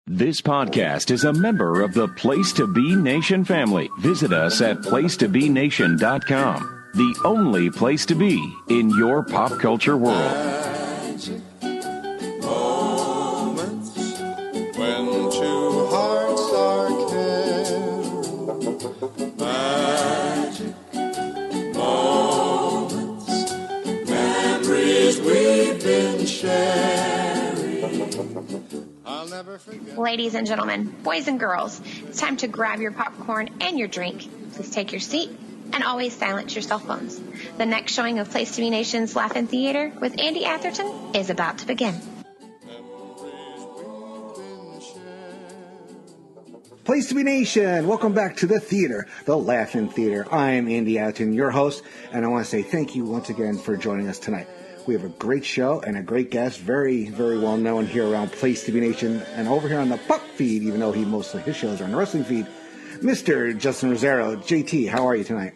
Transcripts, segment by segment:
This podcast is a member of the Place to Be Nation family. Visit us at placetobenation.com, the only place to be in your pop culture world. Magic moments when two hearts are caring. Magic moments, memories we've been sharing. I'll never forget. Ladies and gentlemen, boys and girls, it's time to grab your popcorn and your drink. Please take your seat and always silence your cell phones. The next showing of Place to Be Nation's Laugh-In Theater with Andy Atherton is about to begin. Place to Be Nation, welcome back to the theater, the Laugh-In Theater. I'm Andy Atherton, your host, and I want to say thank you once again for joining us tonight. We have a great show and a great guest, very, very well known here around Place to Be Nation and over here on the Puck feed, even though his shows are on the wrestling feed. Mr. Justin Rozzero. JT, how are you tonight?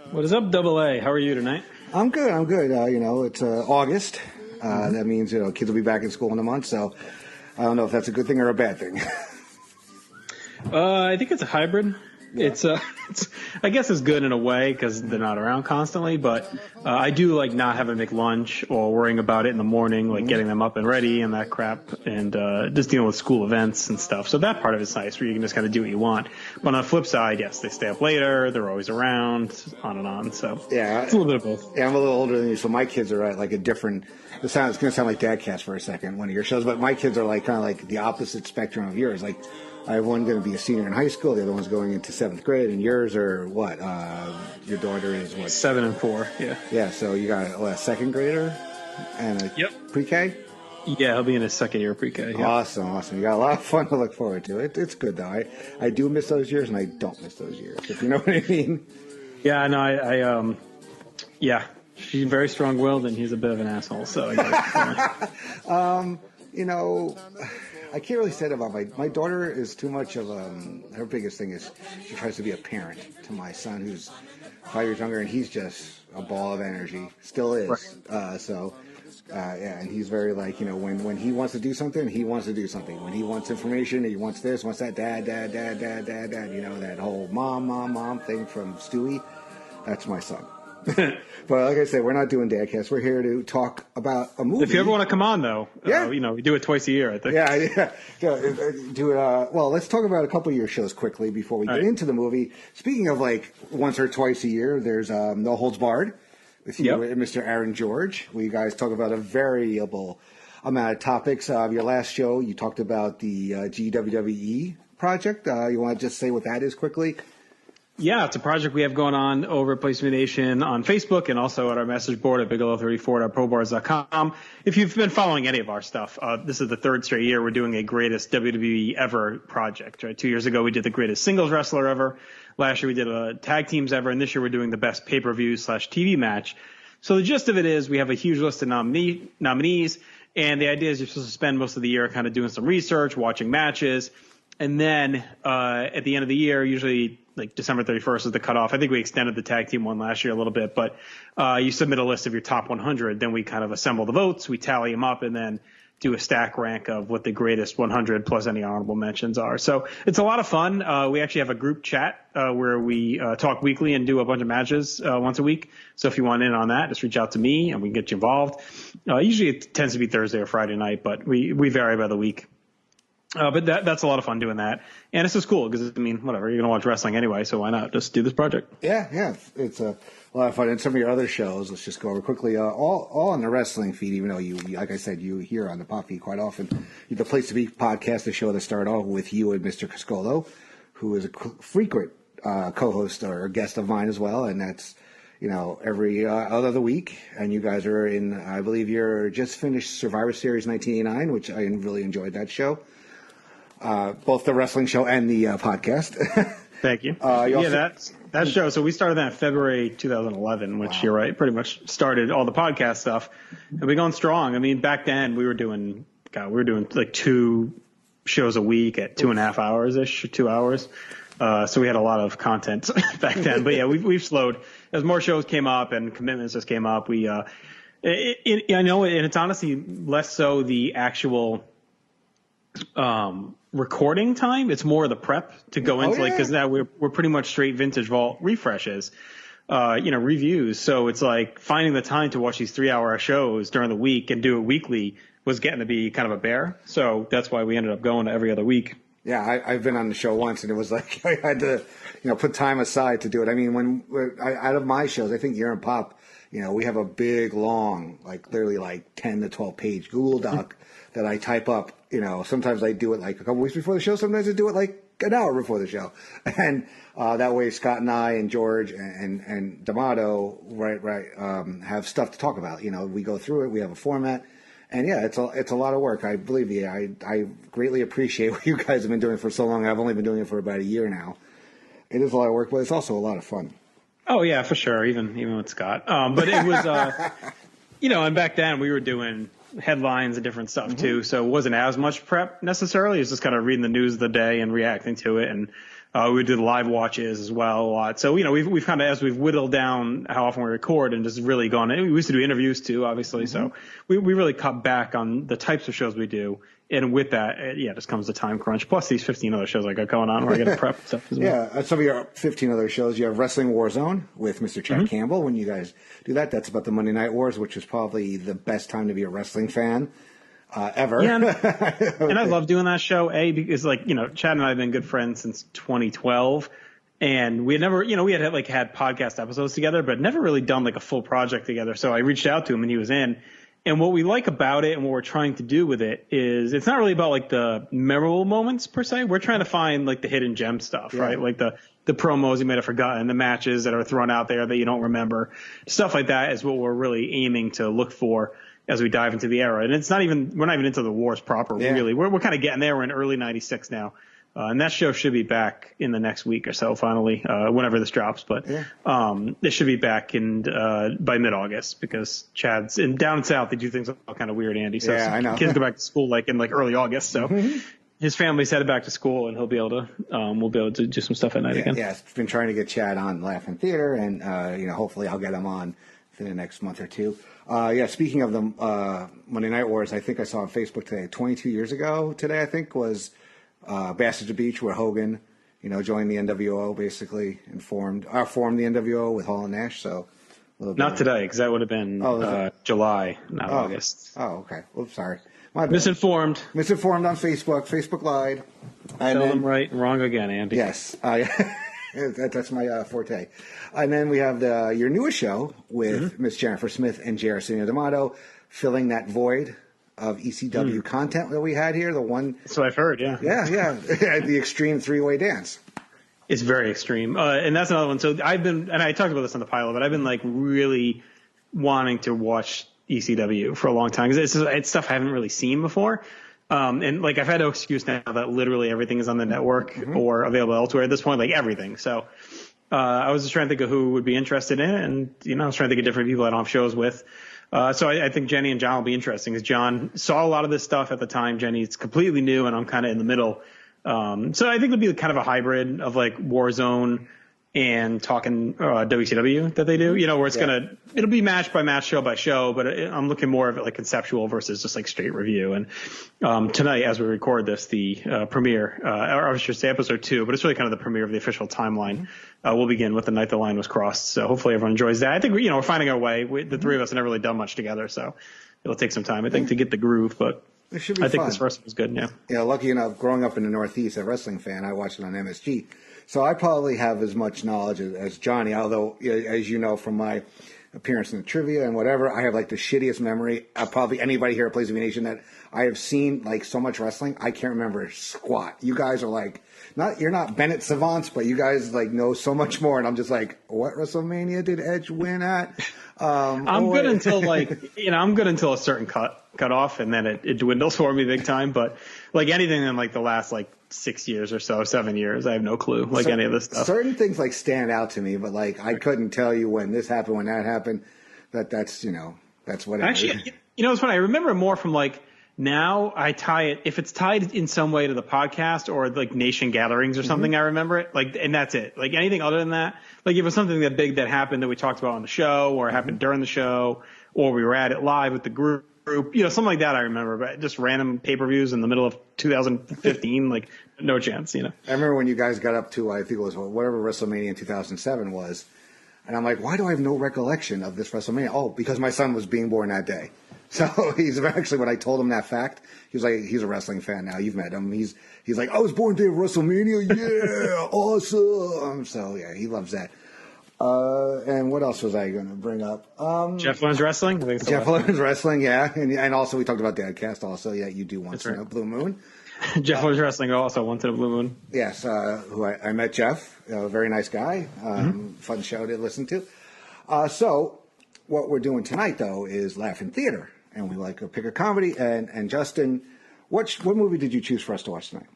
What is up, Double A? How are you tonight? I'm good. It's August. That means, kids will be back in school in a month, so I don't know if that's a good thing or a bad thing. I think it's a hybrid. Yeah. It's I guess it's good in a way because they're not around constantly, but I do like not having to make lunch or worrying about it in the morning, like getting them up and ready and that crap, and just dealing with school events and stuff. So that part of it's nice where you can just kind of do what you want. But on the flip side, yes, they stay up later, they're always around, on and on. So yeah, it's a little bit of both. Yeah, I'm a little older than you, so my kids are at like a different. It's going to sound like Dadcast for a second, one of your shows, but my kids are like kind of like the opposite spectrum of yours. Like, I have one going to be a senior in high school. The other one's going into 7th grade. And yours are what? Your daughter is what? 7 and 4, yeah. Yeah, so you got a second grader and a pre-K? Yeah, he'll be in his second year of pre-K. Yeah. Awesome. You got a lot of fun to look forward to. It's good, though. I do miss those years, and I don't miss those years, if you know what I mean. Yeah, no, yeah. She's very strong-willed, and he's a bit of an asshole, so I get it. I can't really say that about my daughter is too much of her biggest thing is she tries to be a parent to my son who's 5 years younger, and he's just a ball of energy, still is. Right. And he's very like, when he wants to do something, he wants to do something. When he wants information, he wants this, wants that, dad, that whole mom thing from Stewie, that's my son. But like I said, we're not doing Dadcast. We're here to talk about a movie. If you ever want to come on, though, we do it twice a year, I think. Yeah. Do it. Well, let's talk about a couple of your shows quickly before we get into the movie. Speaking of like once or twice a year, there's No Holds Barred with you and Mr. Aaron George, where you guys talk about a variable amount of topics. Your last show, you talked about the GWWE project. You want to just say what that is quickly? Yeah, it's a project we have going on over at Place to Be Nation on Facebook and also at our message board at bigelow34.probars.com. If you've been following any of our stuff, this is the third straight year we're doing a greatest WWE ever project. Right? 2 years ago, we did the greatest singles wrestler ever. Last year, we did a tag teams ever. And this year, we're doing the best pay-per-view/TV match. So the gist of it is we have a huge list of nominees. And the idea is you're supposed to spend most of the year kind of doing some research, watching matches. And then at the end of the year, usually like December 31st is the cutoff. I think we extended the tag team one last year a little bit, but you submit a list of your top 100. Then we kind of assemble the votes, we tally them up, and then do a stack rank of what the greatest 100 plus any honorable mentions are. So it's a lot of fun. We actually have a group chat where we talk weekly and do a bunch of matches once a week. So if you want in on that, just reach out to me and we can get you involved. Usually it tends to be Thursday or Friday night, but we vary by the week. But that's a lot of fun doing that. And it's just cool because, whatever, you're going to watch wrestling anyway, so why not just do this project? Yeah. It's a lot of fun. And some of your other shows, let's just go over quickly, all on the wrestling feed, even though you, like I said, you hear on the pop feed quite often. The Place to Be podcast, the show that started off with you and Mr. Coscolo, who is a frequent co-host or guest of mine as well. And that's, every other week. And you guys are in, I believe you're just finished Survivor Series 1989, which I really enjoyed that show. Both the wrestling show and the podcast. Thank you. That show. So we started that in February 2011, which you're right, pretty much started all the podcast stuff. And we're going strong. Back then we were doing like 2 shows a week at 2.5 hours-ish, 2 hours. So we had a lot of content back then. But yeah, we've slowed as more shows came up and commitments just came up. I know, and it's honestly less so the actual recording time. It's more of the prep to go into like, because now we're pretty much straight Vintage Vault refreshes, reviews. So it's like finding the time to watch these 3-hour shows during the week and do it weekly was getting to be kind of a bear. So that's why we ended up going to every other week. Yeah, I've been on the show once, and it was like I had to, put time aside to do it. I mean, out of my shows, I think Year and Pop, we have a big, long, like literally like 10 to 12 page Google Doc that I type up. Sometimes I do it like a couple weeks before the show. Sometimes I do it like an hour before the show, and that way Scott and I and George and D'Amato, have stuff to talk about. We go through it. We have a format. And yeah, it's a lot of work. I believe you. I greatly appreciate what you guys have been doing for so long. I've only been doing it for about a year now. It is a lot of work, but it's also a lot of fun. Oh yeah, for sure. Even with Scott. But it was, and back then we were doing headlines and different stuff too. So it wasn't as much prep necessarily. It was just kind of reading the news of the day and reacting to it. And we did live watches as well a lot. So, we've kind of, as we've whittled down how often we record and just really gone, we used to do interviews too, obviously. So we really cut back on the types of shows we do. And with that, just comes the time crunch. Plus these 15 other shows I got going on where I got to prep stuff as well. Yeah, some of your 15 other shows. You have Wrestling Warzone with Mr. Chad Campbell. When you guys do that, that's about the Monday Night Wars, which is probably the best time to be a wrestling fan. Ever. Yeah, and I love doing that show, because Chad and I have been good friends since 2012, and we had never, we had had podcast episodes together, but never really done like a full project together. So I reached out to him and he was in. And what we like about it and what we're trying to do with it is it's not really about like the memorable moments per se. We're trying to find like the hidden gem stuff, right? Like the promos you might have forgotten, the matches that are thrown out there that you don't remember. Stuff like that is what we're really aiming to look for as we dive into the era. And we're not even into the wars proper, really. We're kind of getting there. We're in early 96 now. And that show should be back in the next week or so, finally, whenever this drops. But it should be back by mid-August because Chad's down south. They do things all kind of weird, Andy. So I know. Kids go back to school in early August. So his family's headed back to school, and we'll be able to do some stuff at night again. Yeah, I've been trying to get Chad on Laughing Theater, and hopefully I'll get him on in the next month or two. Speaking of the Monday Night Wars, I think I saw on Facebook today, 22 years ago today, I think, was Bastards Beach, where Hogan, joined the NWO basically and formed the NWO with Hall and Nash. So not today, because that would have been July, not August. Oh, okay. Oops, sorry. Misinformed on Facebook. Facebook lied. Tell them right and wrong again, Andy. Yes. That's my forte. And then we have your newest show with Miss Jennifer Smith and J.R. D'Amato, filling that void of ECW content that we had here. The one. That's what I've heard. Yeah. The Extreme Three-Way Dance. It's very extreme, and that's another one. So I talked about this on the pilot, but I've been really wanting to watch ECW for a long time because it's stuff I haven't really seen before. And I've had no excuse now that literally everything is on the network or available elsewhere at this point, everything. So I was just trying to think of who would be interested in it, and I was trying to think of different people I don't have shows with. So I think Jenny and John will be interesting because John saw a lot of this stuff at the time. Jenny's completely new, and I'm kind of in the middle. So I think it'll be kind of a hybrid of Warzone and talking WCW that they do, where it's it'll be match by match, show by show, but I'm looking more of it conceptual versus just straight review. And tonight, as we record this, the premiere, or I should say episode 2, but it's really kind of the premiere of the official timeline. We'll begin with the night the line was crossed. So hopefully everyone enjoys that. I think we're finding our way. The three of us have never really done much together, so it'll take some time, I think, to get the groove, but it should be I think fun. this first one was good. Yeah. Yeah. Lucky enough, growing up in the Northeast, a wrestling fan, I watched it on MSG. So I probably have as much knowledge as Johnny, although, as you know from my appearance in the trivia and whatever, I have the shittiest memory of probably anybody here at Plays of Nation that I have seen so much wrestling. I can't remember squat. You guys are you're not Bennett savants, but you guys know so much more. And I'm just what WrestleMania did Edge win at? I'm good until I'm good until a certain cut off, and then it dwindles for me big time. But anything in the last 6 years or so, 7 years, I have no clue any of this stuff. Certain things stand out to me, but I couldn't tell you when this happened, when that happened. That's whatever. Actually, it's funny. I remember more from now I tie it, if it's tied in some way to the podcast or Nation gatherings or something, I remember it and that's it. Anything other than that, if it was something that big that happened that we talked about on the show or happened during the show or we were at it live with the group, group, something like that. I remember, but just random pay-per-views in the middle of 2015, like no chance, I remember when you guys got up to, I think it was whatever WrestleMania in 2007 was. And I'm like, why do I have no recollection of this WrestleMania? Oh, because my son was being born that day. So he's actually, when I told him that fact, he was like, he's a wrestling fan now. You've met him. He's like, I was born day of WrestleMania. Yeah, awesome. So yeah, he loves that. And what else was I going to bring up? Jeff Learns Wrestling. Jeff Learns Wrestling, yeah. And also we talked about Dadcast also. Yeah, you do Once in a Blue Moon. Jeff Learns Wrestling also Once in a Blue Moon. Yes, who I met Jeff, a very nice guy, fun show to listen to. So what we're doing tonight, though, is Laugh-In Theater, and we like to pick a comedy. And Justin, what movie did you choose for us to watch tonight?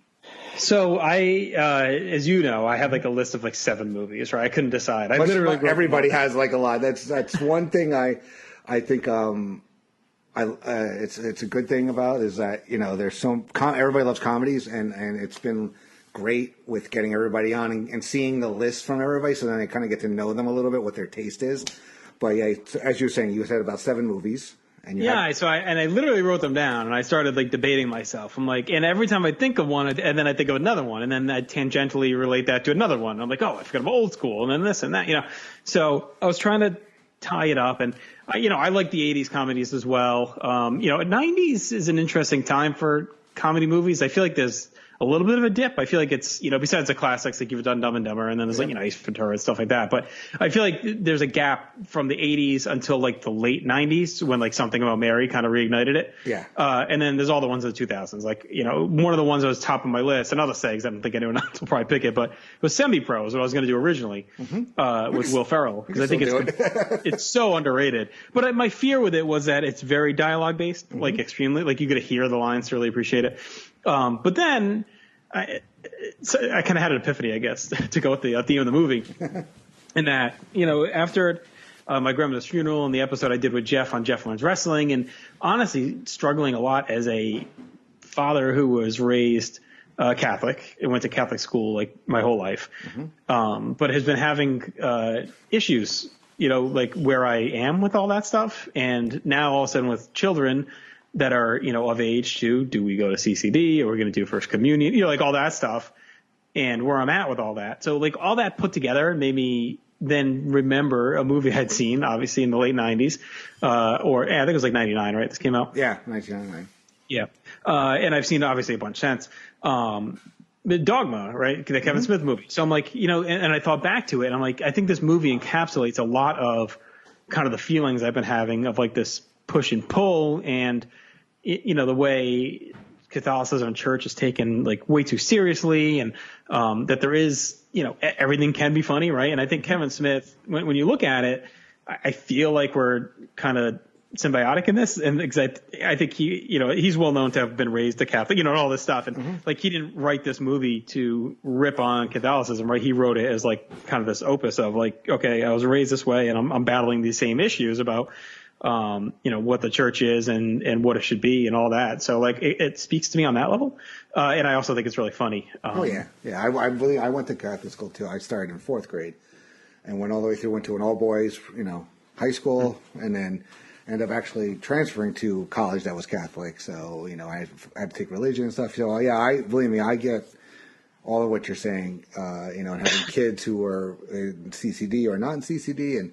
So I, as you know, I had like a list of like 7 movies, right? I couldn't decide. I literally everybody has like a lot. That's one thing I think it's a good thing about is that there's everybody loves comedies and it's been great with getting everybody on and seeing the list from everybody, so then I kind of get to know them a little bit, what their taste is. But yeah, as you were saying, you said about 7 movies. And I literally wrote them down and I started like debating myself. I'm like, and every time I think of one, and then I think of another one, and then I tangentially relate that to another one. I'm like, oh, I forgot about Old School, and then this and that, So I was trying to tie it up, and I like the 80s comedies as well. 90s is an interesting time for comedy movies. I feel like there's a little bit of a dip. I feel like it's, besides the classics, like you've done Dumb and Dumber, and then there's like, Ace Ventura and stuff like that. But I feel like there's a gap from the 80s until like the late 90s when like Something About Mary kind of reignited it. Yeah. And then there's all the ones in the 2000s. Like, one of the ones that was top of my list, and I'll just say, because I don't think anyone else will probably pick it, but it was Semi-Pro is what I was going to do originally with Will Ferrell. Because I think it's so underrated. But my fear with it was that it's very dialogue based, like extremely. Like you get to hear the lines to really appreciate it. But then I kind of had an epiphany, I guess, to go with the theme of the movie. And that, after my grandmother's funeral and the episode I did with Jeff on Jeff Learns Wrestling, and honestly struggling a lot as a father who was raised Catholic and went to Catholic school like my whole life, but has been having issues, like where I am with all that stuff. And now all of a sudden with children that are, of age to, do we go to CCD, or we're going to do First Communion, like all that stuff, and where I'm at with all that. So like all that put together made me then remember a movie I'd seen, obviously in the late 90s, I think it was like 99, right? This came out? Yeah, 1999. Yeah. And I've seen obviously a bunch since. The Dogma, right? The Kevin Smith movie. So I'm like, and I thought back to it, and I'm like, I think this movie encapsulates a lot of kind of the feelings I've been having of like this push and pull, and the way Catholicism and church is taken like way too seriously, and that there is, everything can be funny, right? And I think Kevin Smith, when you look at it, I feel like we're kind of symbiotic in this, and I think he's well known to have been raised a Catholic, and all this stuff, and like he didn't write this movie to rip on Catholicism, right? He wrote it as like kind of this opus of like, okay, I was raised this way, and I'm battling these same issues about what the church is and what it should be and all that. So like it speaks to me on that level. And I also think it's really funny. Yeah. I went to Catholic school too. I started in 4th grade and went all the way through, went to an all boys, high school, and then ended up actually transferring to college that was Catholic. So, I had to take religion and stuff. So yeah, believe me, I get all of what you're saying, and having kids who are in CCD or not in CCD, and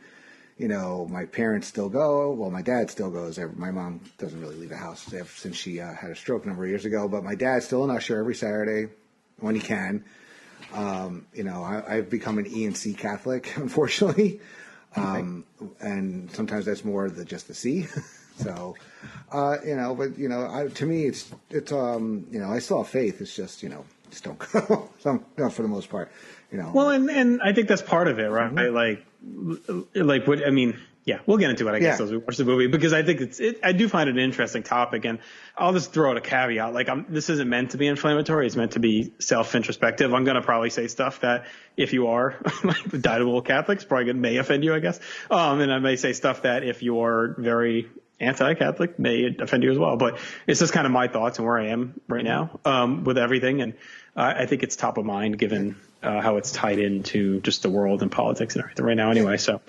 my parents still go. Well, my dad still goes. My mom doesn't really leave the house since she had a stroke a number of years ago. But my dad's still an usher every Saturday when he can. I've become an E&C Catholic, unfortunately. And sometimes that's more than just the C. So, to me, it's I still have faith. It's just, just don't go. For the most part, Well, and I think that's part of it, right? Yeah, we'll get into it, I guess, as we watch the movie, because I think I do find it an interesting topic, and I'll just throw out a caveat. Like, this isn't meant to be inflammatory. It's meant to be self-introspective. I'm going to probably say stuff that if you are dyed-wool Catholics, probably may offend you, I guess. And I may say stuff that if you're very anti-Catholic may offend you as well. But it's just kind of my thoughts and where I am right now with everything. And I think it's top of mind given how it's tied into just the world and politics and everything right now anyway. So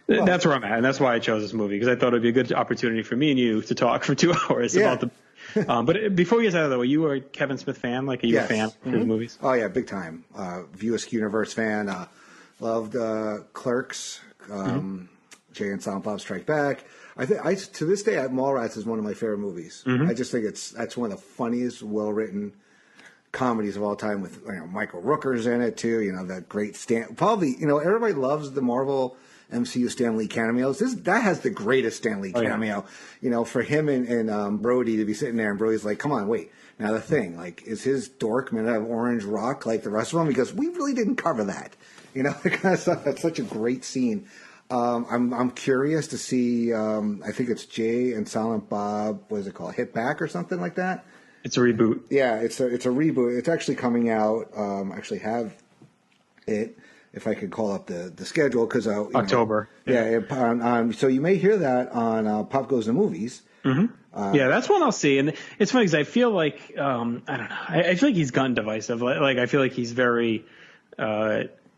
that's where I'm at. And that's why I chose this movie, because I thought it would be a good opportunity for me and you to talk for 2 hours about the but before we get out of that, were you a Kevin Smith fan? Like, are you a fan of his movies? Oh, yeah, big time. View Askewniverse fan. Loved Clerks, Jay and Silent Bob Strike Back. To this day, Mallrats is one of my favorite movies. I just think that's one of the funniest, well-written comedies of all time, with Michael Rooker's in it too. That great probably everybody loves the Marvel MCU Stan Lee cameos. That has the greatest Stan Lee cameo. For him and Brody to be sitting there, and Brody's like, "Come on, wait." Now the thing, like, is his dork made out of orange rock like the rest of them? Because we really didn't cover that. The kind of stuff. That's such a great scene. I'm curious to see. I think it's Jay and Silent Bob. What is it called? Hit Back or something like that. It's a reboot. Yeah, it's a reboot. It's actually coming out. Actually have it. If I could call up the schedule, because October. So you may hear that on Pop Goes to Movies. Yeah, that's one I'll see. And it's funny because I feel like I don't know. I feel like he's gotten divisive. Like I feel like he's very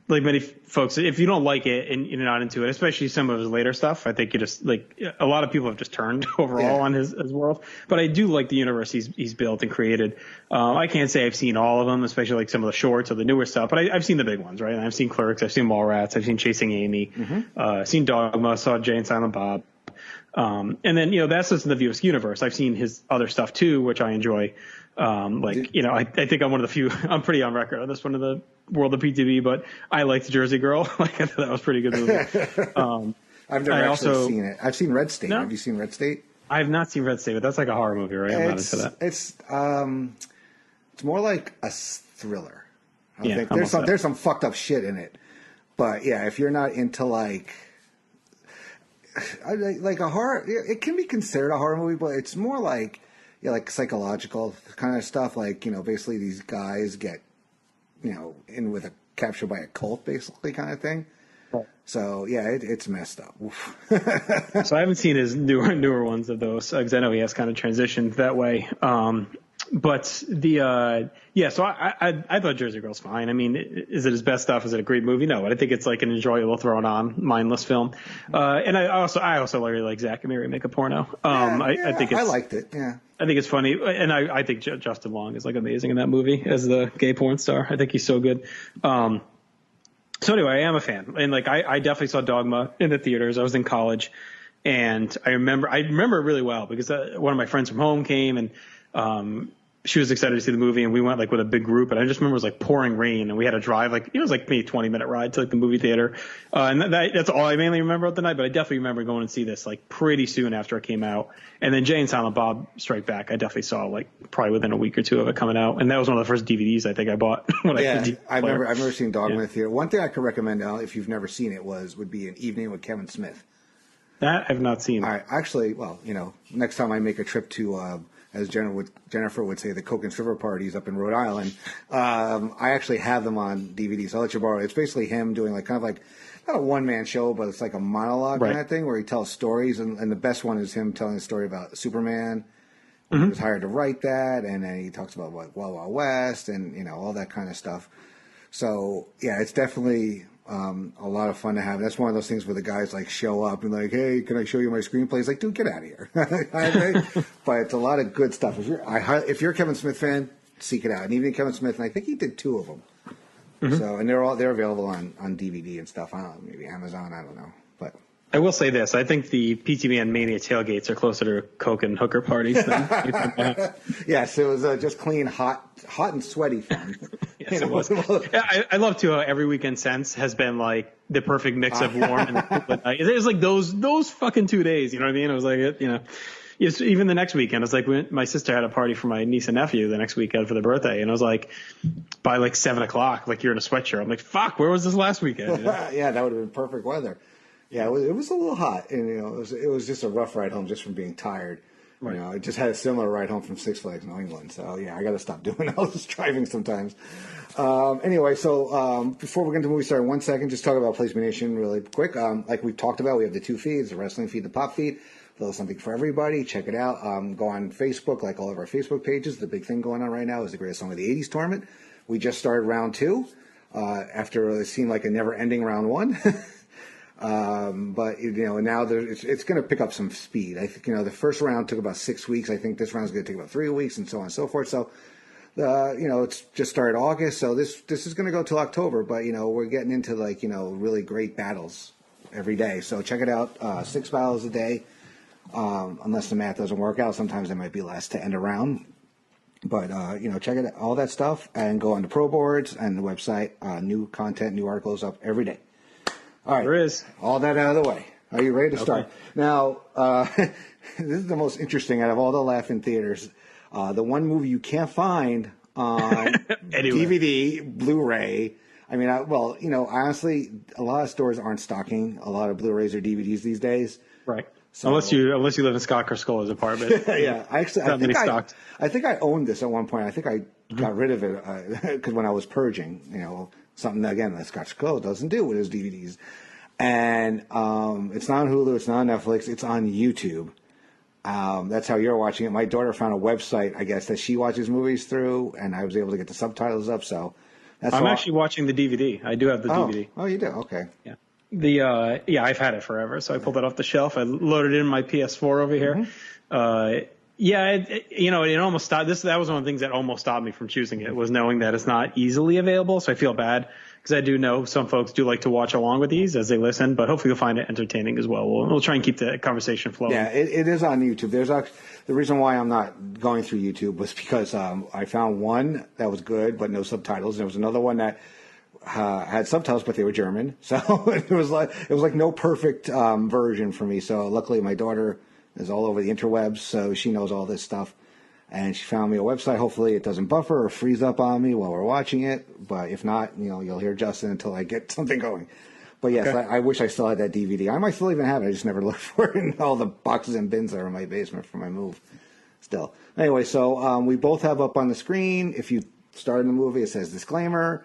like many folks. If you don't like it and you're not into it, especially some of his later stuff, I think you just like a lot of people have just turned overall on his world. But I do like the universe he's built and created. I can't say I've seen all of them, especially like some of the shorts or the newer stuff. But I've seen the big ones, right? And I've seen Clerks, I've seen Mallrats, I've seen Chasing Amy, I've seen Dogma, saw Jay and Silent Bob. And then, that's just in the View Askewniverse. I've seen his other stuff too, which I enjoy. I think I'm one of the few, I'm pretty on record on this one in the world of PTB, but I liked Jersey Girl. Like, I thought that was a pretty good movie. I've never actually seen it. I've seen Red State. No? Have you seen Red State? I have not seen Red State, but that's like a horror movie, right? I'm not into that. It's more like a thriller. I think there's some fucked up shit in it. But yeah, if you're not into like a horror, it can be considered a horror movie, but it's more like psychological kind of stuff. Like, basically these guys get, captured by a cult, basically, kind of thing. Right. So yeah, it's messed up. So I haven't seen his newer ones of those, because I know he has kind of transitioned that way. But so I thought Jersey Girl's fine. I mean, is it his best stuff? Is it a great movie? No, but I think it's like an enjoyable, thrown on, mindless film. And I also really like Zack and Miri Make a Porno. I think I liked it. Yeah, I think it's funny, and I think Justin Long is like amazing in that movie as the gay porn star. I think he's so good. So anyway, I am a fan, and like I definitely saw Dogma in the theaters. I was in college, and I remember it really well because one of my friends from home came, and she was excited to see the movie, and we went like with a big group. And I just remember it was like pouring rain, and we had to drive it was like maybe a 20-minute ride to like the movie theater. And that's all I mainly remember of the night. But I definitely remember going and see this like pretty soon after it came out. And then Jay and Silent Bob Strike Back, I definally saw like probably within a week or two of it coming out. And that was one of the first DVDs I think I bought. I've never seen Dogma in the theater. One thing I could recommend, if you've never seen it, would be An Evening with Kevin Smith. That I've not seen. All right, actually, next time I make a trip to as Jennifer would say, the Coke and Stripper parties up in Rhode Island. I actually have them on DVD, so I'll let you borrow it. It's basically him doing like kind of like not a one-man show, but it's like a monologue kind of thing where he tells stories. And the best one is him telling a story about Superman. When he was hired to write that, and then he talks about like Wild Wild West and all that kind of stuff. So yeah, it's definitely a lot of fun to have. That's one of those things where the guys like show up and like, hey, can I show you my screenplay? It's like, dude, get out of here. But it's a lot of good stuff. If you're a Kevin Smith fan, seek it out. And even Kevin Smith, and I think he did 2 of them. So, and they're available on DVD and stuff. I don't know, maybe Amazon. I don't know, but. I will say this. I think the PTB and Mania tailgates are closer to Coke and hooker parties than Yes, it was just clean, hot and sweaty fun. Yes, it was. I love, too, how every weekend since has been like the perfect mix of warm and cool at night. It was like those fucking 2 days, you know what I mean? It was like, even the next weekend, it's like my sister had a party for my niece and nephew the next weekend for their birthday. And I was like, by like 7 o'clock, like you're in a sweatshirt. I'm like, fuck, where was this last weekend? Yeah, that would have been perfect weather. Yeah, it was a little hot, and it was just a rough ride home just from being tired. Right. I just had a similar ride home from Six Flags New England, so yeah, I got to stop doing all this driving sometimes. Anyway, so before we get into the movie star, 1 second, just talk about Placement Nation really quick. Like we've talked about, we have the 2 feeds: the wrestling feed, the pop feed. A little something for everybody. Check it out. Go on Facebook, like all of our Facebook pages. The big thing going on right now is the Greatest Song of the '80s tournament. We just started round 2 after it seemed like a never-ending round 1. But now it's going to pick up some speed. I think the first round took about 6 weeks. I think this round is going to take about 3 weeks, and so on and so forth. So, it's just started August, so this is going to go till October. But we're getting into really great battles every day. So check it out. 6 battles a day, unless the math doesn't work out. Sometimes there might be less to end a round. But check it out, all that stuff, and go on the pro boards and the website. New content, new articles up every day. All right, there is. All that out of the way. Are you ready to start? Now, this is the most interesting out of all the Laugh-In theaters. The one movie you can't find on DVD, Blu-ray. I mean, honestly, a lot of stores aren't stocking a lot of Blu-rays or DVDs these days. Right. So, unless you live in Scott Scolla's apartment. Yeah, I think I owned this at one point. I think I got rid of it because when I was purging, something again that Scott Scolla doesn't do with his DVDs. And it's not on Hulu, it's not on Netflix, it's on YouTube. That's how you're watching it. My daughter found a website, I guess, that she watches movies through, and I was able to get the subtitles up. So I'm actually watching the DVD. I do have the DVD. Oh, you do? Okay. Yeah. I've had it forever, so I pulled it off the shelf. I loaded it in my PS4 over here. It almost stopped. That was one of the things that almost stopped me from choosing it, was knowing that it's not easily available. So I feel bad because I do know some folks do like to watch along with these as they listen, but hopefully you'll find it entertaining as well. We'll try and keep the conversation flowing. Yeah, it is on YouTube. There's actually, the reason why I'm not going through YouTube was because I found one that was good but no subtitles. There was another one that had subtitles, but they were German. So it was like no perfect version for me. So luckily my daughter is all over the interwebs, so she knows all this stuff. And she found me a website. Hopefully it doesn't buffer or freeze up on me while we're watching it. But if not, you'll hear Justin until I get something going. But yes, okay. I wish I still had that DVD. I might still even have it. I just never looked for it in all the boxes and bins that are in my basement from my move still. Anyway, so we both have up on the screen, if you start in the movie, it says disclaimer.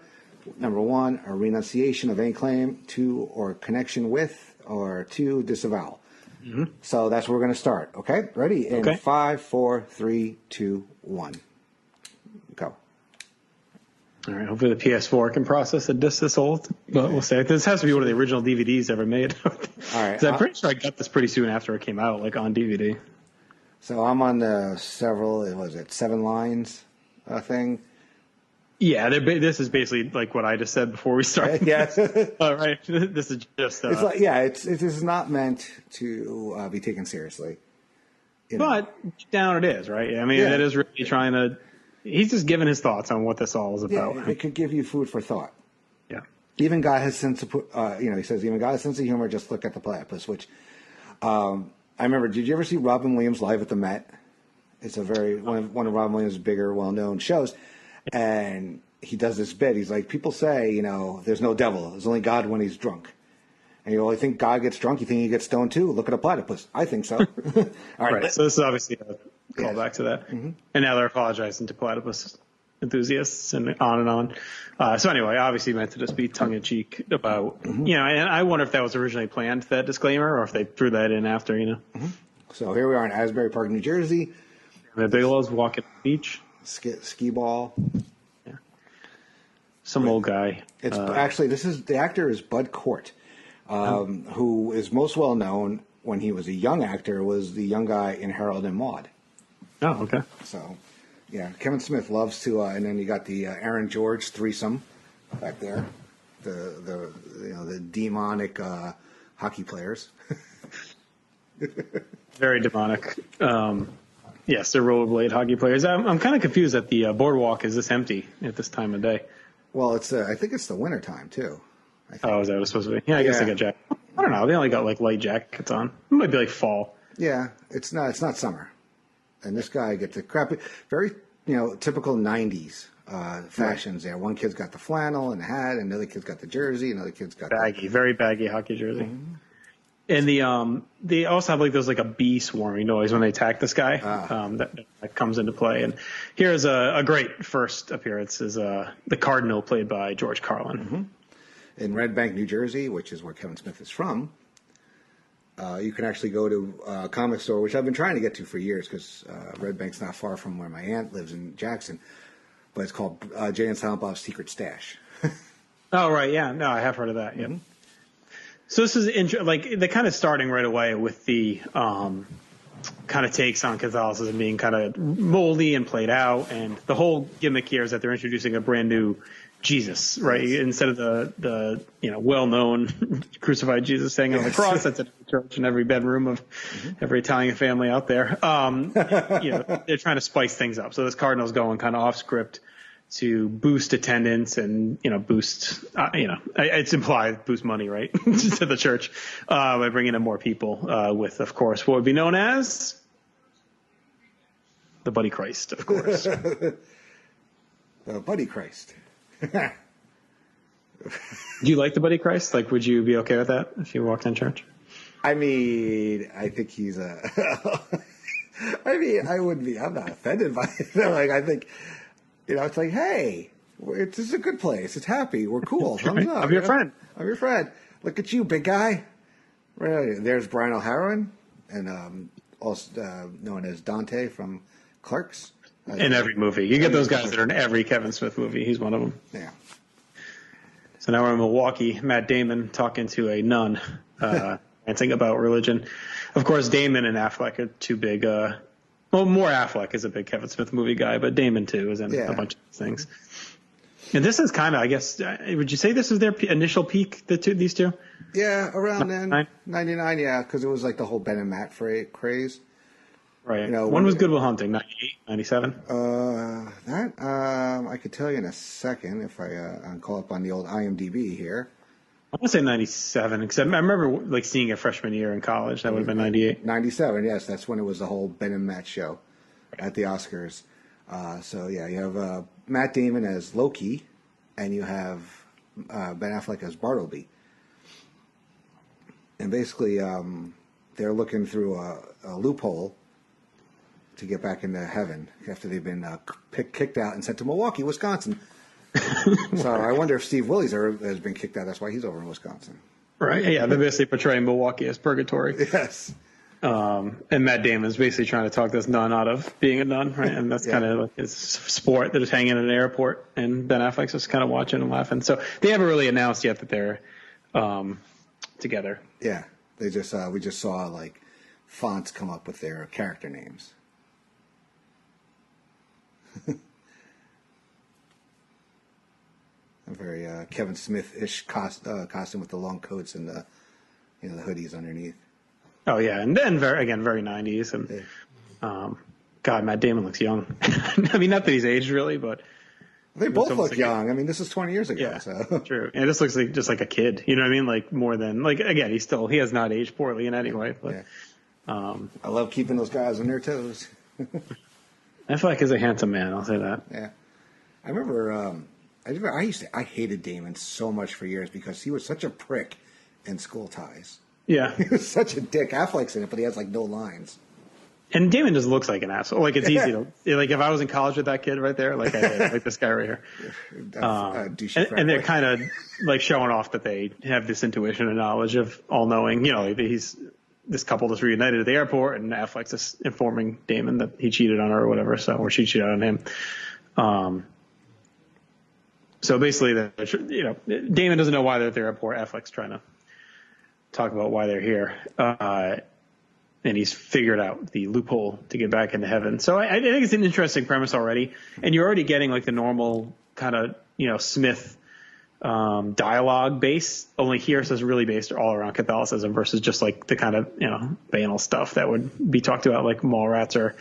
Number 1, a renunciation of any claim to or connection with, or 2, disavowal. Mm-hmm. So that's where we're going to start. Okay, ready? In 5, 4, 3, 2, 1. Go. All right. Hopefully the PS4 can process a disc this old. But we'll say this has to be one of the original DVDs ever made. All right. I'm pretty sure I got this pretty soon after it came out, like on DVD. So I'm on the 7 lines thing. Yeah, this is basically like what I just said before we started. Yes. All right. This is just. It's like, this is not meant to be taken seriously. But down it is, right? I mean, it is really trying to. He's just giving his thoughts on what this all is about. Yeah, it could give you food for thought. Yeah. Even God has sense of, he says, even God has sense of humor. Just look at the platypus, which I remember. Did you ever see Robin Williams live at the Met? It's a one of Robin Williams' bigger, well-known shows. And he does this bit. He's like, people say, there's no devil. There's only God when he's drunk. And you only think God gets drunk. You think he gets stoned too? Look at a platypus. I think so. All right. So this is obviously a callback to that. Mm-hmm. And now they're apologizing to platypus enthusiasts and on. So anyway, obviously meant to just be tongue-in-cheek about, and I wonder if that was originally planned, that disclaimer, or if they threw that in after, Mm-hmm. So here we are in Asbury Park, New Jersey. The Bigelow's walking on the beach. Ski ball. Yeah. Some old guy. It's actually, the actor is Bud Cort, who is most well known when he was a young actor, was the young guy in Harold and Maude. Oh, okay. So, yeah, Kevin Smith loves to, and then you got the Aaron George threesome back there, the demonic hockey players. Very demonic. Yes, they're rollerblade hockey players. I'm kind of confused that the boardwalk is this empty at this time of day. Well, I think it's the winter time too. Oh, is that what it's supposed to be? Yeah, I guess they got jackets. I don't know. They only got like light jackets on. It might be like fall. Yeah, it's not summer. And this guy gets the crappy, very typical '90s fashions. There, one kid's got the flannel and the hat, and another kid's got the jersey, another kid's got very baggy hockey jersey. Mm-hmm. And they also have like there's like a bee swarming noise when they attack this guy that comes into play. And here's a great first appearance is the Cardinal played by George Carlin. Mm-hmm. In Red Bank, New Jersey, which is where Kevin Smith is from. You can actually go to a comic store, which I've been trying to get to for years because Red Bank's not far from where my aunt lives in Jackson. but it's called Jay and Silent Bob's Secret Stash. Oh, right. Yeah. No, I have heard of that. Mm-hmm. Yep. So this is like they're kind of starting right away with the kind of takes on Catholicism being kind of moldy and played out, and the whole gimmick here is that they're introducing a brand new Jesus, right? Yes. Instead of the well-known crucified Jesus hanging on the cross that's in every church and every bedroom of every Italian family out there. They're trying to spice things up. So this cardinal's going kind of off script to boost attendance and boost it's implied boost money, right, to the church by bringing in more people with, of course, what would be known as the Buddy Christ, of course. The Buddy Christ. Do you like the Buddy Christ? Like, would you be okay with that if you walked in church? I mean, I think he's I wouldn't be. I'm not offended by it. Like, I think, it's like, hey, this is a good place. It's happy. We're cool. Thumbs up. I'm your friend. I'm your friend. Look at you, big guy. Right, there's Brian O'Halloran, and also known as Dante from Clerks. In every movie. You get those guys that are in every Kevin Smith movie. He's one of them. Yeah. So now we're in Milwaukee. Matt Damon talking to a nun, ranting about religion. Of course, Damon and Affleck are two big, more Affleck is a big Kevin Smith movie guy, but Damon too is in a bunch of things. And this is kind of, I guess, would you say this is their initial peak, these two? Yeah, around then. 99, yeah, because it was like the whole Ben and Matt craze. Right. When was Good Will Hunting? 98, 97? I could tell you in a second if I call up on the old IMDb here. I want to say 97, because I remember seeing it freshman year in college. That would have been 98. 97, yes. That's when it was the whole Ben and Matt show at the Oscars. You have Matt Damon as Loki, and you have Ben Affleck as Bartleby. And basically, they're looking through a loophole to get back into heaven after they've been kicked out and sent to Milwaukee, Wisconsin. So I wonder if Steve Willis has been kicked out. That's why he's over in Wisconsin. Right. Yeah, they're basically portraying Milwaukee as purgatory. Yes. And Matt Damon's basically trying to talk this nun out of being a nun, right? And that's kind of like his sport. They're just hanging in an airport, and Ben Affleck's just kind of watching and laughing. So they haven't really announced yet that they're together. Yeah. They just we just saw fonts come up with their character names. A very Kevin Smith-ish costume with the long coats and the the hoodies underneath. Oh yeah, and then very 90s, and God, Matt Damon looks young. I mean, not that he's aged really, but they both look young. I mean, this is 20 years ago. Yeah, so. True. And this looks just like a kid. You know what I mean? Like more than again, he has not aged poorly in any way. But I love keeping those guys on their toes. I feel like he's a handsome man. I'll say that. Yeah, I remember. I hated Damon so much for years because he was such a prick in School Ties. Yeah, he was such a dick. Affleck's in it, but he has no lines. And Damon just looks like an asshole. It's easy to if I was in college with that kid right there, I did, this guy right here. And they're kind of showing off that they have this intuition and knowledge of all knowing. This couple just reunited at the airport, and Affleck's just informing Damon that he cheated on her or whatever, or she cheated on him. So basically, Damon doesn't know why they're at the airport. Affleck's trying to talk about why they're here, and he's figured out the loophole to get back into heaven. So I think it's an interesting premise already, and you're already getting the normal kind of Smith dialogue base, only here it's really based all around Catholicism versus just the kind of banal stuff that would be talked about Mallrats or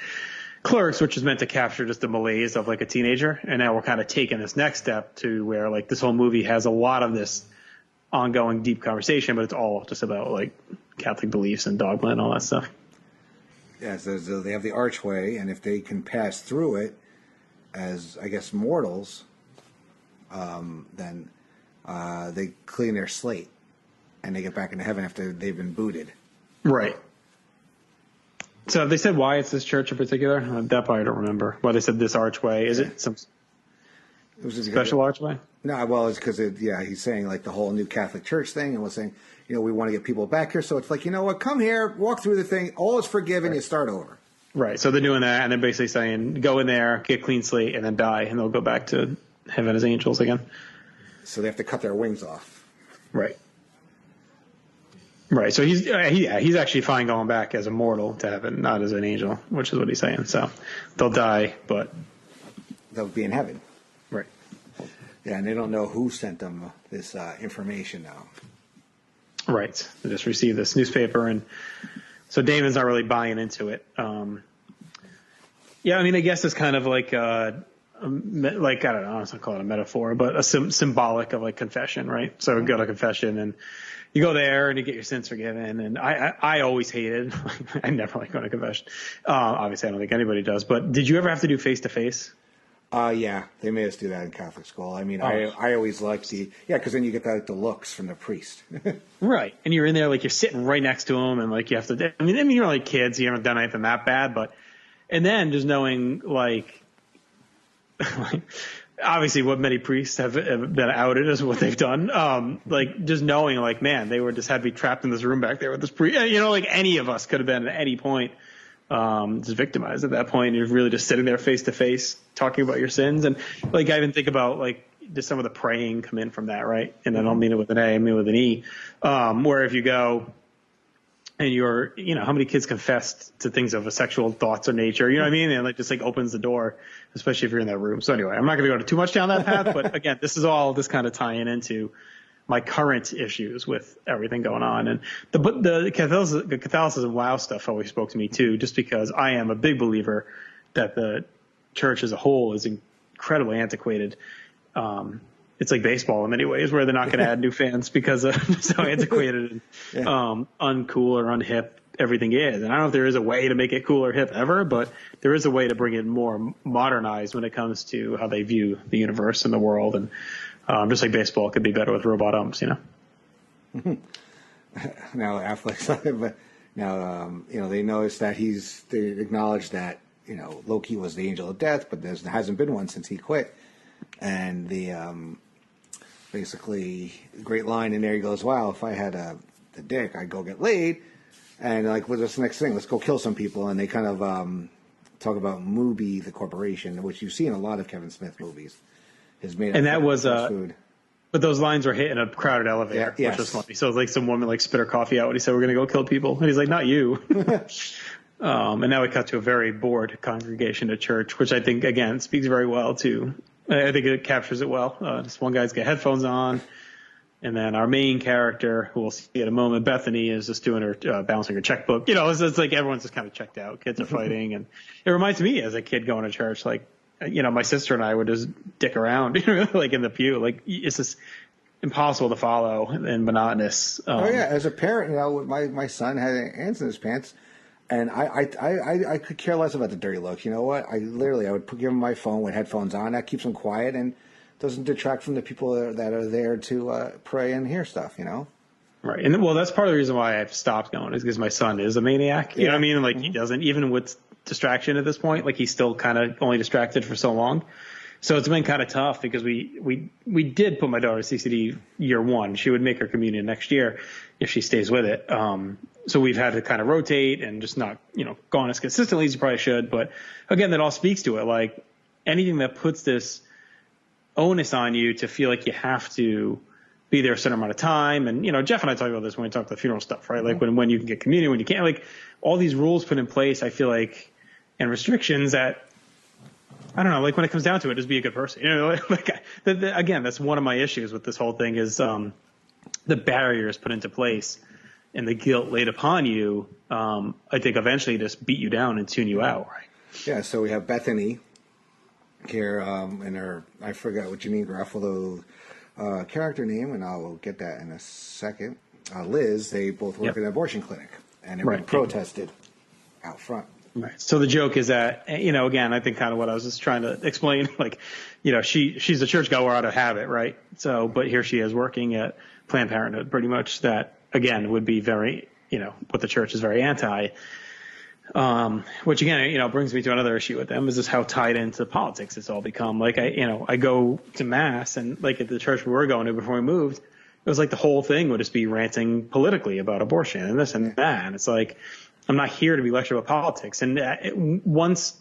Clerks, which is meant to capture just the malaise of a teenager. And now we're kind of taking this next step to where this whole movie has a lot of this ongoing deep conversation, but it's all just about Catholic beliefs and dogma and all that stuff. Yeah, so they have the archway, and if they can pass through it as I guess mortals, then they clean their slate and they get back into heaven after they've been booted. Right. So have they said why it's this church in particular? That part I don't remember. Why they said this archway. Is it some special archway? No, well, it's because he's saying the whole new Catholic Church thing, and was saying, we want to get people back here. So it's you know what, come here, walk through the thing, all is forgiven, right. You start over. Right. So they're doing that, and they're basically saying, go in there, get clean slate, and then die, and they'll go back to heaven as angels again. So they have to cut their wings off. Right. Right. So he's actually fine going back as a mortal to heaven, not as an angel, which is what he's saying. So they'll die, but they'll be in heaven. Right. Yeah, and they don't know who sent them this information now. Right. They just received this newspaper, and so Damon's not really buying into it. Yeah, I mean, I guess it's kind of like I don't know, it's not called a metaphor, but a symbolic of like confession, right? So go to confession, and you go there and you get your sins forgiven. And I always hated, I never like going to confession. Obviously, I don't think anybody does. But did you ever have to do face to face? Yeah, they made us do that in Catholic school. I mean, I always liked because then you get the looks from the priest. Right. And you're in there, like you're sitting right next to him, and like you have to, I mean, you're like kids, you haven't done anything that bad, but, and then just knowing like obviously what many priests have been outed as what they've done. Like just knowing like, man, they were just had to be trapped in this room back there with this priest, like any of us could have been at any point. Just victimized at that point. You're really just sitting there face to face talking about your sins. And like, I even think about like just some of the praying come in from that. Right. And I don't mean it with an A, I mean with an E, where if you go and you're, how many kids confessed to things of a sexual thoughts or nature, you know what I mean? And like, just like opens the door, especially if you're in that room. So anyway, I'm not going to go too much down that path, but again, this is all this kind of tying into my current issues with everything going on. And the Catholicism wow stuff always spoke to me too, just because I am a big believer that the church as a whole is incredibly antiquated. It's like baseball in many ways, where they're not going to add new fans because of how antiquated and uncool or unhip everything is. And I don't know if there is a way to make it cool or hip ever, but there is a way to bring it more modernized when it comes to how they view the universe and the world. And just like baseball could be better with robot umps, Now Affleck's, but now they noticed that they acknowledged that Loki was the angel of death, but there hasn't been one since he quit. And the basically great line in there, he goes, "Wow, if I had the dick, I'd go get laid." And like, what's this next thing? Let's go kill some people. And they kind of talk about Mooby, the corporation, which you see in a lot of Kevin Smith movies. And that was food. But those lines were hit in a crowded elevator, which was funny. So it's like some woman like spit her coffee out when he said, "We're going to go kill people." And he's like, "Not you." And now we cut to a very bored congregation at church, which I think, again, speaks very well to, I think it captures it well. This one guy's got headphones on. And then our main character, who we'll see in a moment, Bethany, is just doing her, balancing her checkbook. It's like everyone's just kind of checked out. Kids are fighting. And it reminds me as a kid going to church, like, my sister and I would just dick around, like in the pew. Like, it's just impossible to follow and monotonous. As a parent, my son had ants in his pants, and I could care less about the dirty looks. You know what? I would give him my phone with headphones on. That keeps him quiet and doesn't detract from the people that are there to pray and hear stuff. Right. And well, that's part of the reason why I've stopped going, is because my son is a maniac. You know what I mean? Like, he doesn't, even with distraction at this point, like he's still kind of only distracted for so long. So it's been kind of tough because we did put my daughter to CCD year one. She would make her communion next year if she stays with it. So we've had to kind of rotate and just not, go on as consistently as you probably should. But again, that all speaks to it. Like, anything that puts this onus on you to feel like you have to be there a certain amount of time. And, Jeff and I talk about this when we talk about the funeral stuff, right? Like when you can get communion, when you can't, like all these rules put in place, I feel like, and restrictions that, I don't know, like when it comes down to it, just be a good person. Again, that's one of my issues with this whole thing is the barriers put into place and the guilt laid upon you, I think eventually just beat you down and tune you out. Right? Yeah, so we have Bethany here and her, I forgot what Janine Garofalo character name, and I'll get that in a second. Liz, they both work at an abortion clinic, and everyone protested out front. Right. So the joke is that, again, I think kind of what I was just trying to explain, like, she's a churchgoer out of habit, right? So, but here she is working at Planned Parenthood, pretty much, that, again, would be very, what the church is very anti. Which again, brings me to another issue with them, is just how tied into politics it's all become. Like, I go to mass, and like at the church we were going to before we moved, it was like the whole thing would just be ranting politically about abortion and this and that. And it's like, I'm not here to be lectured about politics. And once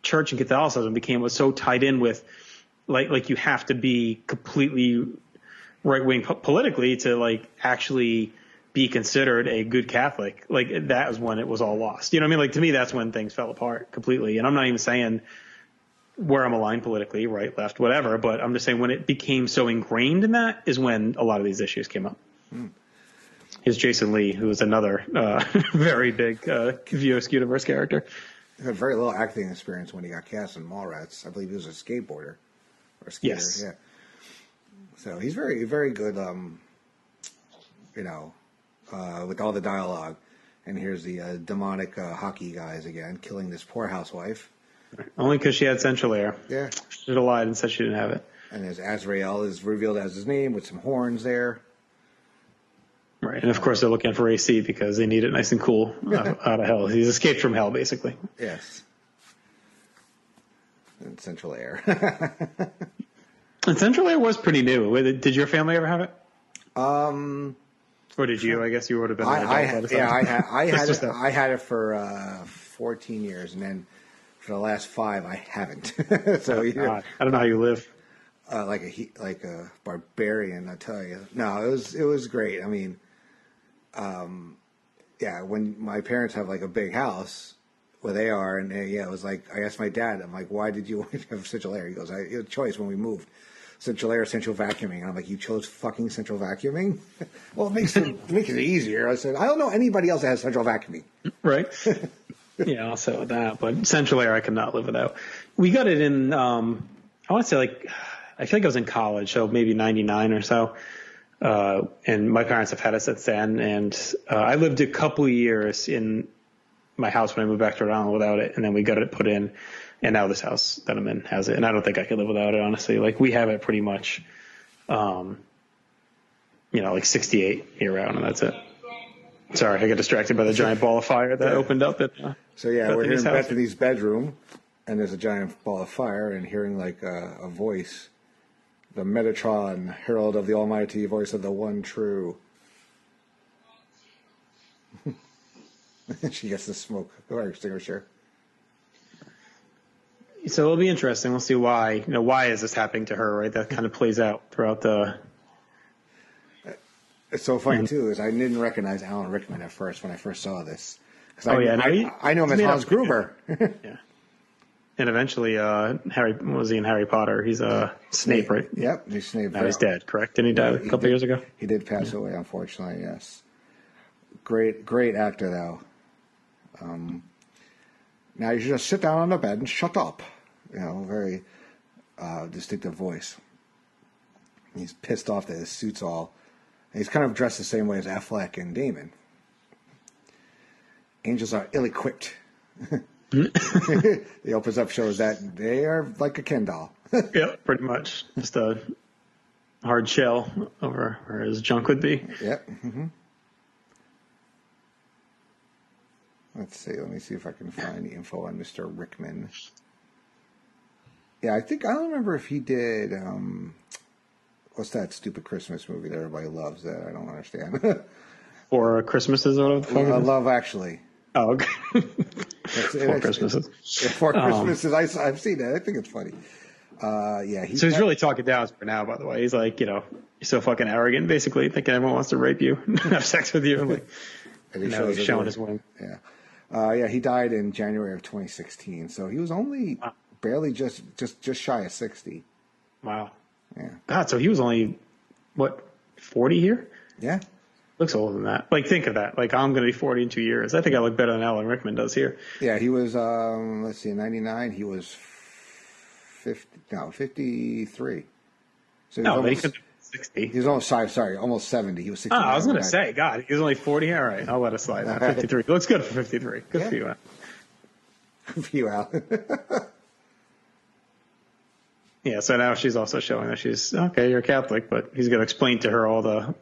church and Catholicism was so tied in with, like you have to be completely right wing politically to like actually be considered a good Catholic. Like that was when it was all lost. You know what I mean? Like to me, that's when things fell apart completely. And I'm not even saying where I'm aligned politically, right, left, whatever. But I'm just saying when it became so ingrained in that is when a lot of these issues came up. Here's Jason Lee, who is another very big View Askewniverse character. He had very little acting experience when he got cast in Mallrats. I believe he was a skateboarder or skater. Yes. Yeah. So he's very, very good. With all the dialogue. And here's the demonic hockey guys again, killing this poor housewife. Only because she had central air. Yeah. She should have lied and said she didn't have it. And as Azrael is revealed as his name with some horns there. Right. And of course they're looking for AC because they need it nice and cool out of hell. He's escaped from hell, basically. Yes. And central air. And central air was pretty new. Did your family ever have it? Or did you? I guess you would have been. I had it for 14 years, and then for the last 5, I haven't. So I don't know how you live. Like a barbarian, I tell you. No, it was great. I mean, when my parents have like a big house where they are, and it was like I asked my dad, I'm like, why did you want to have central air? He goes, I had a choice when we moved. Central air, central vacuuming. And I'm like, you chose fucking central vacuuming? Well, it makes it easier. I said, I don't know anybody else that has central vacuuming. Right. Yeah, I'll say with that. But central air, I could not live without. We got it in, I want to say I feel like I was in college, so maybe 99 or so. And my parents have had it since then. And I lived a couple of years in my house when I moved back to Rhode Island without it. And then we got it put in. And now this house that I'm in has it. And I don't think I could live without it, honestly. Like, we have it pretty much, like 68 year round, and that's it. Sorry, I got distracted by the giant ball of fire that opened up at So, yeah, we're here in house. Bethany's bedroom, and there's a giant ball of fire, and hearing, like, a voice, the Metatron, herald of the Almighty, voice of the one true. She gets the smoke extinguisher. So it'll be interesting. We'll see why. Why is this happening to her? Right, that kind of plays out throughout the. It's so funny too, is I didn't recognize Alan Rickman at first when I first saw this. I know him as Hans Gruber. Yeah, and eventually, was he in Harry Potter? He's Snape, right? Yep, he's Snape. Now he's dead, correct? Didn't he die a couple years ago? He did pass away, unfortunately. Yes. Great actor though. Now you should just sit down on the bed and shut up. Very distinctive voice. He's pissed off that his suit's all. And he's kind of dressed the same way as Affleck and Damon. Angels are ill-equipped. He opens up, shows that they are like a Ken doll. Yeah, pretty much. Just a hard shell over where his junk would be. Yep. Mm-hmm. Let's see. Let me see if I can find the info on Mr. Rickman. Yeah, I don't remember if he did. What's that stupid Christmas movie that everybody loves that I don't understand? Or Christmases or whatever. Love Actually. Oh, okay. Four Christmases. Four Christmases. I've seen that. I think it's funny. Yeah. So he's really talking down for now, by the way. He's like, you're so fucking arrogant, basically, thinking everyone wants to rape you and have sex with you. Like, and he's showing his wing. Yeah. He died in January of 2016, so he was only barely just shy of 60. Wow. Yeah. God, so he was only 40 here? Yeah. Looks older than that. Like, think of that. Like, I'm going to be 40 in 2 years. I think I look better than Alan Rickman does here. Yeah, he was. Let's see, in '99 he was 53. So he could be 60. He was almost almost 70. He was 60. I was going to say, God, he was only 40. All right, I'll let it slide. 53. Looks good for 53. Good for you, Al. Good for you, Al. Yeah, so now she's also showing that she's, okay, you're a Catholic, but he's going to explain to her all the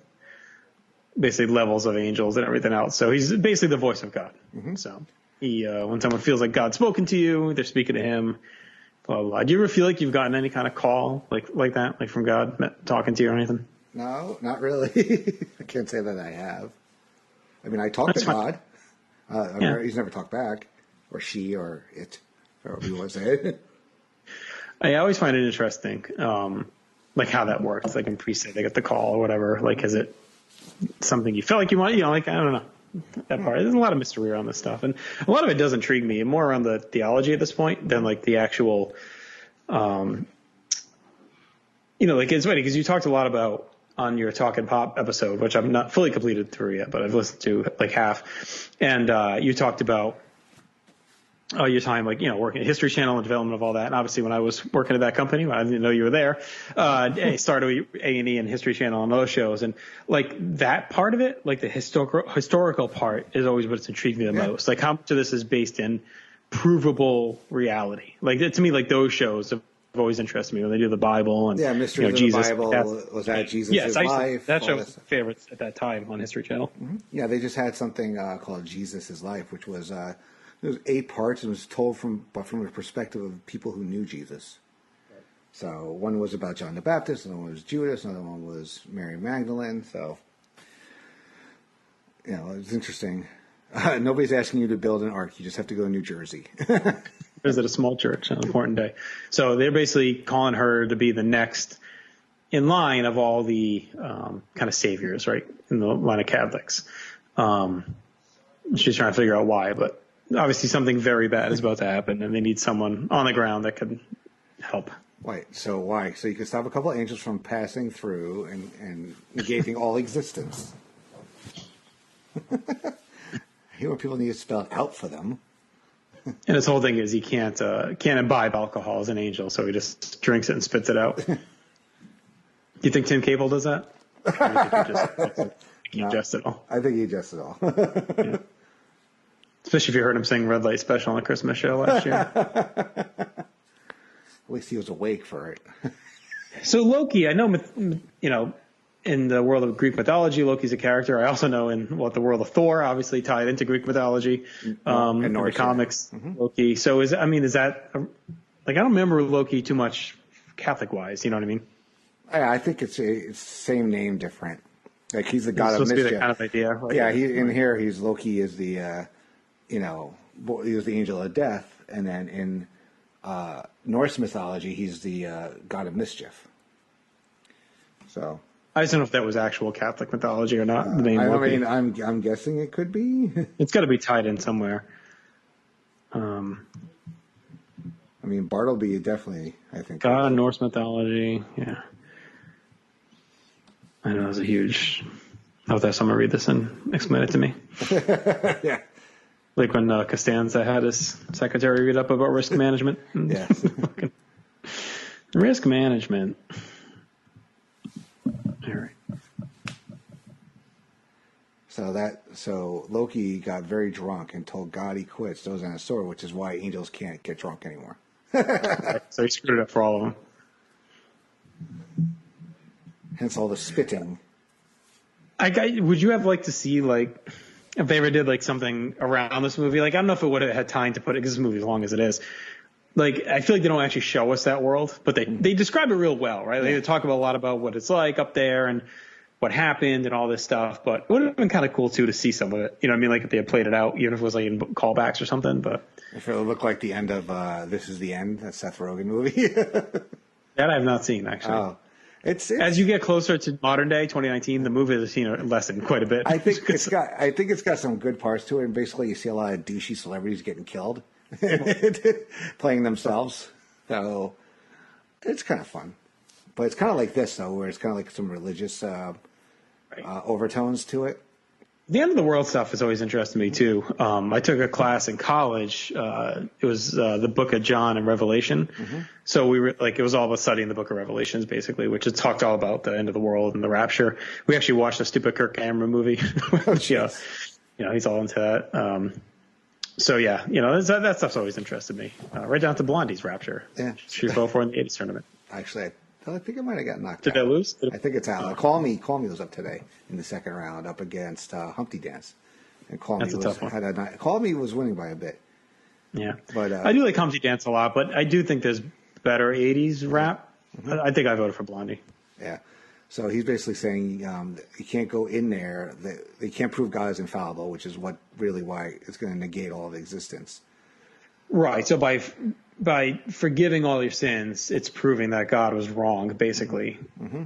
basically levels of angels and everything else. So he's basically the voice of God. Mm-hmm. So he, when someone feels like God's spoken to you, they're speaking to him. Blah, blah, blah. Do you ever feel like you've gotten any kind of call like that, like from God talking to you or anything? No, not really. I can't say that I have. I mean, I talk to God. He's never talked back, or she, or it, or whatever you want to say it. I always find it interesting, like how that works. Like in pre-save, they get the call or whatever. Like, is it something you feel like you want? Like, I don't know. That part. There's a lot of mystery around this stuff, and a lot of it does intrigue me. More around the theology at this point than like the actual. Like it's funny because you talked a lot about on your Talk and Pop episode, which I'm not fully completed through yet, but I've listened to like half, and you talked about. Your time, working at History Channel and development of all that. And obviously when I was working at that company, I didn't know you were there, I started A&E and History Channel and those shows. And like that part of it, like the historical part is always what's intrigued me the most. Like how much of this is based in provable reality. Like to me, like those shows have always interested me when they do the Bible and mystery of Jesus. the Bible. Was that Jesus' life? That show was favorites at that time on History Channel. Mm-hmm. Yeah, they just had something called Jesus' Life, which was it was 8 parts and was told from the perspective of people who knew Jesus. Right. So one was about John the Baptist, another one was Judas, another one was Mary Magdalene. So, it's interesting. Nobody's asking you to build an ark. You just have to go to New Jersey. Visit a small church on an important day. So they're basically calling her to be the next in line of all the kind of saviors, right, in the line of Catholics. She's trying to figure out why, but obviously something very bad is about to happen, and they need someone on the ground that could help. Wait, so why? So you can stop a couple of angels from passing through and negating all existence. Here where people need to spell it out for them. And his whole thing is he can't imbibe alcohol as an angel, so he just drinks it and spits it out. Do you think Tim Cable does that? Or do you think he ingests it all? I think he ingests it all. Yeah. Especially if you heard him sing Red Light Special on the Christmas show last year. At least he was awake for it. So Loki, I know, in the world of Greek mythology, Loki's a character. I also know in the world of Thor, obviously tied into Greek mythology, and Norse, the comics, Loki. So is that, I don't remember Loki too much Catholic-wise, you know what I mean? I think it's the same name, different. Like he's the god of mischief. Be the kind of idea, right? Yeah, in here, Loki is the, he was the angel of death, and then in Norse mythology, he's the god of mischief. So I just don't know if that was actual Catholic mythology or not. I'm guessing it could be. It's got to be tied in somewhere. Bartleby definitely, I think. God of Norse mythology, yeah. I know it was a huge. I'll have someone read this and explain it to me. Yeah. Like when Costanza had his secretary read up about risk management. Yes. Risk management. All right. So Loki got very drunk and told God he quits those on a sword, which is why angels can't get drunk anymore. So he screwed it up for all of them. Hence all the spitting. Would you have liked to see if they ever did something around this movie? I don't know if it would have had time to put it because this movie is as long as it is. I feel like they don't actually show us that world, but they describe it real well, right? They talk about a lot about what it's like up there and what happened and all this stuff. But it would have been kind of cool too to see some of it. You know what I mean? If they had played it out, even if it was in callbacks or something. But if it looked like the end of This Is the End, that Seth Rogen movie. That I have not seen actually. Oh. It's as you get closer to modern day 2019, the movie has seen a lesson quite a bit. I think it's got some good parts to it, and basically you see a lot of douchey celebrities getting killed, playing themselves. So it's kind of fun, but it's kind of like this though, where it's kind of like some religious overtones to it. The end of the world stuff has always interested me too. I took a class in college. It was the Book of John and Revelation. Mm-hmm. So we were it was all about studying the Book of Revelations, basically, which it talked all about the end of the world and the rapture. We actually watched a stupid Kirk Cameron movie, which he's all into that. So yeah, that stuff's always interested me. Right down to Blondie's rapture. Yeah, she fell for in the 80s tournament. Actually, I think it might have gotten knocked out. Did they lose? I think it's out. Call Me was up today in the second round, up against Humpty Dance, and Call Me was winning by a bit. Yeah, but I do like Humpty Dance a lot, but I do think there's better '80s rap. Mm-hmm. I think I voted for Blondie. Yeah. So he's basically saying you can't go in there. They can't prove God is infallible, which is why it's going to negate all of existence. Right. So by forgiving all your sins, it's proving that God was wrong, basically. Mm-hmm.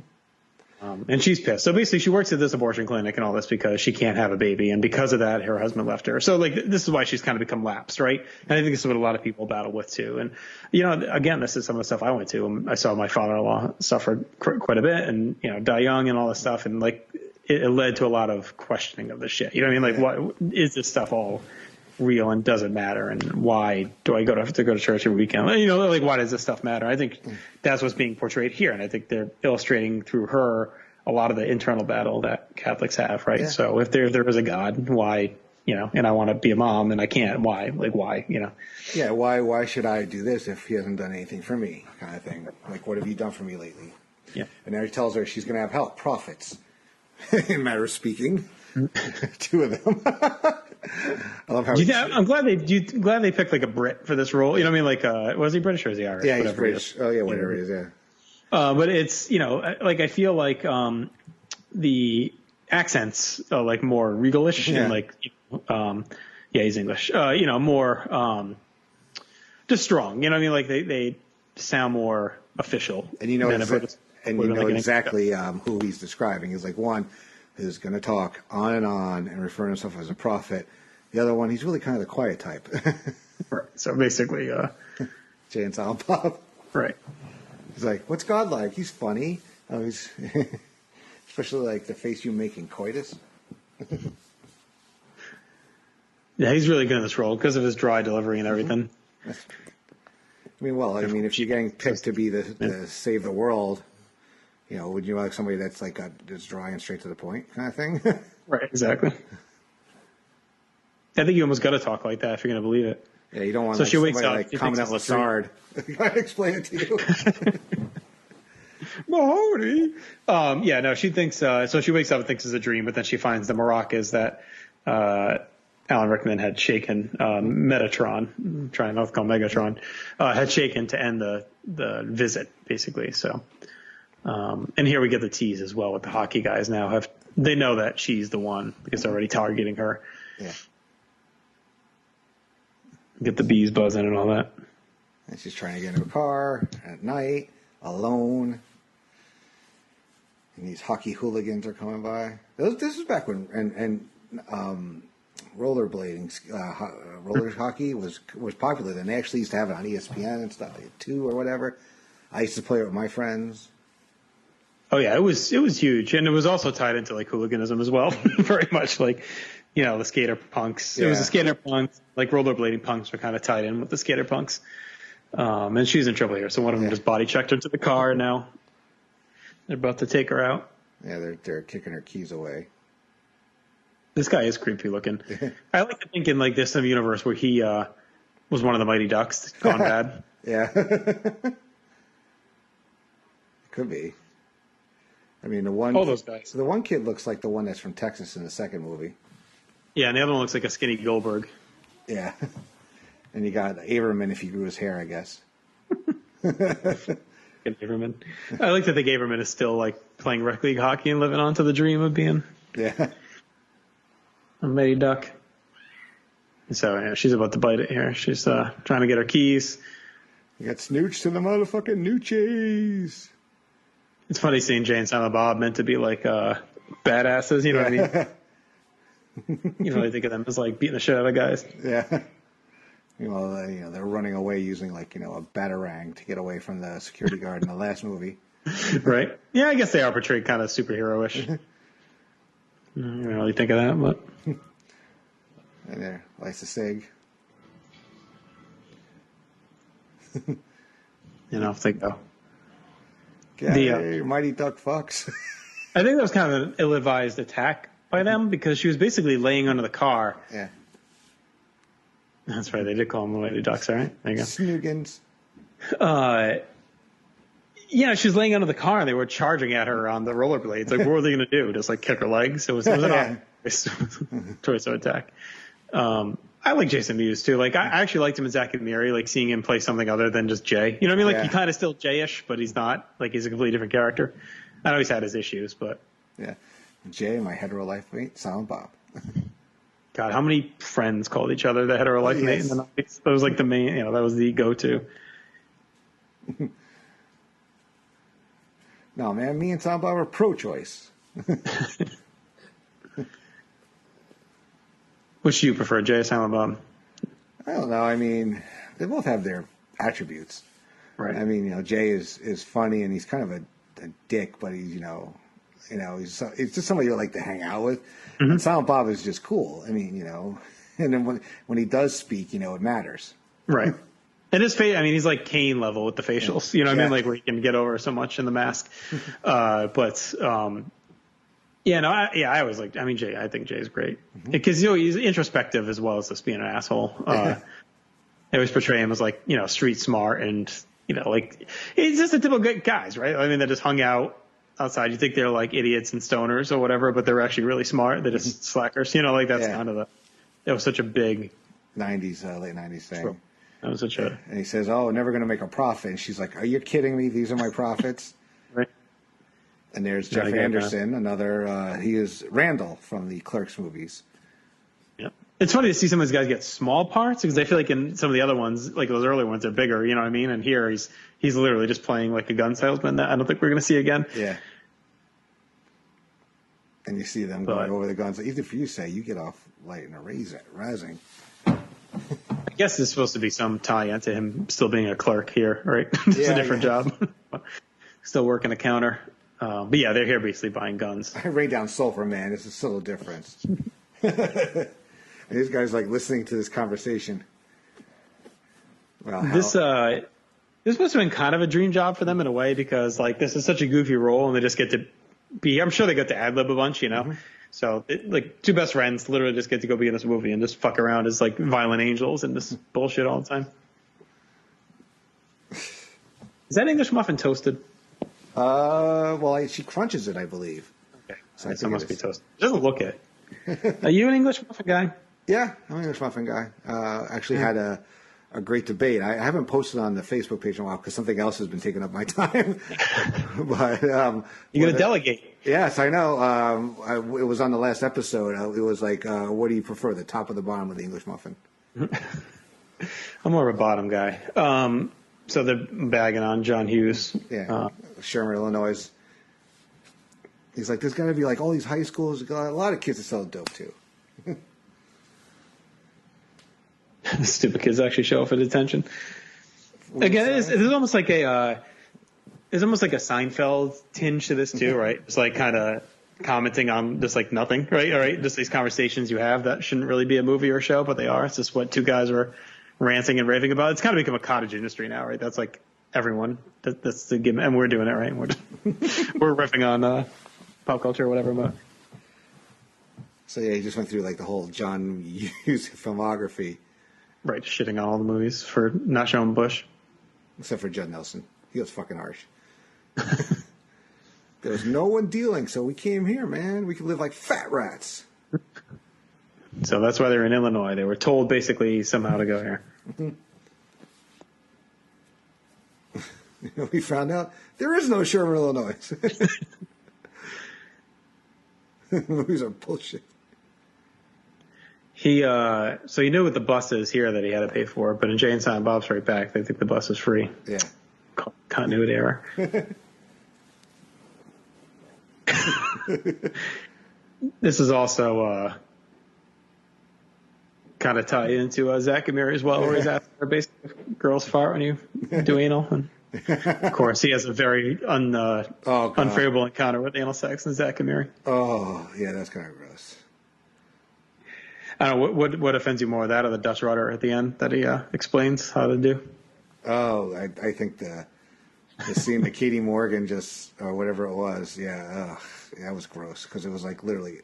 And she's pissed. So basically, she works at this abortion clinic and all this because she can't have a baby, and because of that, her husband left her. So this is why she's kind of become lapsed, right? And I think this is what a lot of people battle with too. And again, this is some of the stuff I went to. I saw my father-in-law suffer quite a bit, and die young and all this stuff, and it led to a lot of questioning of the shit. You know what I mean? What is this stuff all real, and does it matter, and why do I have to go to church every weekend? Why does this stuff matter? I think that's what's being portrayed here, and I think they're illustrating through her a lot of the internal battle that Catholics have, right? Yeah. So if there is a God, why, and I want to be a mom and I can't, why? Why, Yeah, why should I do this if he hasn't done anything for me, kind of thing. What have you done for me lately? Yeah. And now he tells her she's going to have help, prophets, in matter of speaking. 2 of them. I love how I'm glad they picked a Brit for this role. You know what I mean? Was he British or is he Irish? Yeah, he's British. Oh yeah, whatever it is. Yeah. But it's I feel like the accents are more regalish and he's English. More just strong. You know what I mean? They sound more official. And exactly who he's describing. He's one is going to talk on and refer to himself as a prophet. The other one, he's really kind of the quiet type. Right. So basically, Jay and Silent Bob. Right. He's what's God like? He's funny. Oh, he's especially the face you make in coitus. Yeah, he's really good in this role because of his dry delivery and everything. If you're getting picked to be the save the world, would you like somebody that's just dry and straight to the point kind of thing? Right, exactly. I think you almost got to talk like that if you're going to believe it. Yeah, you don't want she wakes up, like Commandant Lassard. I explain it to you. Mahoney. She thinks so she wakes up and thinks it's a dream, but then she finds the maracas that Alan Rickman had shaken, Metatron, I'm trying not to call Megatron, had shaken to end the visit, basically. So, and here we get the tease as well with the hockey guys now. They know that she's the one because they're already targeting her. Yeah. Get the bees buzzing and all that. And she's trying to get into a car at night, alone. And these hockey hooligans are coming by. This is back when rollerblading, roller hockey was popular. Then they actually used to have it on ESPN and stuff, 2 or whatever. I used to play it with my friends. Oh yeah, it was huge, and it was also tied into hooliganism as well, very much the skater punks. Yeah. It was the skater punks, rollerblading punks were kind of tied in with the skater punks. And she's in trouble here, so one of them just body checked her to the car, and now they're about to take her out. Yeah, they're kicking her keys away. This guy is creepy looking. I like to think in this universe where he was one of the Mighty Ducks gone bad. Yeah. Could be. All those guys. The one kid looks like the one that's from Texas in the second movie. Yeah, and the other one looks like a skinny Goldberg. Yeah. And you got Averman if he grew his hair, I guess. Averman. I like to think Averman is still playing rec league hockey and living on to the dream of being a Mighty Duck. So she's about to bite it here. She's trying to get her keys. You got snooched to the motherfucking noochies. It's funny seeing Jay and Silent Bob meant to be badasses, you know what I mean? I think of them as beating the shit out of guys. Yeah. They're running away using a batarang to get away from the security guard in the last movie. Right. Yeah, I guess they are portrayed kind of superhero-ish. I don't really think of that, but. And there, lights a cig. Off they go. The Mighty Duck fucks. I think that was kind of an ill-advised attack by them because she was basically laying under the car. Yeah. That's right. They did call them the Mighty Ducks, all right? There you go. Snoogans. She was laying under the car and they were charging at her on the rollerblades. What were they going to do? Just kick her legs? It was an obvious choice of attack. I like Jason Mewes too. I actually liked him in Zack and Miri, seeing him play something other than just Jay. You know what I mean? He kind of still Jay-ish, but he's not. He's a completely different character. I know he's had his issues, but yeah. Jay, my hetero life mate, Silent Bob. God, how many friends called each other the hetero life mate in the 90s? That was like the main, that was the go-to. No, man, me and Silent Bob are pro-choice. Which do you prefer, Jay or Silent Bob? I don't know. I mean, they both have their attributes. Right. I mean, Jay is funny and he's kind of a dick, but he's, it's just somebody you like to hang out with. Mm-hmm. And Silent Bob is just cool. I mean, and then when he does speak, it matters. Right. And his face, I mean, he's like Kane level with the facials, what I mean? Like where he can get over so much in the mask. I always liked, Jay, I think Jay's great. Because, he's introspective as well as just being an asshole. They always portray him as like, street smart and, like, he's just a typical guys, right? I mean, they just hung out outside. You think they're like idiots and stoners or whatever, but they're actually really smart. They're just slackers, like that's kind of that was such a big 90s, late 90s thing. True. That was such a. And he says, "Oh, never going to make a profit." And she's like, "Are you kidding me? These are my profits." Right. And there's Jeff Anderson, another. He is Randall from the Clerks movies. Yeah, it's funny to see some of these guys get small parts because I feel like in some of the other ones, like those early ones, are bigger. You know what I mean? And here he's literally just playing like a gun salesman that I don't think we're going to see again. Yeah. And you see them going over the guns. Even if you say you get off light and a razzing. I guess there's supposed to be some tie into him still being a clerk here, right? It's a different job. Still working a counter. But yeah, they're here basically buying guns. I rained down sulfur, man. It's a subtle difference. And these guys like listening to this conversation. Well, this must have been kind of a dream job for them in a way because like this is such a goofy role and they just get to be. I'm sure they got to ad lib a bunch, Mm-hmm. So, like, two best friends literally just get to go be in this movie and just fuck around as, like, violent angels and just bullshit all the time. Is that English muffin toasted? Well, she crunches it, I believe. Okay. So it must be toasted. It doesn't look it. Are you an English muffin guy? Yeah, I'm an English muffin guy. Actually had a great debate. I haven't posted on the Facebook page in a while because something else has been taking up my time. But you're going to delegate. Yes, I know. It was on the last episode. It was like, what do you prefer, the top or the bottom of the English muffin? I'm more of a bottom guy. So they're bagging on John Hughes. Yeah, Sherman, Illinois. He's like, there's got to be like all these high schools. A lot of kids that sell dope too. Stupid kids actually show up for detention. Again, it's almost like it's almost like a Seinfeld tinge to this too, right? It's like kind of commenting on just like nothing, right? All right, just these conversations you have that shouldn't really be a movie or a show, but they are. It's just what two guys are ranting and raving about. It's kind of become a cottage industry now, right? That's like everyone. That's the game, and we're doing it, right? We're riffing on pop culture or whatever. But so yeah, he just went through like the whole John Hughes filmography. Right, shitting on all the movies for not showing Bush. Except for Judd Nelson. He was fucking harsh. There was no one dealing, so we came here, man. We could live like fat rats. So that's why they're in Illinois. They were told basically somehow to go here. We found out there is no Sherman, Illinois. Movies are bullshit. So he knew with the buses here that he had to pay for it, but in Jay and Silent Bob's Right Back, they think the bus is free. Yeah. Continuity error. This is also kind of tied into Zach and Mary as well, where he's asking her basically girls fart when you do anal. And of course, he has a very unfavorable encounter with anal sex in Zach and Mary. Oh, yeah, that's kind of gross. I don't know, what offends you more, that or the Dutch rudder at the end that he explains how to do? Oh, I think the scene that Katie Morgan or whatever it was, that was gross because it was like literally,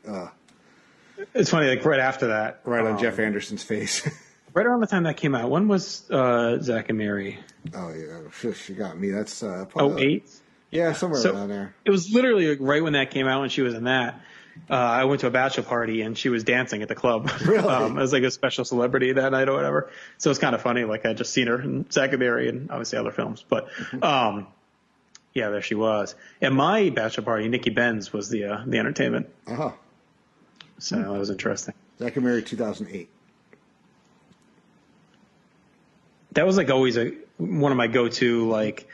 It's funny, like right after that. Right on Jeff Anderson's face. Right around the time that came out. When was Zach and Mary? Oh, yeah, she got me. That's 08? Yeah, somewhere around there. It was literally like right when that came out when she was in that. I went to a bachelor party and she was dancing at the club. Really? As like a special celebrity that night or whatever. So it's kind of funny. Like I just seen her in Zach and Mary and obviously other films. But Yeah, there she was. At my bachelor party, Nikki Benz was the entertainment. Uh-huh. So that was interesting. Zach and Mary 2008. That was like always one of my go-to, like,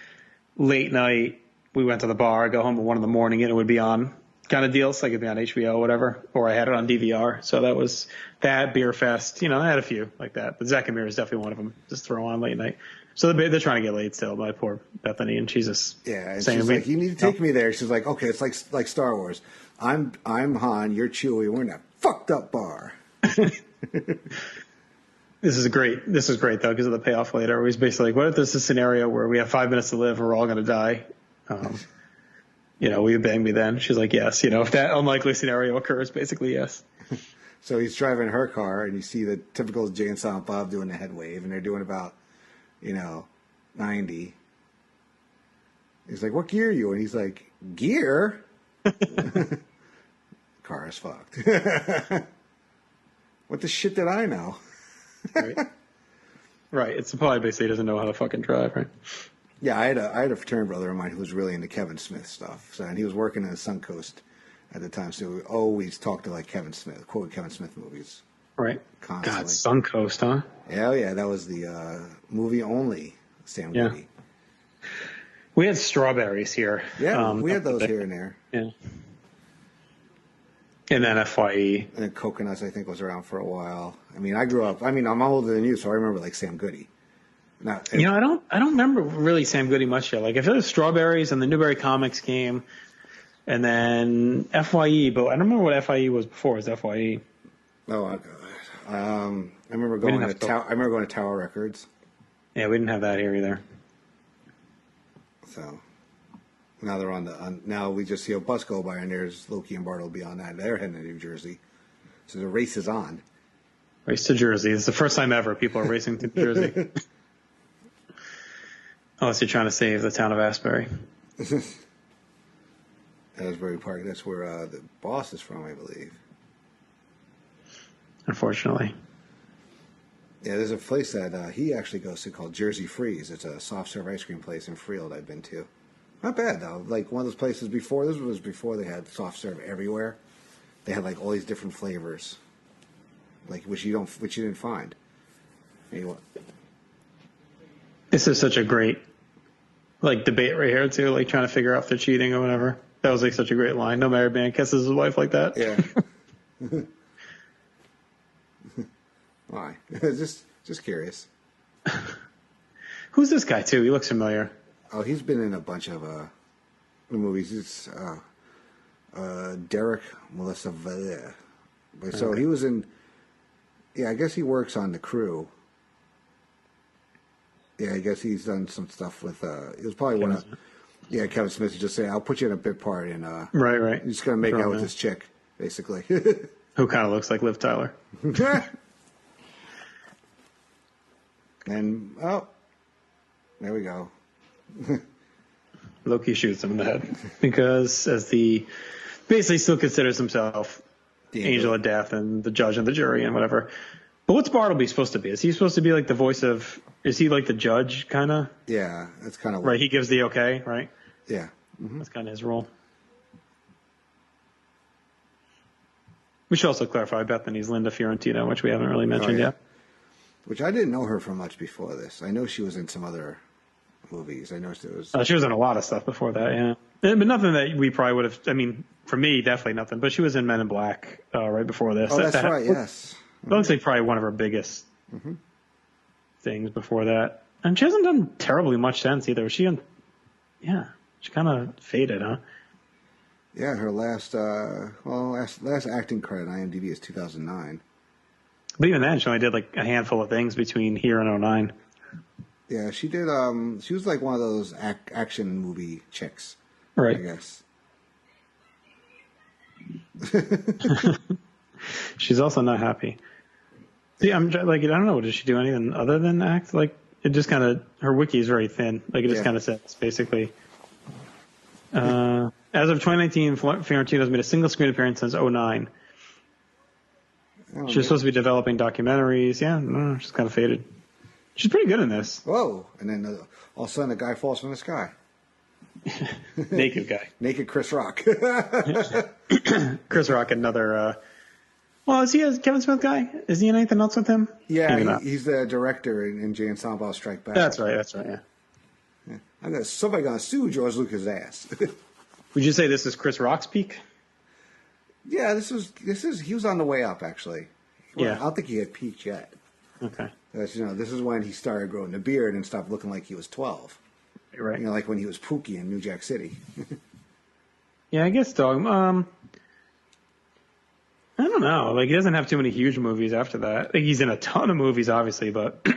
late night, we went to the bar, go home at 1 a.m, and it would be on kind of deals. Like it'd be on HBO or whatever, or I had it on DVR. So that was that, Beer Fest. I had a few like that. But Zach and Mary is definitely one of them. Just throw on late night. So they're trying to get laid still, my poor Bethany, and she's just and saying she's like, you need to take me there. She's like, okay, it's like Star Wars. I'm Han, you're Chewie, we're in that fucked up bar. This is great though, because of the payoff later. It was basically like, what if there's a scenario where we have 5 minutes to live and we're all going to die? Will you bang me then? She's like, yes. If that unlikely scenario occurs, basically yes. So he's driving her car, and you see the typical Jay and Silent Bob doing the head wave, and they're doing about, 90. He's like, what gear are you? And he's like, gear? Car is fucked. What the shit did I know? Right. It's probably basically he doesn't know how to fucking drive, right? Yeah, I had a fraternity brother of mine who was really into Kevin Smith stuff. So, and he was working in the Suncoast at the time, so we always talked to like Kevin Smith, quote Kevin Smith movies. Right. Constantly. God, Suncoast, huh? Hell yeah, that was the movie only Sam Goody. We had strawberries here. Yeah, we had those here and there. Yeah. And then FYE. And then Coconuts, I think, was around for a while. I mean, I'm older than you, so I remember like Sam Goody. I don't remember really Sam Goody much yet. Like, I feel like Strawberries and the Newberry Comics came, and then FYE, but I don't remember what FYE was before. It was FYE. Oh, I remember going to Tower Records. Yeah, we didn't have that here either. So now they're now we just see a bus go by, and there's Loki and Bartleby on that. They're heading to New Jersey, so the race is on. Race to Jersey. It's the first time ever people are racing to New Jersey. Unless you're trying to save the town of Asbury. Asbury Park. That's where the boss is from, I believe. Unfortunately. Yeah, there's a place that he actually goes to called Jersey Freeze. It's a soft serve ice cream place in Freehold I've been to. Not bad though. Like one of those places before. This was before they had soft serve everywhere. They had like all these different flavors, like which you didn't find. Anyway. This is such a great debate right here too, like trying to figure out if they're cheating or whatever. That was like such a great line. No married man kisses his wife like that. Yeah. Why? just curious. Who's this guy too? He looks familiar. Oh, he's been in a bunch of movies. It's Derek Melissa Valle. So he was in. Yeah, I guess he works on The Crew. Yeah, I guess he's done some stuff with. It was probably one of. Yeah, Kevin Smith just say, "I'll put you in a bit part," and right. You're just gonna make out with this chick, basically. Who kind of looks like Liv Tyler. And there we go. Loki shoots him in the head because basically still considers himself the angel of death and the judge and the jury and whatever. But what's Bartleby supposed to be? Is he supposed to be like the voice of? Is he like the judge kind of? Yeah, that's kind of right. He gives the okay, right? Yeah, that's kind of his role. We should also clarify Bethany's Linda Fiorentino, which we haven't really mentioned yet. Which I didn't know her from much before this. I know she was in some other movies. I know she was. She was in a lot of stuff before that, yeah. But nothing that we probably would have. I mean, for me, definitely nothing. But she was in Men in Black right before this. Oh, that's right. Yes. That looks like probably one of her biggest things before that. And she hasn't done terribly much since either. She kind of faded, huh? Yeah, her last acting credit on IMDb is 2009. But even then, she only did like a handful of things between here and 2009. Yeah, she did. She was like one of those action movie chicks, right? I guess. She's also not happy. See, I'm like, I don't know. Does she do anything other than act? Like, it just kind of, her wiki is very thin. Like, it just kind of says basically. As of 2019, Fiorentino's made a single screen appearance since 2009. She's supposed to be developing documentaries. Yeah, no, she's kind of faded. She's pretty good in this. Whoa! And then all of a sudden, a guy falls from the sky. Naked guy. Naked Chris Rock. Chris Rock, another. Well, is he a Kevin Smith guy? Is he in anything else with him? Yeah, he's the director in Jay and Silent Bob Strike Back. That's right. Yeah. Somebody gonna sue George Lucas' ass. Would you say this is Chris Rock's peak? Yeah, this is he was on the way up actually. Well, Yeah. I don't think he had peaked yet. Okay. This is when he started growing the beard and stopped looking like he was 12. Right. Like when he was Pookie in New Jack City. Yeah, I guess Dogma. I don't know. Like, he doesn't have too many huge movies after that. Like, he's in a ton of movies, obviously, but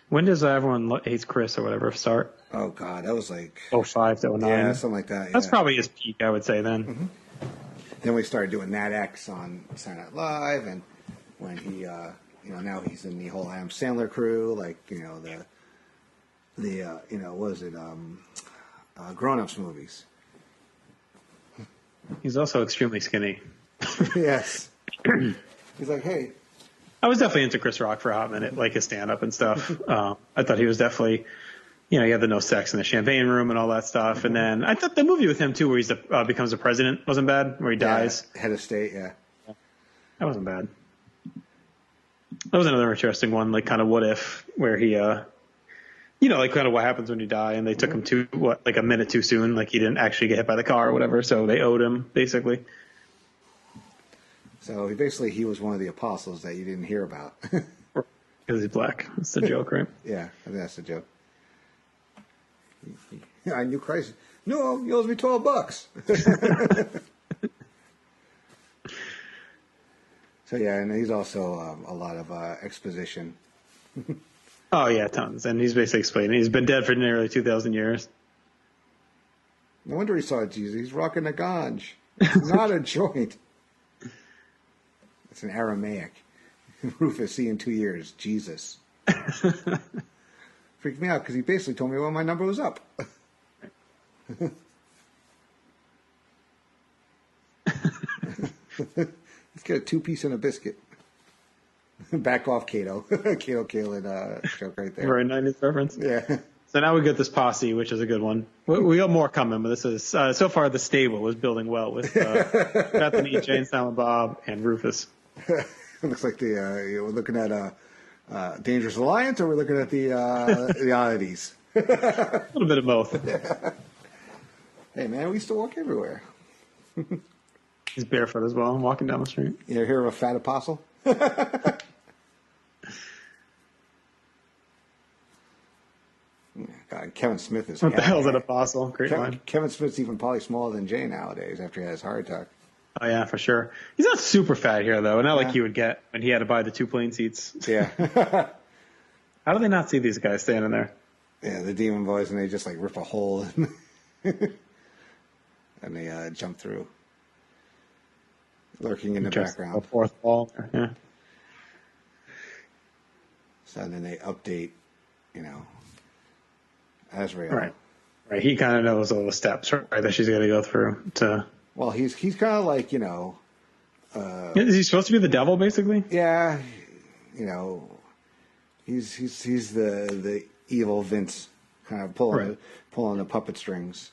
when does Everyone Hates Chris or whatever start? Oh, God, that was like 05 to 09. Yeah, something like that. Yeah. That's probably his peak, I would say, then. Mm-hmm. Then we started doing Nat X on Saturday Night Live, and when he, now he's in the whole Adam Sandler crew, like, what is it, Grown Ups movies. He's also extremely skinny. Yes. He's like, hey. I was definitely into Chris Rock for a hot minute, like his stand-up and stuff. I thought he was definitely, he had the no sex in the champagne room and all that stuff. And then I thought the movie with him, too, where he becomes a president wasn't bad, where he dies. Head of state, yeah. That wasn't bad. That was another interesting one, like kind of what if, where he, like kind of what happens when you die, and they took him a minute too soon, like he didn't actually get hit by the car or whatever, so they owed him, basically. So he was one of the apostles that you didn't hear about. Because he's black. That's the joke, right? Yeah, I think that's the joke. I knew Christ. No, he owes me $12. So yeah, and he's also a lot of exposition. Oh yeah, tons. And he's basically explaining he's been dead for nearly 2,000 years. No wonder he saw Jesus. He's rocking a ganj. It's not a joint. It's an Aramaic. Rufus, see you in 2 years. Jesus. Freaked me out because he basically told me when my number was up. Let's get a 2-piece and a biscuit. Back off, Kato. Kato Kalin joke right there. Right, 90s reference. Yeah. So now we get this posse, which is a good one. We got more coming, but this is so far the stable is building well with Bethany, Jane, Silent Bob, and Rufus. Looks like we're looking at Dangerous Alliance, or we're looking at the oddities. A little bit of both. Hey man, we used to walk everywhere. He's barefoot as well, walking down the street. You ever hear of a fat apostle? God, Kevin Smith is. What the hell's an apostle? Great line. Kevin Smith's even probably smaller than Jay nowadays after he had his heart attack. Oh yeah, for sure. He's not super fat here though, not like he would get when he had to buy the 2 plane seats. Yeah. How do they not see these guys standing there? Yeah, the Demon Boys, and they just like rip a hole and they jump through, lurking in the background. A fourth wall. Yeah. So then they update, Azrael. Right. He kind of knows all the steps, right, that she's going to go through to. Well, he's kind of like, is he supposed to be the devil, basically? Yeah, he's the evil Vince, kind of pulling the puppet strings.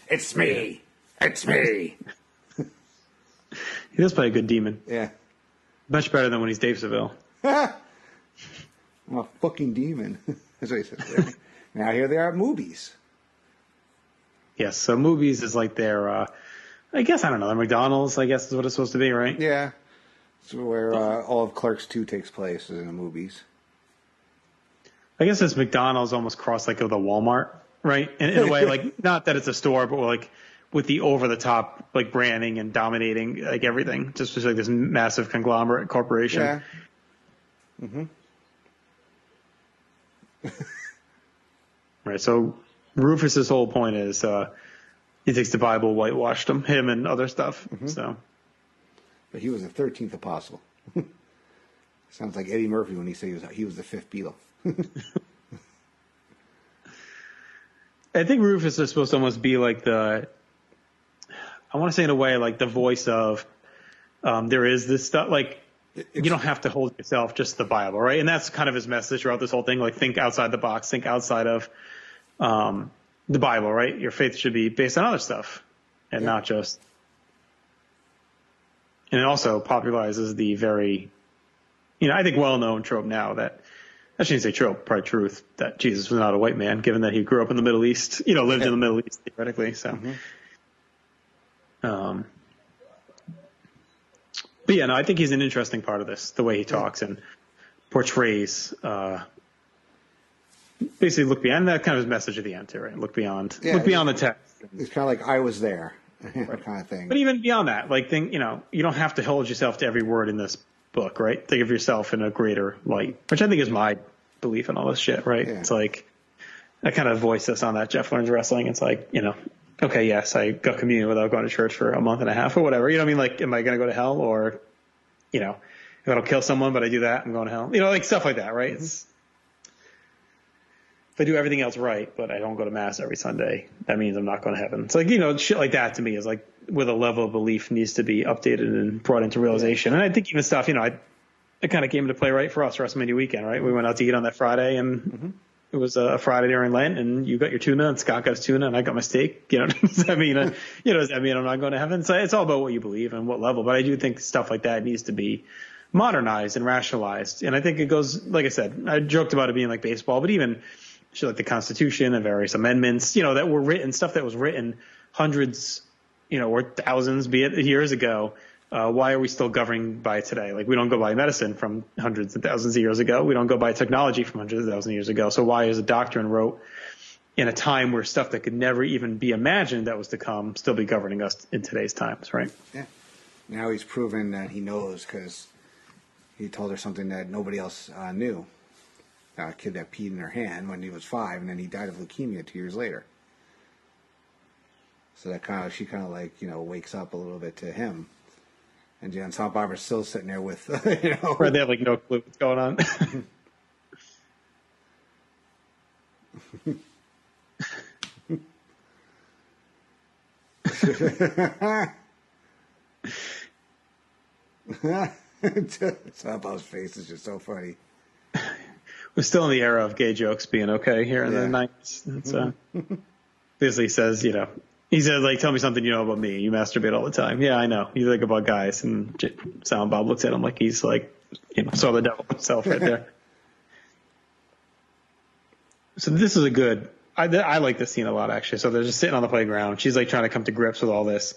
It's me. It's me. He does play a good demon. Yeah. Much better than when he's Dave Seville. I'm a fucking demon. That's what he says. Now here they are at Moobies. Yes, so Moobies is like their, I guess, I don't know, their McDonald's, I guess is what it's supposed to be, right? Yeah. It's where all of Clerks 2 takes place, is in the Moobies. I guess it's McDonald's almost crossed like with a Walmart, right? In a way, like, not that it's a store, but like with the over-the-top like branding and dominating like everything. Just like this massive conglomerate corporation. Yeah. Mm-hmm. Right, so Rufus's whole point is he thinks the Bible whitewashed him and other stuff. Mm-hmm. So, but he was the 13th apostle. Sounds like Eddie Murphy when he said he was the 5th Beatle. I think Rufus is supposed to almost be like I want to say in a way like the voice of there is this stuff like. You don't have to hold yourself just the Bible, right? And that's kind of his message throughout this whole thing. Like, think outside the box, think outside of, the Bible, right? Your faith should be based on other stuff and not just. And it also popularizes the very, I think well-known trope now that, I shouldn't say trope, probably truth, that Jesus was not a white man, given that he grew up in the Middle East, lived in the Middle East theoretically. So, but yeah, no, I think he's an interesting part of this, the way he talks and portrays, basically look beyond that kind of his message at the end too, right? Look beyond the text. It's kind of like I was there, kind of thing. But even beyond that, you don't have to hold yourself to every word in this book, right? Think of yourself in a greater light, which I think is my belief in all this shit, right? Yeah. It's like, I kind of voiced this on that Jeff Learns Wrestling. It's like, okay, yes, I got communion without going to church for a month and a half or whatever. You know what I mean? Like, am I going to go to hell? Or, if I don't kill someone, but I do that, I'm going to hell. Like stuff like that, right? If I do everything else right, but I don't go to mass every Sunday, that means I'm not going to heaven. It's like, shit like that to me is like where the level of belief needs to be updated and brought into realization. And I think even stuff, it kind of came into play right for us WrestleMania weekend, right? We went out to eat on that Friday, and it was a Friday during Lent, and you got your tuna, and Scott got his tuna, and I got my steak. Does that mean I'm not going to heaven? So it's all about what you believe and what level. But I do think stuff like that needs to be modernized and rationalized. And I think it goes, like I said, I joked about it being like baseball, but even shit like the Constitution and various amendments, that were written, stuff that was written hundreds, or thousands, be it years ago. Why are we still governing by it today? Like, we don't go by medicine from hundreds and thousands of years ago. We don't go by technology from hundreds of thousands of years ago. So why is a doctrine wrote in a time where stuff that could never even be imagined that was to come still be governing us in today's times, right? Yeah. Now he's proven that he knows because he told her something that nobody else knew. A kid that peed in her hand when he was 5, and then he died of leukemia 2 years later. So that she wakes up a little bit to him. And Jan Salt Barbara's still sitting there with, Right, they have no clue what's going on. Salt Barbara's face is just so funny. We're still in the era of gay jokes being okay here in the 90s. Basically says, he says, like, tell me something you know about me. You masturbate all the time. Yeah, I know. You think about guys. And Silent Bob looks at him like he's like, saw the devil himself right there. So this is I like this scene a lot, actually. So they're just sitting on the playground. She's like trying to come to grips with all this.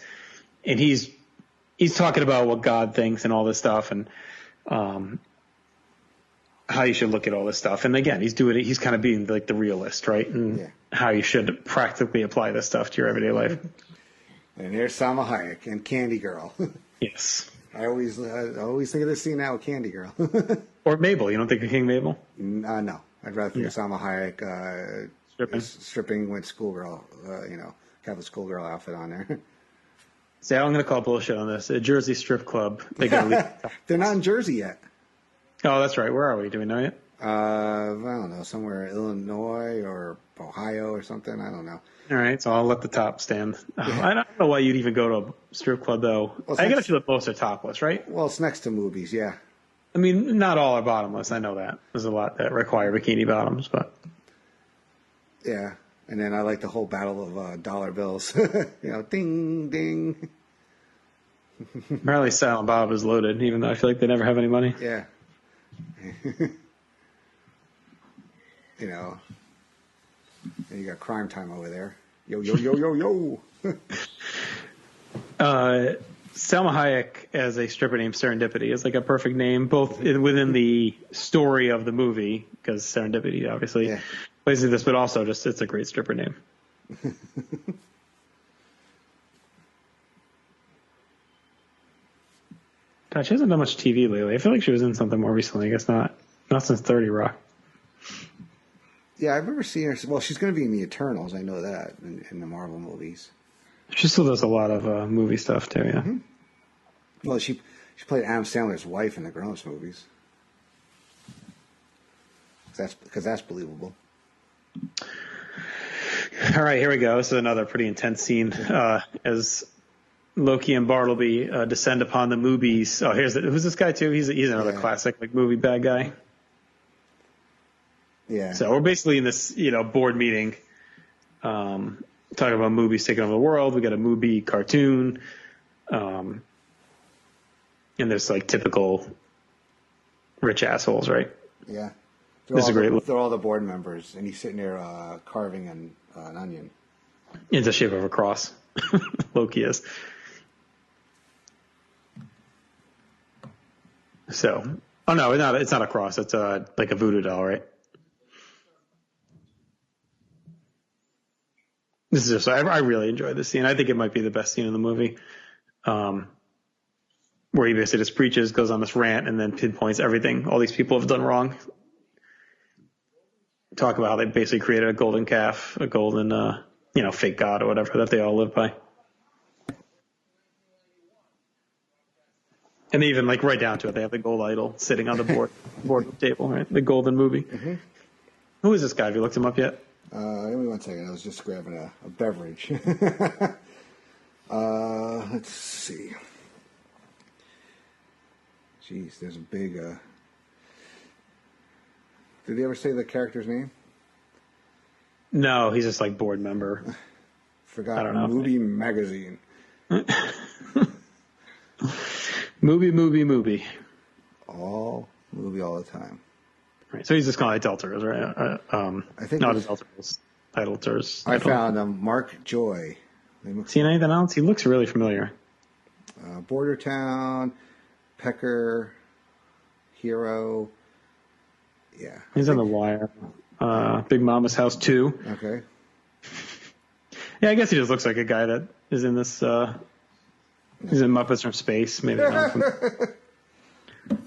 And he's talking about what God thinks and all this stuff. And, how you should look at all this stuff. And again, he's kind of being like the realist, right? And how you should practically apply this stuff to your everyday life. And there's Salma Hayek and Candy Girl. Yes. I always think of this scene now with Candy Girl. Or Mabel. You don't think of King Mabel? No. I'd rather think of Salma Hayek stripping with schoolgirl, got the schoolgirl outfit on there. See, I'm going to call bullshit on this. A Jersey strip club. They're not in Jersey yet. Oh, that's right. Where are we? Do we know yet? I don't know. Somewhere in Illinois or Ohio or something. I don't know. All right. So I'll let the top stand. I don't know why you'd even go to a strip club, though. Well, I got to feel that most are topless, right? Well, it's next to movies, yeah. I mean, not all are bottomless. I know that. There's a lot that require bikini bottoms, but. Yeah. And then I like the whole battle of dollar bills. Ding, ding. Apparently Silent Bob is loaded, even though I feel like they never have any money. Yeah. And you got Crime Time over there. Yo, yo, yo, yo, yo. Salma Hayek as a stripper named Serendipity is like a perfect name, both within the story of the movie, because Serendipity obviously plays this, but also just it's a great stripper name. God, she hasn't done much TV lately. I feel like she was in something more recently. I guess not since 30 Rock. Yeah, I've never seen her. Well, she's going to be in the Eternals. I know that in the Marvel movies. She still does a lot of movie stuff too. Yeah. Mm-hmm. Well, she played Adam Sandler's wife in the Grown Ups movies. Because that's believable. All right, here we go. This is another pretty intense scene as Loki and Bartleby descend upon the Moobies. Oh, who's this guy too? He's another classic like movie bad guy. Yeah. So we're basically in this board meeting, Talking about movies taking over the world. We got a Mooby cartoon. And there's like typical rich assholes, right? Yeah. This is a great look. They're all the board members, and he's sitting there carving an onion. In the shape of a cross. Loki is. So, oh no, it's not a cross. It's like a voodoo doll, right? This is just, I really enjoyed this scene. I think it might be the best scene in the movie. Where he basically just preaches, goes on this rant, and then pinpoints everything all these people have done wrong. Talk about how they basically created a golden calf, a golden, fake god or whatever that they all live by. And they even like right down to it, they have the gold idol sitting on the board table, right? The golden movie. Mm-hmm. Who is this guy? Have you looked him up yet? Give me 1 second. I was just grabbing a beverage. Let's see. Jeez, there's a big. Did he ever say the character's name? No, he's just like board member. Forgot. I don't know. Mooby magazine. Mooby. All movie all the time. Right. So he's just kind of like Delters, right? I think not as Delters. Delters. I found Mark Joy. Seen anything else? He looks really familiar. Border Town, Pecker, Hero. Yeah. He's on The Wire. Big Mama's House 2. Okay. Yeah, I guess he just looks like a guy that is in this. He's in Muppets from Space, maybe.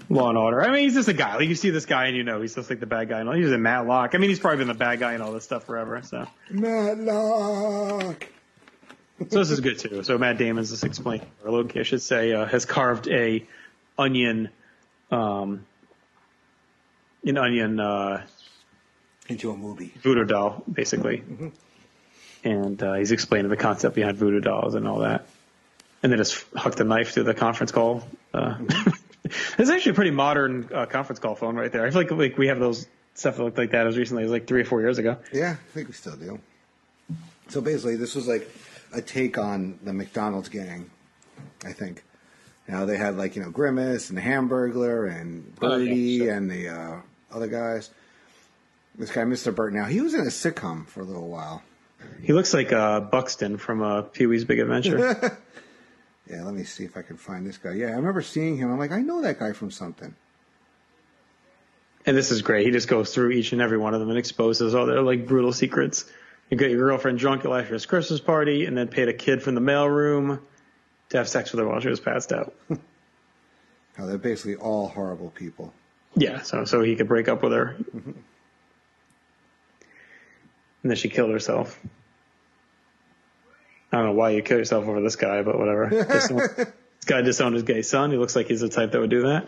Law and Order. I mean, he's just a guy. Like you see this guy and he's just like the bad guy. And all. He's in Matlock. I mean, he's probably been the bad guy in all this stuff forever. So Matlock. So this is good too. So Matt Damon's just explaining, or Loki, I should say, has carved an onion into a movie voodoo doll, basically. Mm-hmm. And he's explaining the concept behind voodoo dolls and all that. And then just hucked a knife through the conference call. It's actually a pretty modern conference call phone right there. I feel like we have those stuff that looked like that as recently as like 3 or 4 years ago. Yeah, I think we still do. So basically, this was like a take on the McDonald's gang, I think. Now they had like, Grimace and the Hamburglar and Birdie and the other guys. This guy, Mr. Burt, now he was in a sitcom for a little while. He looks like Buxton from Pee-wee's Big Adventure. Yeah, let me see if I can find this guy. Yeah, I remember seeing him. I'm like, I know that guy from something. And this is great. He just goes through each and every one of them and exposes all their like brutal secrets. You got your girlfriend drunk at last year's Christmas party and then paid a kid from the mailroom to have sex with her while she was passed out. How they're basically all horrible people. Yeah, so he could break up with her. Mm-hmm. And then she killed herself. I don't know why you kill yourself over this guy, but whatever. This guy disowned his gay son. He looks like he's the type that would do that.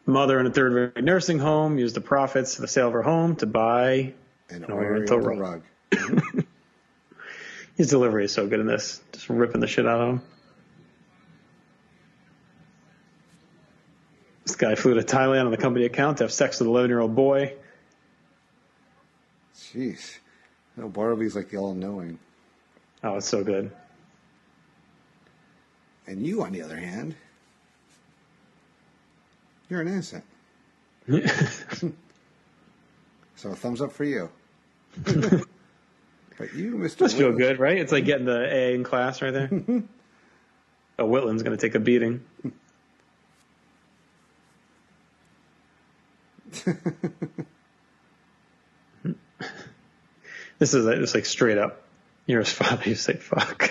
Mother in a third-rate nursing home used the profits of the sale of her home to buy an Oriental rug. His delivery is so good in this. Just ripping the shit out of him. This guy flew to Thailand on the company account to have sex with an 11-year-old boy. Jeez. No, Bartleby's like the all-knowing. Oh, it's so good. And you, on the other hand, you're an innocent. So a thumbs up for you. But you, Mr. Must feel good, right? It's like getting the A in class right there. Oh, Whitland's going to take a beating. This is just like straight up. You're his father. You say fuck.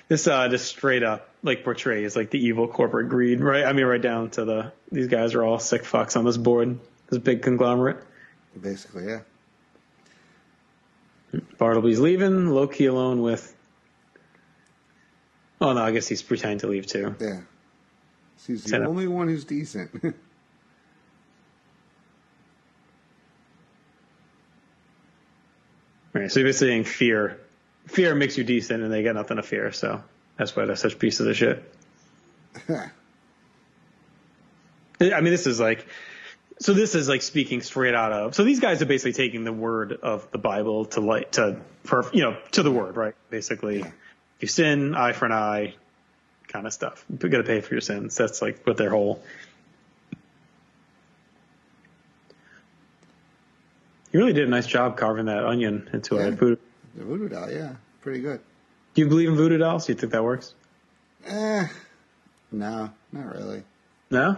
This just straight up like portrays like the evil corporate greed, right? I mean, right down to these guys are all sick fucks on this board, this big conglomerate. Basically, yeah. Bartleby's leaving, Loki alone with. Oh no, I guess he's pretending to leave too. Yeah, he's the only one who's decent. Right, so you're basically saying fear makes you decent, and they got nothing to fear. So that's why they're such pieces of shit. I mean, this is like So this is like speaking straight out of. So these guys are basically taking the word of the Bible to the word, right? Basically, if you sin, eye for an eye, kind of stuff. You got to pay for your sins. That's like what their whole. You really did a nice job carving that onion into a voodoo. The voodoo doll, yeah, pretty good. Do you believe in voodoo dolls? Do you think that works? No, not really. No?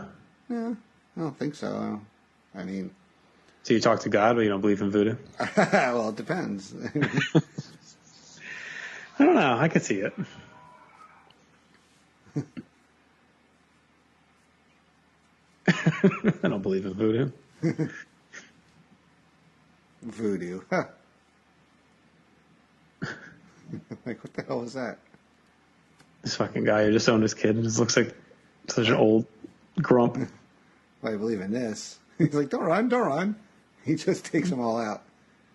Yeah, I don't think so. I mean... So you talk to God, but you don't believe in voodoo? Well, it depends. I don't know. I could see it. I don't believe in voodoo. Voodoo. Huh. Like, what the hell was that? This fucking guy who just owned his kid and just looks like such an old grump. Well, I believe in this. He's like, don't run. He just takes them all out.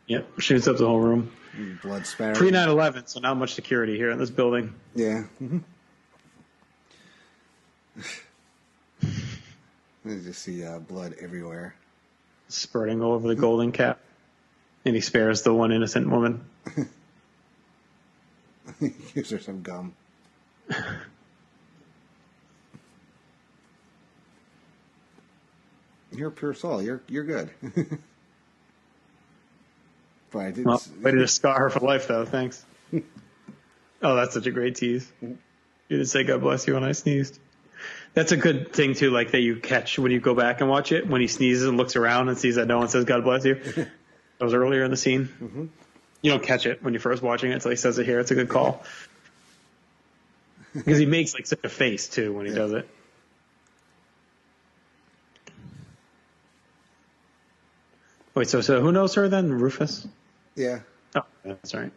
Yep, shoots up the whole room. Blood spattering. Pre 9/11, so not much security here in this building. Yeah. Mm-hmm. I just see blood everywhere. Spurting all over the golden cap. And he spares the one innocent woman. He gives her some gum. You're a pure soul. You're good. But I didn't. Well, way to scar her for life, though. Thanks. Oh, that's such a great tease. You didn't say God bless you when I sneezed. That's a good thing, too, like that you catch when you go back and watch it. When he sneezes and looks around and sees that no one says God bless you. That was earlier in the scene. Mm-hmm. You don't catch it when you're first watching it until he says it here. It's a good call. Because he makes like such a face, too, when he does it. Wait, so who knows her then? Rufus? Yeah. Oh, that's right.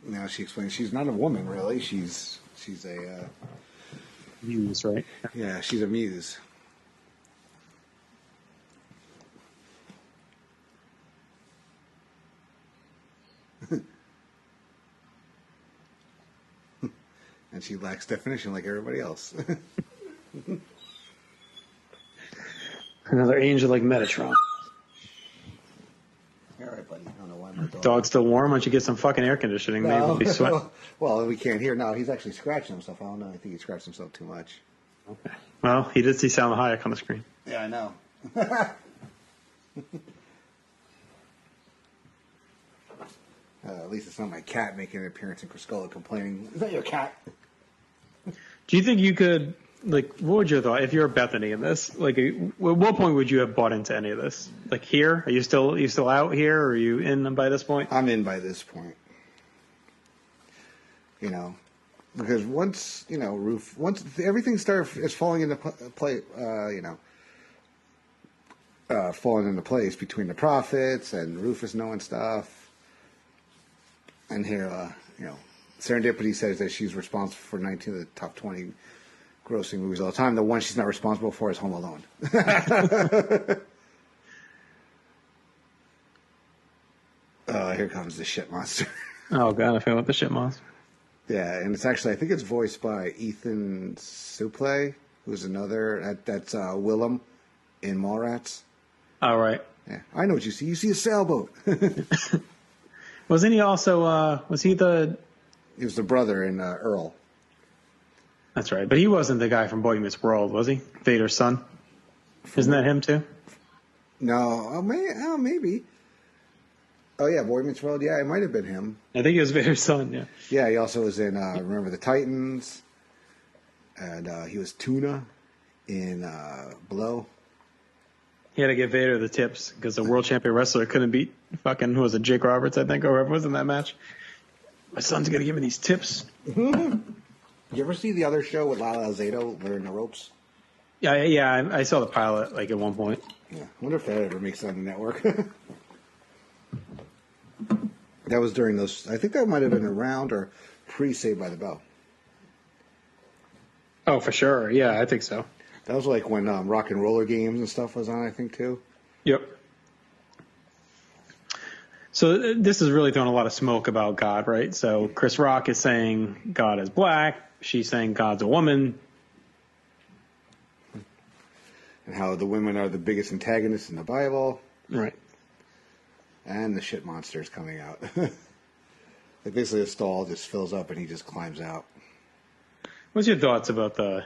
Now she explains she's not a woman, really. She's a... Muse, right? Yeah, she's a muse. And she lacks definition like everybody else. Another angel like Metatron. All right, buddy. I don't know why my dog's still warm. Why don't you get some fucking air conditioning? Maybe he'll be sweating. Well, we can't hear. No, he's actually scratching himself. I don't know. I think he scratched himself too much. Okay. Well, he did see Salma Hayek on the screen. Yeah, I know. At least it's not my cat making an appearance in Criscola complaining. Is that your cat? Do you think you could, like, what would your thought, if you're Bethany in this, like, at what point would you have bought into any of this? Like, here? Are you still out here, or are you in by this point? I'm in by this point. You know, because once everything is falling into place, falling into place between the prophets and Rufus knowing stuff, and here, Serendipity says that she's responsible for 19 of the top 20 grossing movies all the time. The one she's not responsible for is Home Alone. Here comes the shit monster. Oh, God, I feel like the shit monster. Yeah, and it's actually, I think it's voiced by Ethan Suplee, who's another, that's Willem in Mallrats. Oh, right. Yeah, I know what you see. You see a sailboat. Wasn't he also, was he the... He was the brother in Earl. That's right, but he wasn't the guy from Boy Meets World, was he? Vader's son? Isn't that him, too? No, maybe. Oh, yeah, Boy Meets World. Yeah, it might have been him. I think he was Vader's son, yeah. Yeah, he also was in Remember the Titans. And he was Tuna in Blow. He had to give Vader the tips because the world champion wrestler couldn't beat fucking, who was it, Jake Roberts, I think, or whoever was in that match. My son's going to give me these tips. You ever see the other show with Lala Alzado learning the ropes? Yeah, I saw the pilot, like, at one point. Yeah, I wonder if that ever makes it on the network. That was during those, I think that might have been around or pre-Saved by the Bell. Oh, for sure. Yeah, I think so. That was like when Rock and Roller Games and stuff was on, I think, too. Yep. So this is really throwing a lot of smoke about God, right? So Chris Rock is saying God is black. She's saying God's a woman. and how the women are the biggest antagonists in the Bible. Right. And the shit monster is coming out. Like basically the stall just fills up and he just climbs out. What's your thoughts about the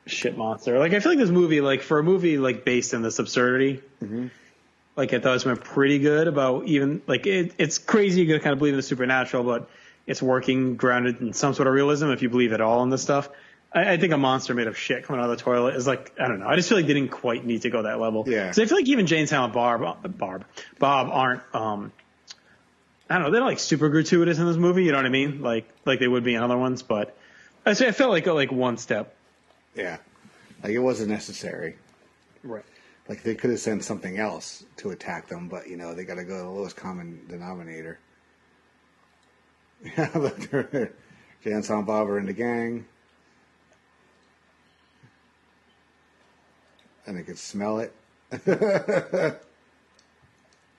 shit monster? Like, I feel like this movie, like, for a movie, like, based in this absurdity, like, I thought it went pretty good about even, like, it's crazy you kind of believe in the supernatural, but it's working grounded in some sort of realism if you believe at all in this stuff. I think a monster made of shit coming out of the toilet is like, I don't know. I just feel like they didn't quite need to go that level. Yeah. Because I feel like even Jane, Silent Bob aren't, I don't know, they're like super gratuitous in this movie, you know what I mean? Like they would be in other ones, but I felt like one step. Yeah. Like it wasn't necessary. Right. Like they could have sent something else to attack them, but they got to go to the lowest common denominator. Yeah, look, Jay and Silent Bob are in the gang. And they could smell it.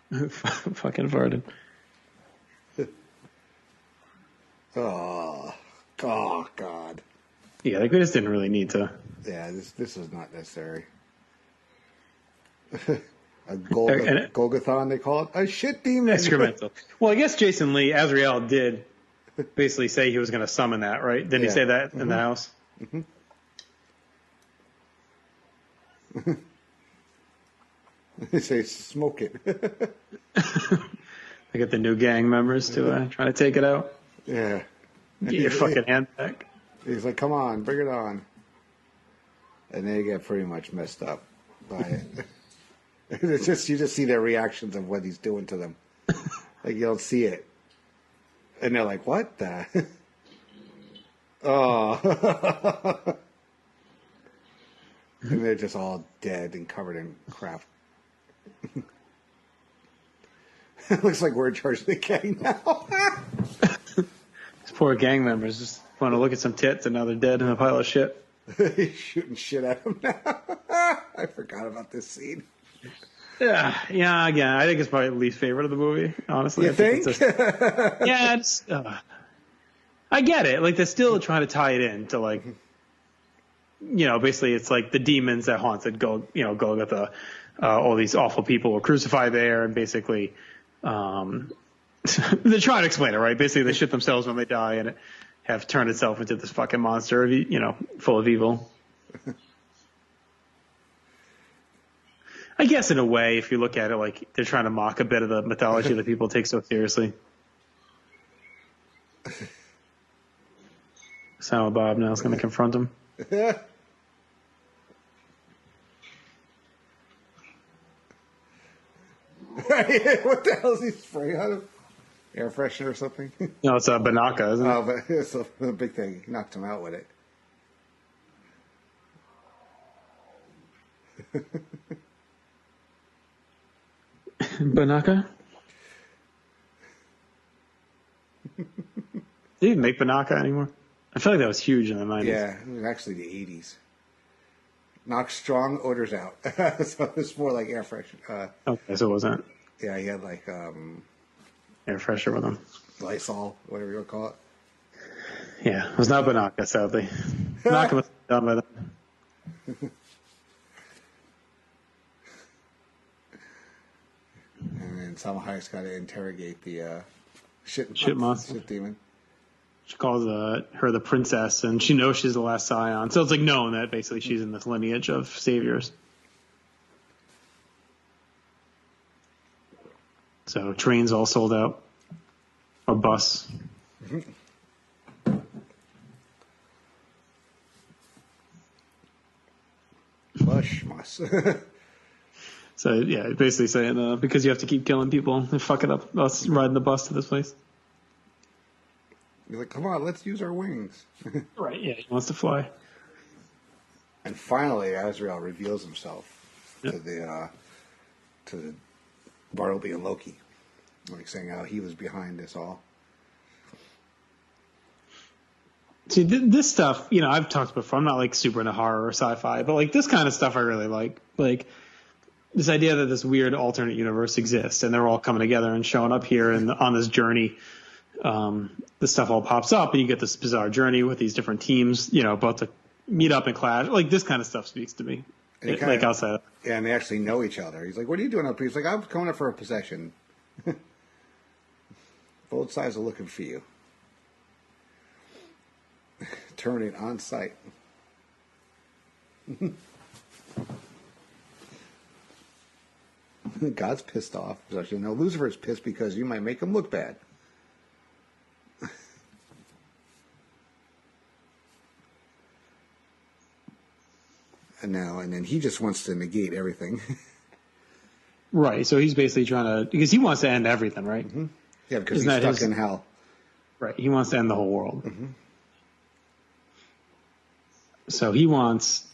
Fucking farted. Oh, God. Yeah, like we just didn't really need to. Yeah, this was not necessary. A Golgathon, they call it. A shit demon. Excremental. Well, I guess Jason Lee, Azrael, did basically say he was going to summon that, right? Didn't he say that in the house? Mm-hmm. They say smoke it. They get the new gang members to try to take it out. Yeah. Get your fucking hand back. He's like, come on, bring it on. And they get pretty much messed up by it. It's just, you just see their reactions of what he's doing to them. Like, you don't see it. And they're like, what the? Oh. And they're just all dead and covered in crap. It looks like we're in charge of the gang now. These poor gang members just want to look at some tits and now they're dead in a pile of shit. He's shooting shit at them now. I forgot about this scene. Yeah, again, I think it's probably the least favorite of the movie, honestly. You think? Yeah, I get it. Like, they're still trying to tie it in to, like, basically it's like the demons that haunted Golgotha. All these awful people were crucified there, and basically they're trying to explain it, right? Basically, they shit themselves when they die and have turned itself into this fucking monster, full of evil. I guess in a way, if you look at it, like they're trying to mock a bit of the mythology that people take so seriously. Silent Bob now is going to confront him. What the hell is he spraying on him? Air freshener or something? No, it's a Banaka, isn't it? Oh, but it's a big thing. He knocked him out with it. Banaka? Do you even make Banaka anymore? I feel like that was huge in the 90s. Yeah, it was actually the 80s. Knock strong, odors out. So it's more like air freshener. Okay, so it wasn't Yeah, he had like air freshener with him. Lysol, whatever you want to call it. Yeah, it was not Banaka, sadly. Banaka was done by then. And then Salma Hayek's got to interrogate the Shit monster. Shit demon. She calls her the princess, and she knows she's the last scion. So it's like known that basically she's in this lineage of saviors. So trains all sold out. A bus. Bushmas. So yeah, basically saying because you have to keep killing people and fuck it up us riding the bus to this place. He's like, come on, let's use our wings. Right, yeah, he wants to fly. And finally, Azrael reveals himself Yep. to the Bartleby and Loki, like saying how he was behind this all. See, this stuff, I've talked before. I'm not like super into horror or sci-fi, but like this kind of stuff I really like. Like this idea that this weird alternate universe exists and they're all coming together and showing up here and on this journey. This stuff all pops up and you get this bizarre journey with these different teams, about to meet up and clash. Like this kind of stuff speaks to me. like outside. Yeah, and they actually know each other. He's like, "What are you doing up here?" He's like, "I'm coming up for a possession." Both sides are looking for you. Turning on site. God's pissed off. Actually, no, Lucifer's pissed because you might make him look bad. And then he just wants to negate everything. Right. So he's basically trying to, because he wants to end everything, right? Mm-hmm. Yeah, because he's stuck in hell. Right. He wants to end the whole world. Mm-hmm. So he wants.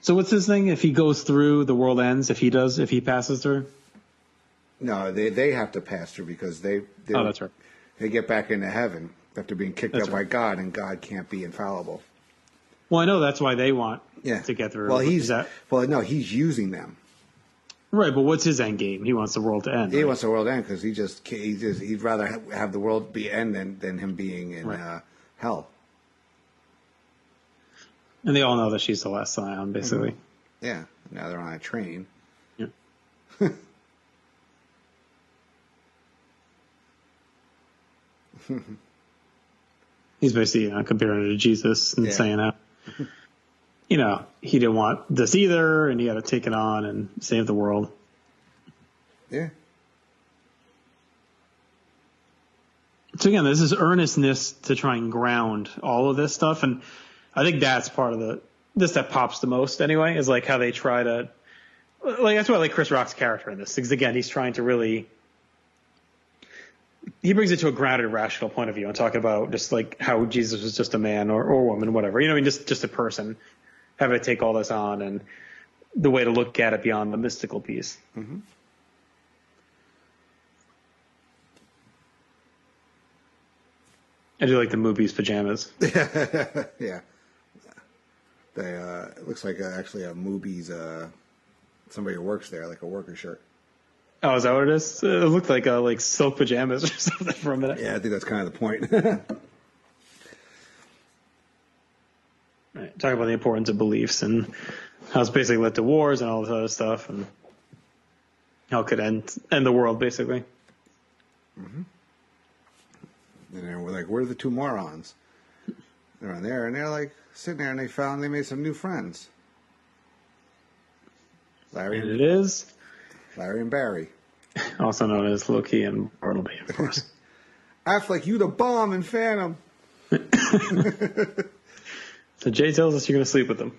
So what's his thing? If he goes through, the world ends. If he passes through. No, they have to pass through because they oh, that's right. They get back into heaven after being kicked out by God, and God can't be infallible. Well, I know that's why they want to get through. Well, he's using them. Right, but what's his end game? He wants the world to end. He wants the world to end because he'd rather have the world be end than him being in hell. And they all know that she's the last Scion, basically. Mm-hmm. Yeah, now they're on a train. Yeah. He's basically comparing it to Jesus and saying how, he didn't want this either, and he had to take it on and save the world. Yeah. So again, there's this earnestness to try and ground all of this stuff, and I think that's part of this that pops the most anyway, is like how they try to, like, that's why I like Chris Rock's character in this, because again, he's trying to really, he brings it to a grounded, rational point of view and talking about just like how Jesus was just a man or woman, whatever, just a person, having to take all this on and the way to look at it beyond the mystical piece. Mm-hmm. I do like the Mooby's pajamas. Yeah. They, it looks like actually a Mooby's, somebody who works there, like a worker shirt. Oh, is that what it is? It looked like silk pajamas or something for a minute. Yeah, I think that's kind of the point. Right. Talking about the importance of beliefs and how it's basically led to wars and all this other stuff, and how it could end the world, basically. Mm-hmm. And then we're like, where are the two morons? They're on there, and they're like sitting there, and they made some new friends. Larry and Barry. Also known as Loki and Bartleby, of course. Affleck, you the bomb in Phantom. So Jay tells us you're going to sleep with them.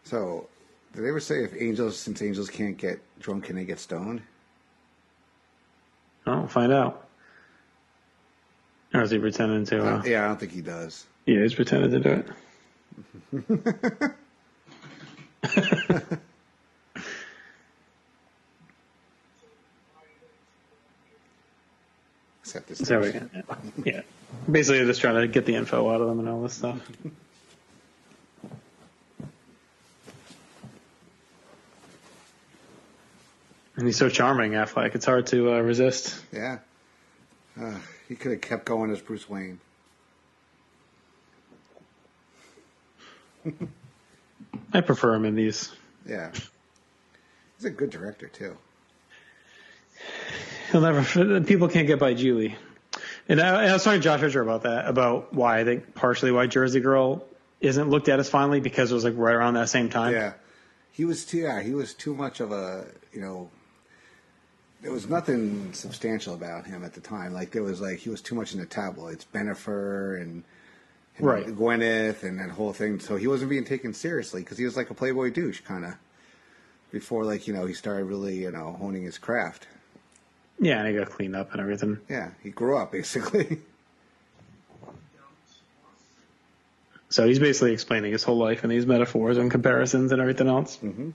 So, did they ever say since angels can't get drunk, can they get stoned? Oh, we'll find out. Or is he pretending to? Yeah, I don't think he does. Yeah, he's pretending to do it. Except this. There we go. Yeah. Basically, just trying to get the info out of them and all this stuff. And he's so charming, Affleck. It's hard to resist. Yeah. He could have kept going as Bruce Wayne. I prefer him in these. Yeah. He's a good director, too. People can't get by Julie. And I was talking to Josh Fisher about that, about why I think partially why Jersey Girl isn't looked at as fondly, because it was like right around that same time. Yeah. He was too much of a, there was nothing substantial about him at the time. Like, there was he was too much in the tabloids. Bennifer and right. Gwyneth and that whole thing. So he wasn't being taken seriously because he was like a Playboy douche kind of before, he started really, honing his craft. Yeah, and he got cleaned up and everything. Yeah, he grew up, basically. So he's basically explaining his whole life in these metaphors and comparisons and everything else. Mm-hmm.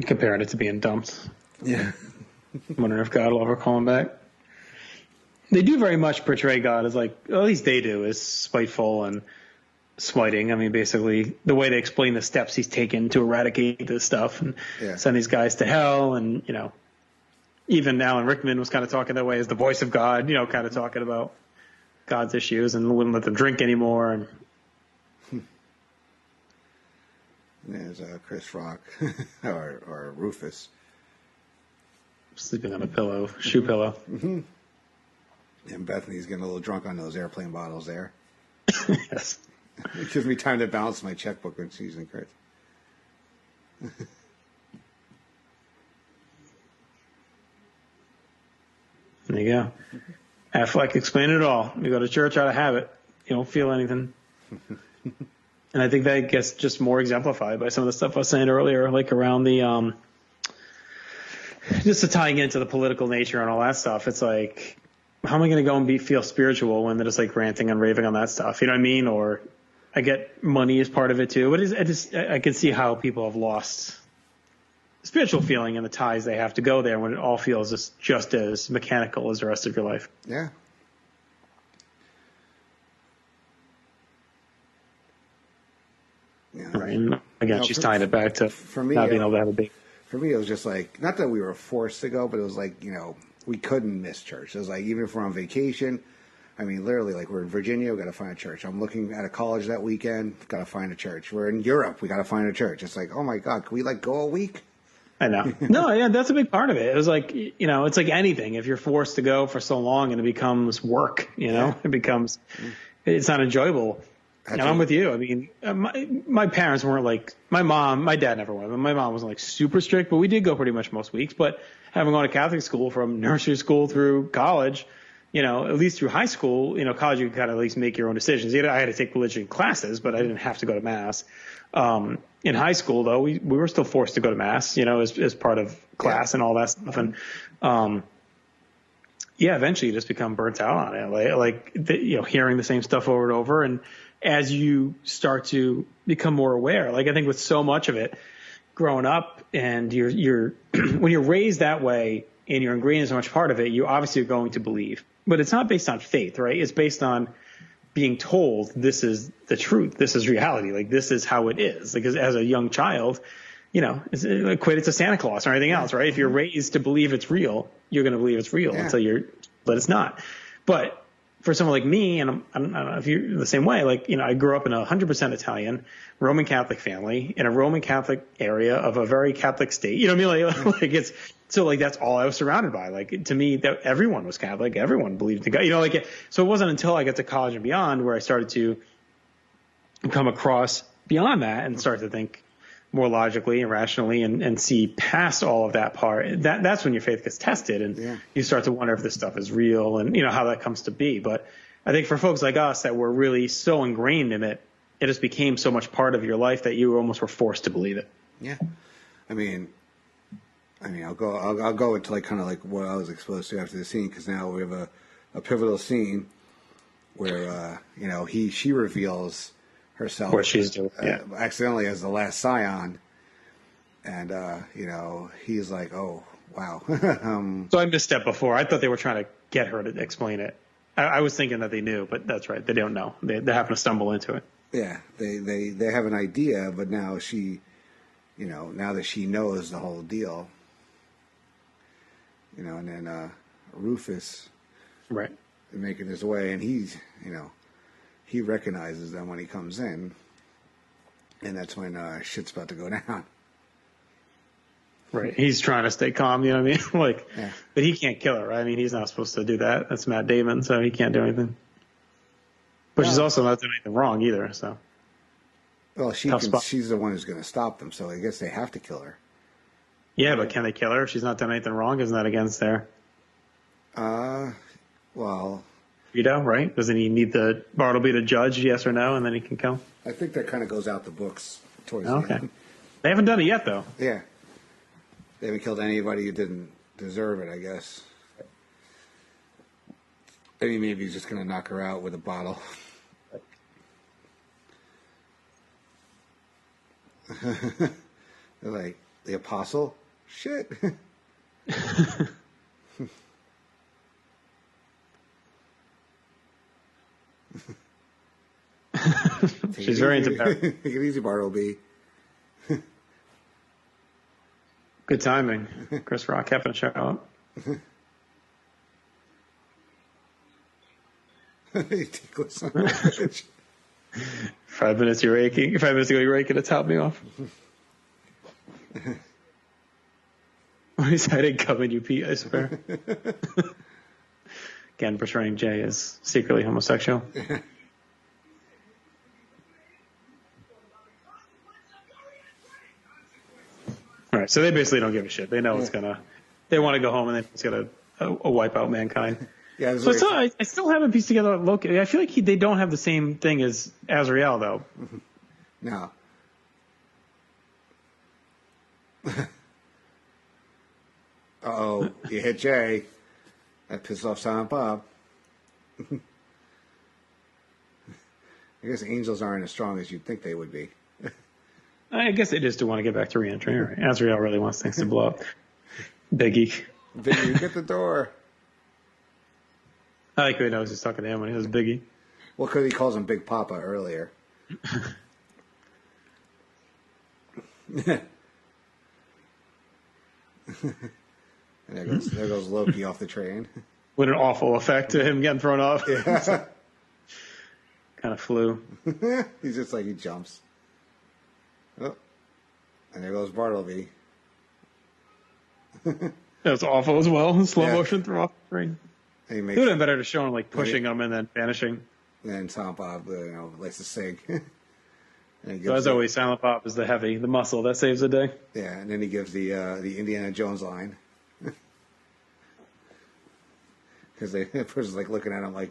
Comparing it to being dumped. Yeah. Wondering if God will ever call him back. They do very much portray God as at least they do, as spiteful and smiting. I mean, basically, the way they explain the steps he's taken to eradicate this stuff and send these guys to hell and, even Alan Rickman was kind of talking that way as the voice of God, kind of talking about God's issues and wouldn't let them drink anymore. And there's Chris Rock or Rufus sleeping on a pillow, shoe pillow. Mm-hmm. And Bethany's getting a little drunk on those airplane bottles there. Yes. It gives me time to balance my checkbook when she's in cards. There you go. Affleck explained it all. You go to church out of habit. You don't feel anything. And I think that gets just more exemplified by some of the stuff I was saying earlier, like around the just to tying into the political nature and all that stuff. It's like, how am I going to go and feel spiritual when they're just like ranting and raving on that stuff? You know what I mean? Or I get money as part of it too. But I can see how people have lost spiritual feeling and the ties they have to go there when it all feels just as mechanical as the rest of your life. Yeah. Yeah. Right. And again, she's tying it back to for me, not being able to have a baby. For me, it was just like, not that we were forced to go, but it was like, we couldn't miss church. It was like, even if we're on vacation, I mean, literally, like, we're in Virginia, we got to find a church. I'm looking at a college that weekend, got to find a church. We're in Europe, we got to find a church. It's like, oh my God, can we like go a week? I know. No, yeah, that's a big part of it. It was like, it's like anything. If you're forced to go for so long and it becomes work, it becomes, it's not enjoyable. And I'm with you. I mean, my parents weren't like, my dad never went. My mom wasn't like super strict, but we did go pretty much most weeks. But having gone to Catholic school from nursery school through college, at least through high school, college, you could kind of at least make your own decisions. I had to take religion classes, but I didn't have to go to mass. In high school, though, we were still forced to go to mass, as part of class and all that stuff. And, eventually you just become burnt out on it, hearing the same stuff over and over. And as you start to become more aware, like I think with so much of it growing up and you're when you're raised that way and you're ingrained in so much part of it, you obviously are going to believe, but it's not based on faith, right? It's based on being told this is the truth. This is reality. Like this is how it is. Because as a young child, it's equated to Santa Claus or anything else, right? If you're raised to believe it's real, you're going to believe it's real until but it's not. But for someone like me, and I don't know if you're the same way, like, I grew up in a 100% Italian Roman Catholic family in a Roman Catholic area of a very Catholic state. You know what I mean? Like it's, so like, that's all I was surrounded by. Like to me, that everyone was Catholic. Everyone believed in God, so it wasn't until I got to college and beyond where I started to come across beyond that and start to think more logically and rationally and see past all of that part. That's when your faith gets tested and you start to wonder if this stuff is real and how that comes to be. But I think for folks like us that were really so ingrained in it, it just became so much part of your life that you almost were forced to believe it. Yeah. I mean, I'll go into like kind of like what I was exposed to after the scene, because now we have a pivotal scene where she reveals herself what she's doing accidentally as the last scion, and he's like, oh wow. So I misstepped before. I thought they were trying to get her to explain it. I was thinking that they knew, but that's right, they don't know. They happen to stumble into it. Yeah, they have an idea, but now she, now that she knows the whole deal, and then Rufus, right, making his way, and he's, he recognizes them when he comes in, and that's when shit's about to go down. Right, he's trying to stay calm, you know what I mean? But he can't kill her, right? I mean, he's not supposed to do that. That's Matt Damon, so he can't do anything. But she's also not doing anything wrong either, so. Well, she's the one who's going to stop them, so I guess they have to kill her. Yeah, but can they kill her if she's not done anything wrong? Isn't that against their? Well. Right? Doesn't he need the Bartleby to judge yes or no, and then he can kill? I think that kind of goes out the books towards the end. They haven't done it yet, though. Yeah. They haven't killed anybody who didn't deserve it, I guess. I mean, maybe he's just going to knock her out with a bottle. They're like, the apostle? Shit. She's very into that. Take it easy, Bartleby. Good timing. Chris Rock happened to show up. Ticklish son of a bitch. 5 minutes you're raking. 5 minutes ago you're raking to top me off. When he said I didn't come in you pee, I swear. Again, portraying Jay as secretly homosexual. All right, so they basically don't give a shit. They know it's gonna. They want to go home and then it's gonna wipe out mankind. Yeah, So I still haven't pieced together Loki. I feel like they don't have the same thing as Azrael though. No. Uh-oh, you hit Jay. That pissed off Silent Bob. I guess angels aren't as strong as you'd think they would be. I guess they just do want to get back to re-entry. Right. Azrael really wants things to blow up. Biggie, get the door. I like how he knows he's talking to him when he says Biggie. Well, because he calls him Big Papa earlier. And there goes Loki off the train. What an awful effect to him getting thrown off. Yeah. Kind of flew. He's just like, he jumps. Oh. And there goes Bartleby. That was awful as well. Slow motion throw off the train. It would have been better to show him like pushing him and then vanishing. And then Silent Bob, likes to sing. So as always, Silent Bob is the muscle that saves the day. Yeah, and then he gives the Indiana Jones line. Because the person's like looking at him like.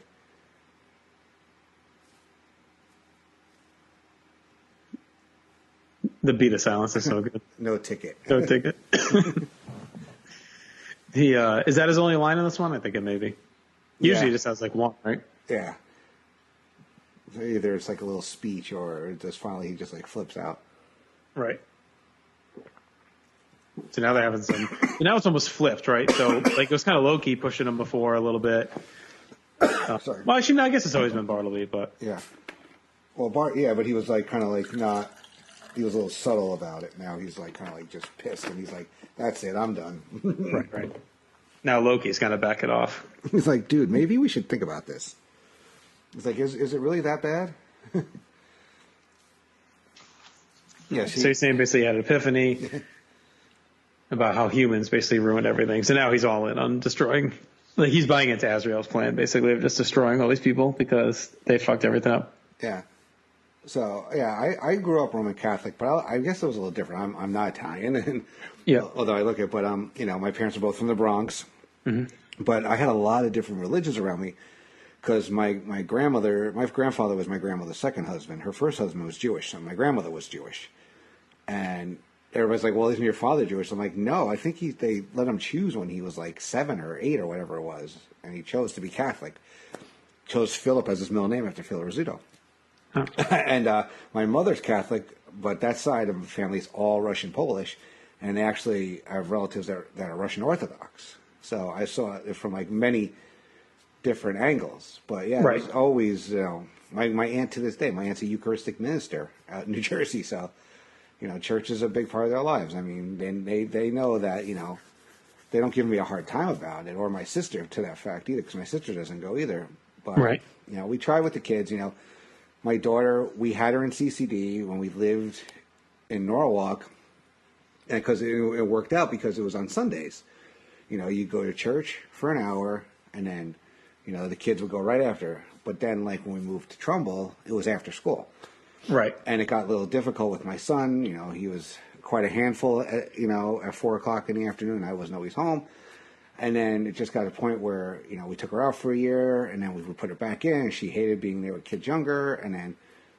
The beat of silence is so good. No ticket. No ticket. Is that his only line in this one? I think it may be. Usually it just has like one, right? Yeah. So either it's like a little speech or just finally he just like flips out. Right. So now they're having some. Now it's almost flipped, right? So like it was kind of low key pushing him before a little bit. Sorry. Well, actually, no, I guess it's always been Bartleby, but yeah. Well, but he was like kind of like not. He was a little subtle about it. Now he's like kind of like just pissed, and he's like, "That's it, I'm done." Right. Now Loki's kind of back it off. He's like, "Dude, maybe we should think about this." He's like, "Is it really that bad?" Yeah. So he's saying basically he had an epiphany about how humans basically ruined everything. So now he's all in on destroying. Like he's buying into Azrael's plan, basically, of just destroying all these people because they fucked everything up. Yeah. So yeah, I grew up Roman Catholic, but I guess it was a little different. I'm not Italian, and although I look at, but my parents are both from the Bronx, but I had a lot of different religions around me because my grandfather was my grandmother's second husband. Her first husband was Jewish, so my grandmother was Jewish, and everybody's like, "Well, isn't your father Jewish?" I'm like, "No, I think they let him choose when he was like 7 or 8 or whatever it was, and he chose to be Catholic. Chose Philip as his middle name after Phil Rizzuto." And my mother's Catholic, but that side of the family is all Russian Polish, and they actually have relatives that are Russian Orthodox. So I saw it from like many different angles. But yeah, It's always my aunt to this day. My aunt's a Eucharistic minister out in New Jersey, so church is a big part of their lives. I mean, they know that they don't give me a hard time about it, or my sister to that fact either, because my sister doesn't go either. But we try with the kids. My daughter, we had her in CCD when we lived in Norwalk, and because it worked out because it was on Sundays. You go to church for an hour, and then, the kids would go right after. But then, like when we moved to Trumbull, it was after school, right? And it got a little difficult with my son. He was quite a handful. At 4:00 in the afternoon, I wasn't always home. And then it just got to a point where, we took her out for a year, and then we would put her back in, and she hated being there with kids younger, and then,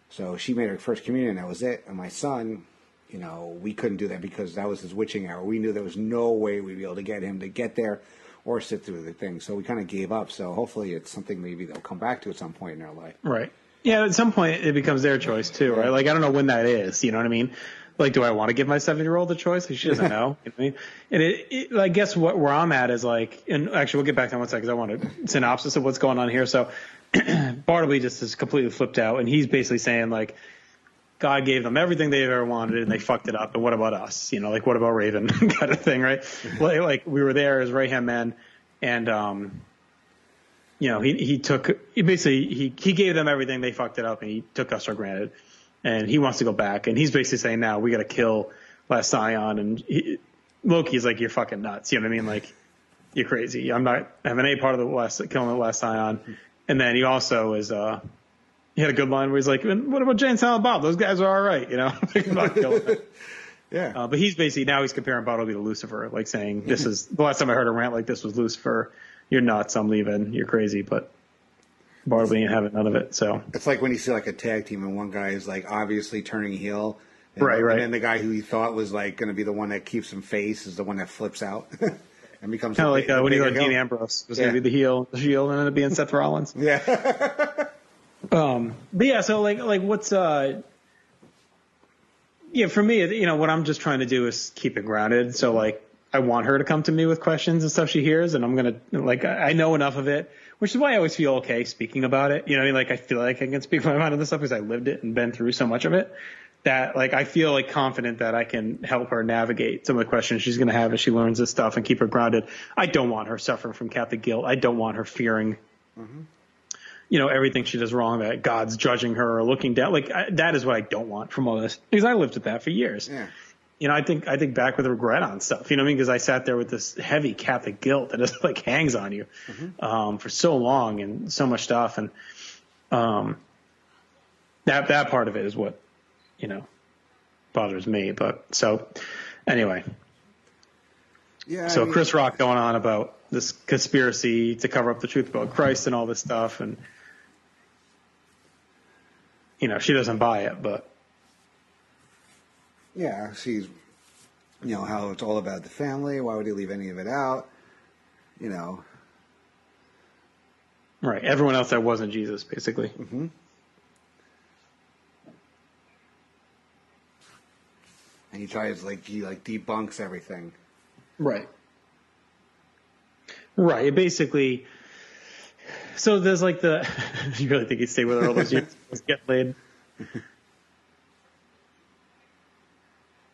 so she made her first communion, and that was it. And my son, we couldn't do that because that was his witching hour. We knew there was no way we'd be able to get him to get there or sit through the thing. So we kind of gave up. So hopefully it's something maybe they'll come back to at some point in their life. Right. Yeah, at some point it becomes their choice too, right? Like, I don't know when that is, you know what I mean? Like, do I want to give my 7-year-old a choice? Like, she doesn't know. You know what I mean? And I guess where I'm at is like, and actually we'll get back to that one second because I want a synopsis of what's going on here. So Bartleby just is completely flipped out, and he's basically saying like, God gave them everything they ever wanted and they fucked it up. And what about us? You know, like, what about Raven kind of thing, right? Like we were there as right-hand men, and, you know, he gave them everything, they fucked it up, and he took us for granted. And he wants to go back. And he's basically saying, now we got to kill Last Scion. And Loki's like, you're fucking nuts. You know what I mean? Like, you're crazy. I'm not having any part of killing the Last Scion. And then he also is, he had a good line where he's like, what about Jay and Silent Bob? Those guys are all right, you know? Not killing them. Yeah. But he's basically, now he's comparing Bartleby to Lucifer, like saying, this is, the last time I heard a rant like this was Lucifer. You're nuts. I'm leaving. You're crazy. But Bartleby ain't having none of it. So it's like when you see like a tag team and one guy is like obviously turning heel. And, right. And then the guy who he thought was like going to be the one that keeps him face is the one that flips out and becomes kind of like when he got heel. Dean Ambrose was going to be the heel, and ended up being Seth Rollins. Yeah. But yeah, so like what's for me, you know, what I'm just trying to do is keep it grounded. So like, I want her to come to me with questions and stuff she hears, and I'm going to, like, I know enough of it, which is why I always feel okay speaking about it. You know what I mean? Like, I feel like I can speak my mind on this stuff because I lived it and been through so much of it that, like, I feel like confident that I can help her navigate some of the questions she's going to have as she learns this stuff and keep her grounded. I don't want her suffering from Catholic guilt. I don't want her fearing, you know, everything she does wrong, that God's judging her or looking down. Like, that is what I don't want from all this, because I lived with that for years. Yeah. You know, I think back with regret on stuff, you know what I mean? Because I sat there with this heavy Catholic guilt that just like hangs on you for so long and so much stuff. And that part of it is what, you know, bothers me. But so anyway. Yeah. So Chris Rock going on about this conspiracy to cover up the truth about Christ and all this stuff. And, you know, she doesn't buy it, but. Yeah, she's, you know, how it's all about the family. Why would he leave any of it out? You know. Right. Everyone else that wasn't Jesus, basically. Mm-hmm. And he tries, like, he debunks everything. Right. Right. It basically. So there's like you really think he'd stay with her all those years? Get laid.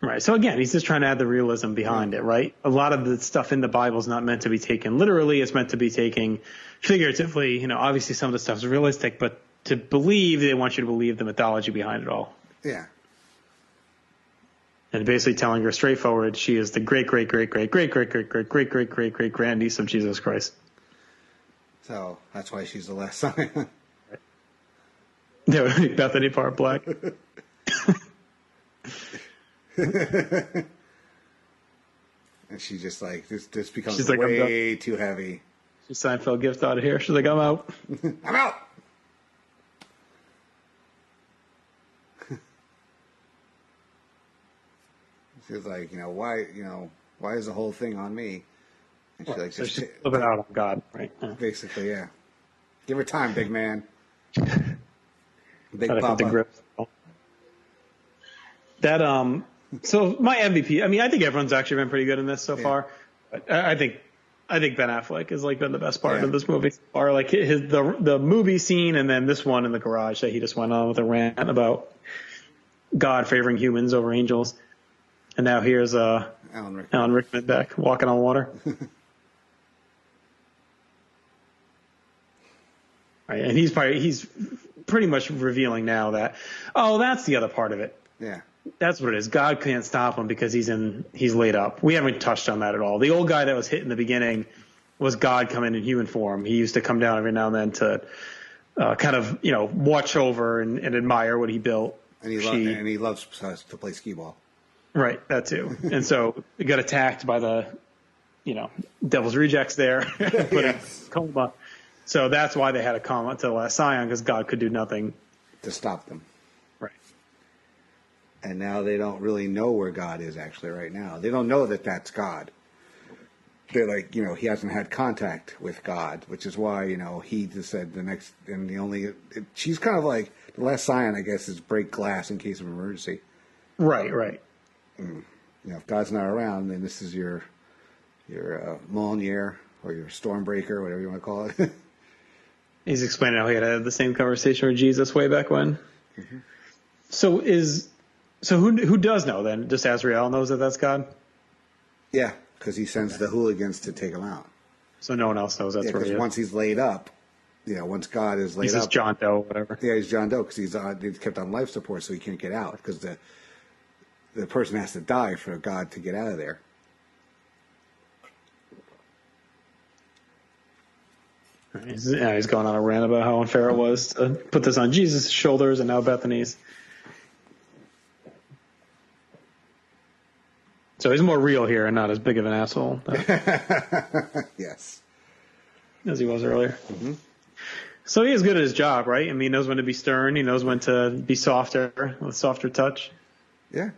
Right. So again, he's just trying to add the realism behind it, right? A lot of the stuff in the Bible is not meant to be taken literally. It's meant to be taken figuratively. You know, obviously some of the stuff is realistic, but to believe, they want you to believe the mythology behind it all. Yeah. And basically telling her straightforward, she is the great grandniece of Jesus Christ. So that's why she's the last son. Yeah, Bethany part black. And she just like this becomes way too heavy. She's Seinfeld gift out of here. She's like, I'm out. I'm out. She's like, why is the whole thing on me? And she's like, so she's living out on God, right? Yeah. Basically, yeah. Give her time, big man. Big Papa. That so my MVP. I mean, I think everyone's actually been pretty good in this so far. But I think Ben Affleck has like been the best part of this movie so far. Like the movie scene, and then this one in the garage that he just went on with a rant about God favoring humans over angels. And now here's Alan Rickman back walking on water. Right, and he's pretty much revealing now that that's the other part of it. Yeah. That's what it is. God can't stop him because he's laid up. We haven't touched on that at all. The old guy that was hit in the beginning was God coming in human form. He used to come down every now and then to kind of, watch over and admire what he built. And he loves to play skee ball. Right, that too. And so he got attacked by the, Devil's Rejects there. Coma. So that's why they had a coma to the last Scion, because God could do nothing to stop them. Right. And now they don't really know where God is actually right now. They don't know that that's God. They're like, he hasn't had contact with God, which is why, he just said she's kind of like, the last Scion, I guess, is break glass in case of emergency. Right. If God's not around, then this is your Mjolnir or your Stormbreaker, whatever you want to call it. He's explaining how he had the same conversation with Jesus way back when. Mm-hmm. So who does know then? Just Azrael knows that that's God? Yeah, because he sends the hooligans to take him out. So no one else knows that's where he is. Once he's laid up, once God is laid up. He's John Doe, whatever. Yeah, he's John Doe because he's kept on life support, so he can't get out because the person has to die for God to get out of there. He's going on a rant about how unfair it was to put this on Jesus' shoulders and now Bethany's. So he's more real here and not as big of an asshole. Yes. As he was earlier. Mm-hmm. So he is good at his job, right? I mean, he knows when to be stern. He knows when to be softer, with softer touch. Yeah.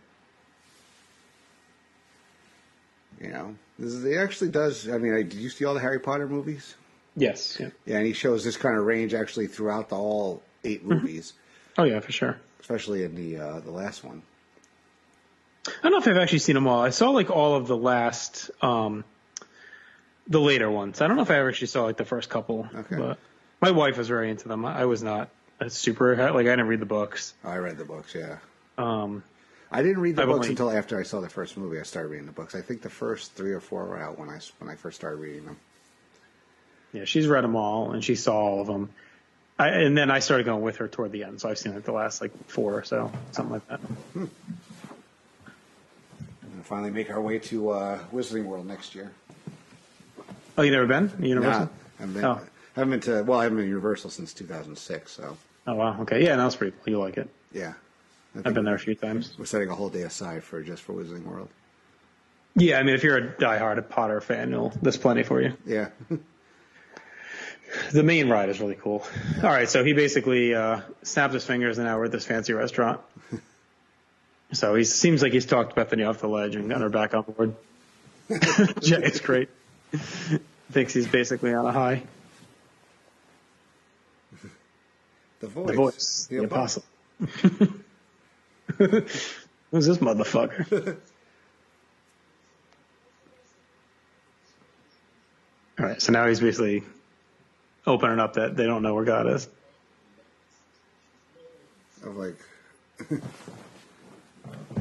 He actually does. I mean, did you see all the Harry Potter movies? Yes. Yeah. Yeah, and he shows this kind of range actually throughout all 8 movies. Oh, yeah, for sure. Especially in the last one. I don't know if I've actually seen them all. I saw like all of the last, the later ones. I don't know if I ever actually saw like the first couple. Okay. But my wife was very into them. I was not super, I didn't read the books. I read the books, yeah. I didn't read the books until after I saw the first movie. I started reading the books. I think the first 3 or 4 were out when I first started reading them. Yeah, she's read them all, and she saw all of them. And then I started going with her toward the end, so I've seen like the last 4 or so, something like that. We'll finally make our way to Wizarding World next year. Oh, you never been? Universal? Nah, I haven't been to Universal since 2006. So. Oh wow, okay, yeah, that's pretty cool. You like it? Yeah, I've been there a few times. We're setting a whole day aside for Wizarding World. Yeah, I mean, if you're a diehard Potter fan, there's plenty for you. Yeah. The main ride is really cool. All right, so he basically snapped his fingers, and now we're at this fancy restaurant. So he seems like he's talked Bethany off the ledge and got her back on board. Jay is great. Thinks he's basically on a high. The voice. The voice. The apostle. Who's this motherfucker? All right, so now he's basically opening up that they don't know where God is.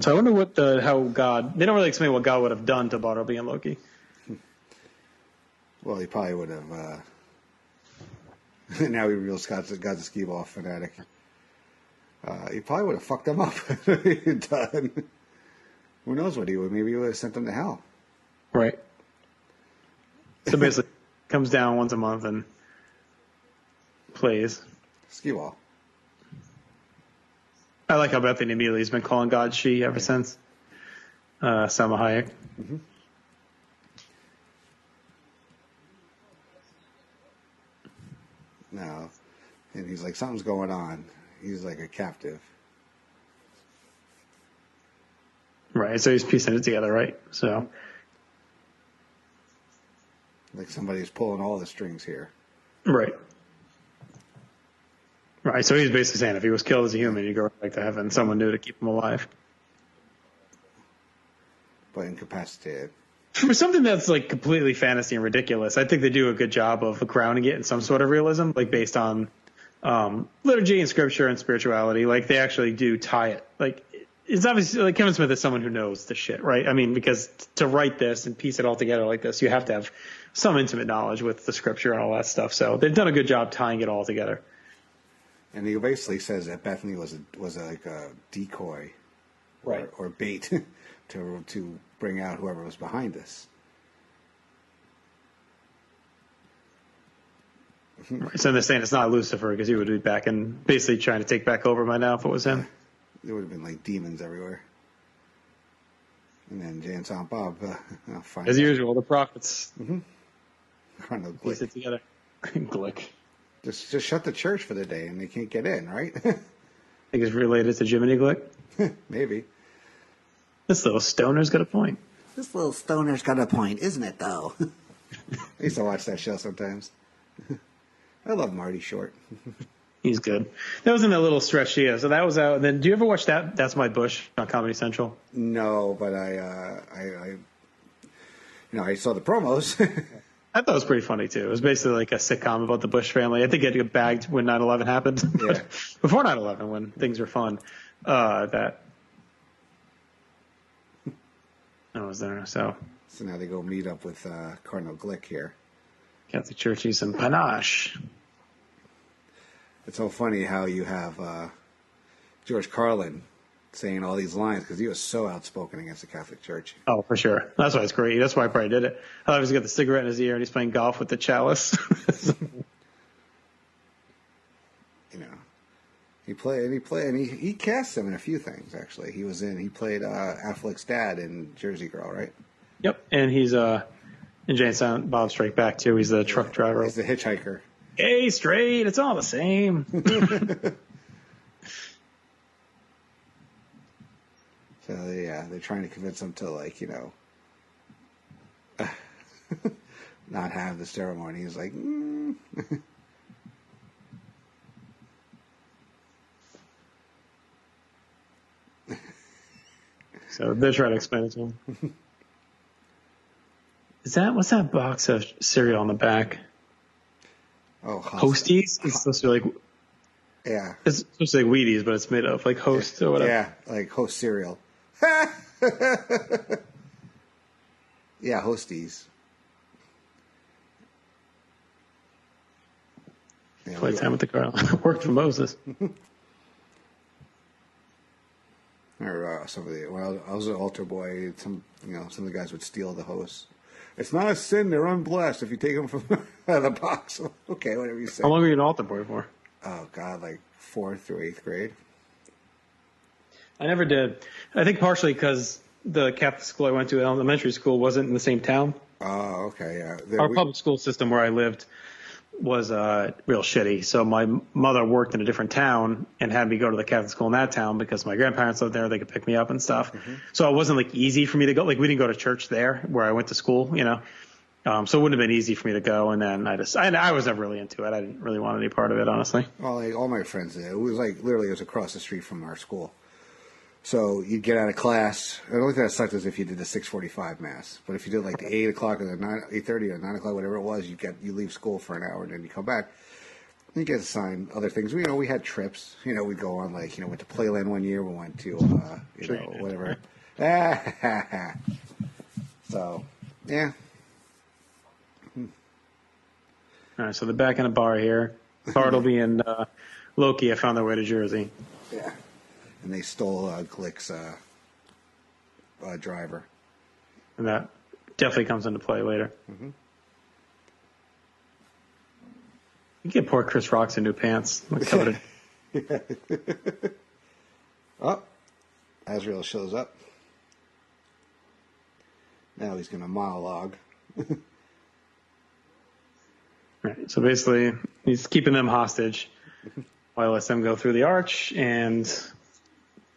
So I wonder how God. They don't really explain what God would have done to Bartleby and Loki. Well, he probably would have. Now he reveals God's a skee-ball fanatic. He probably would have fucked them up. Done. Who knows what he would? Maybe he would have sent them to hell. Right. So basically, comes down once a month and plays skee-ball. I like how Bethany immediately has been calling God she ever since. Selma Hayek. Mm-hmm. No. And he's like, something's going on. He's like a captive. Right, so he's piecing it together, right? So. Like somebody's pulling all the strings here. Right. Right, so he's basically saying if he was killed as a human, he'd go right back to heaven. Someone new to keep him alive. But incapacitated. For something that's like completely fantasy and ridiculous, I think they do a good job of grounding it in some sort of realism, like based on liturgy and scripture and spirituality. Like they actually do tie it. Like it's obviously like Kevin Smith is someone who knows the shit, right? I mean, because to write this and piece it all together like this, you have to have some intimate knowledge with the scripture and all that stuff. So they've done a good job tying it all together. And he basically says that Bethany was like a decoy, right, or bait to bring out whoever was behind this. Right, so they're saying it's not Lucifer because he would be back and basically trying to take back over by now if it was him. There would have been like demons everywhere. And then Jay and Silent Bob, as usual, the prophets. Mm-hmm. Piece it together. Glick. Just shut the church for the day and they can't get in, right? I think it's related to Jiminy Glick. Maybe. This little stoner's got a point. This little stoner's got a point, isn't it, though? I used to watch that show sometimes. I love Marty Short. He's good. That was in that little stretch, yeah. So that was out. Then, do you ever watch that? That's My Bush on Comedy Central. No, but I saw the promos. I thought it was pretty funny too. It was basically like a sitcom about the Bush family. I think it got bagged when 9/11 happened. Yeah. Before 9/11, when things were fun. that I was there. So now they go meet up with Cardinal Glick here. Catholic Church needs some panache. It's so funny how you have George Carlin saying all these lines because he was so outspoken against the Catholic Church. Oh, for sure. That's why it's great. That's why I probably did it. I thought he was got the cigarette in his ear and he's playing golf with the chalice. You know, he cast him in a few things. Actually, he played Affleck's dad in Jersey Girl, right? Yep, and he's in Jay and Silent Bob Strike Back too. He's the truck driver. He's the hitchhiker. Hey, straight. It's all the same. So they're trying to convince him to not have the ceremony. He's like, So they're trying to explain it to him. What's that box of cereal on the back? Oh, Hosties? It's supposed to be like, yeah. It's supposed to be like Wheaties, but it's made of like Host or whatever. Yeah, like Host cereal. Yeah, Hosties. Yeah, Playtime with the car. Worked for Moses. Or when I was an altar boy, some of the guys would steal the hosts. It's not a sin; they're unblessed if you take them from out of the box. Okay, whatever you say. How long were you an altar boy for? Oh God, like 4th through 8th grade. I never did. I think partially because the Catholic school I went to, elementary school, wasn't in the same town. Oh, okay, yeah. Our public school system where I lived was real shitty. So my mother worked in a different town and had me go to the Catholic school in that town because my grandparents lived there. They could pick me up and stuff. Mm-hmm. So it wasn't like easy for me to go. Like we didn't go to church there where I went to school, So it wouldn't have been easy for me to go. And then I was never really into it. I didn't really want any part of it, honestly. Well, like all my friends did. It was like literally it was across the street from our school. So you'd get out of class. The only thing that sucked is if you did the 6:45 mass. But if you did like the 8 o'clock or the 8:30 or 9 o'clock, whatever it was, you leave school for an hour and then you come back. And you get assigned other things. We had trips. We'd go on went to Playland one year. We went to whatever. So yeah. All right. So they're back in a bar here. Bartleby and Loki have found their way to Jersey. Yeah. And they stole Glick's driver. And that definitely comes into play later. Mm-hmm. You get poor Chris Rock some new pants. Oh, Azrael shows up. Now he's going to monologue. Right. So basically, he's keeping them hostage while he lets them go through the arch and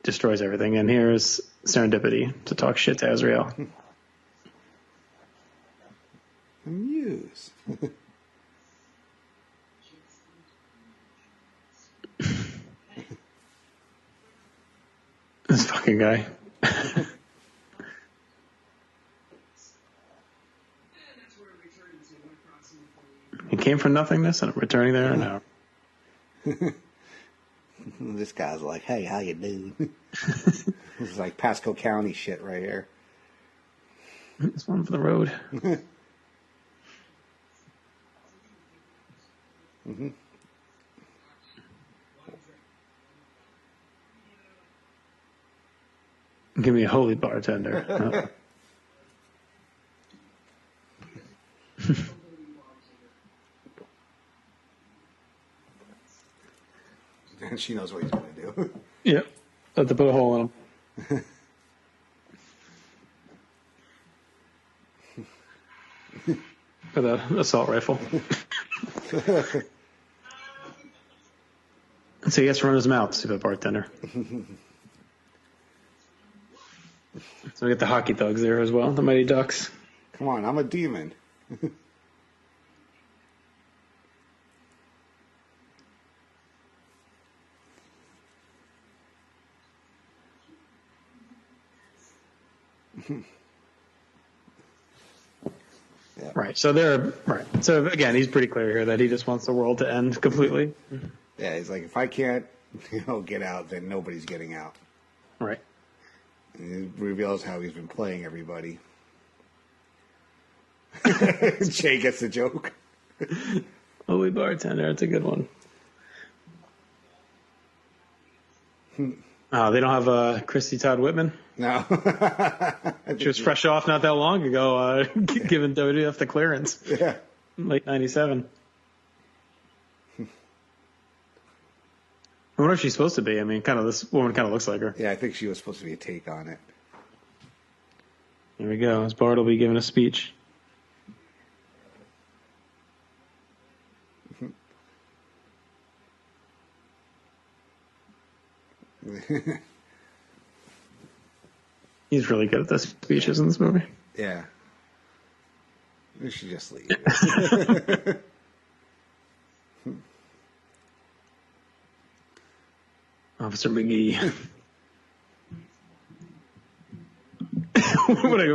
destroys everything. And here's Serendipity to talk shit to Azrael. Amuse. This fucking guy. He came from nothingness and returning there now. This guy's like, hey, how you doing? This is like Pasco County shit right here. It's one for the road. Mm-hmm. Give me a holy bartender. And she knows what he's going to do. Yep. Have to put a hole in him. With an assault rifle. So he has to run his mouth to the bartender. So we get the hockey thugs there as well, the Mighty Ducks. Come on, I'm a demon. Yeah. Right. So So again, he's pretty clear here that he just wants the world to end completely. Yeah, he's like, if I can't get out, then nobody's getting out. Right. And it reveals how he's been playing everybody. Jay gets the joke. Mooby Bartender, that's a good one. Oh, they don't have Christy Todd Whitman? No. She was fresh off not that long ago, giving WWF the clearance. Yeah. Late 97. I wonder if she's supposed to be. I mean, this woman kind of looks like her. Yeah, I think she was supposed to be a take on it. There we go. As Bart will be giving a speech. He's really good at the speeches in this movie. Yeah. We should just leave. Officer McGee.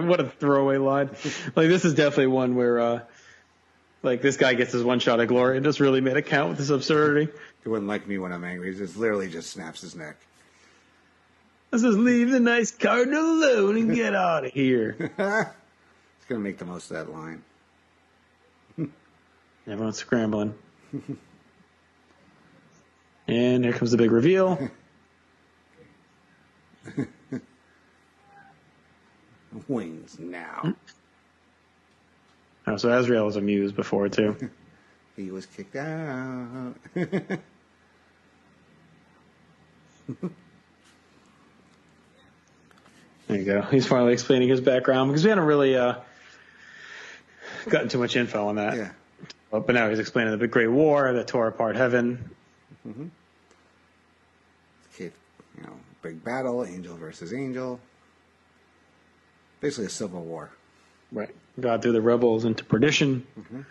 what a throwaway line. Like, this is definitely one where, this guy gets his one shot of glory and just really made it count with this absurdity. He wouldn't like me when I'm angry. He just literally just snaps his neck. This is leave the nice cardinal alone and get out of here. He's going to make the most of that line. Everyone's scrambling. And here comes the big reveal. Wings now. Oh, so Azrael was amused before, too. He was kicked out. There you go. He's finally explaining his background because we hadn't really gotten too much info on that. Yeah. But now he's explaining the Big Great War that tore apart heaven. Mm-hmm. Kid, big battle, angel versus angel. Basically a civil war. Right. God threw the rebels into perdition. Mm-hmm.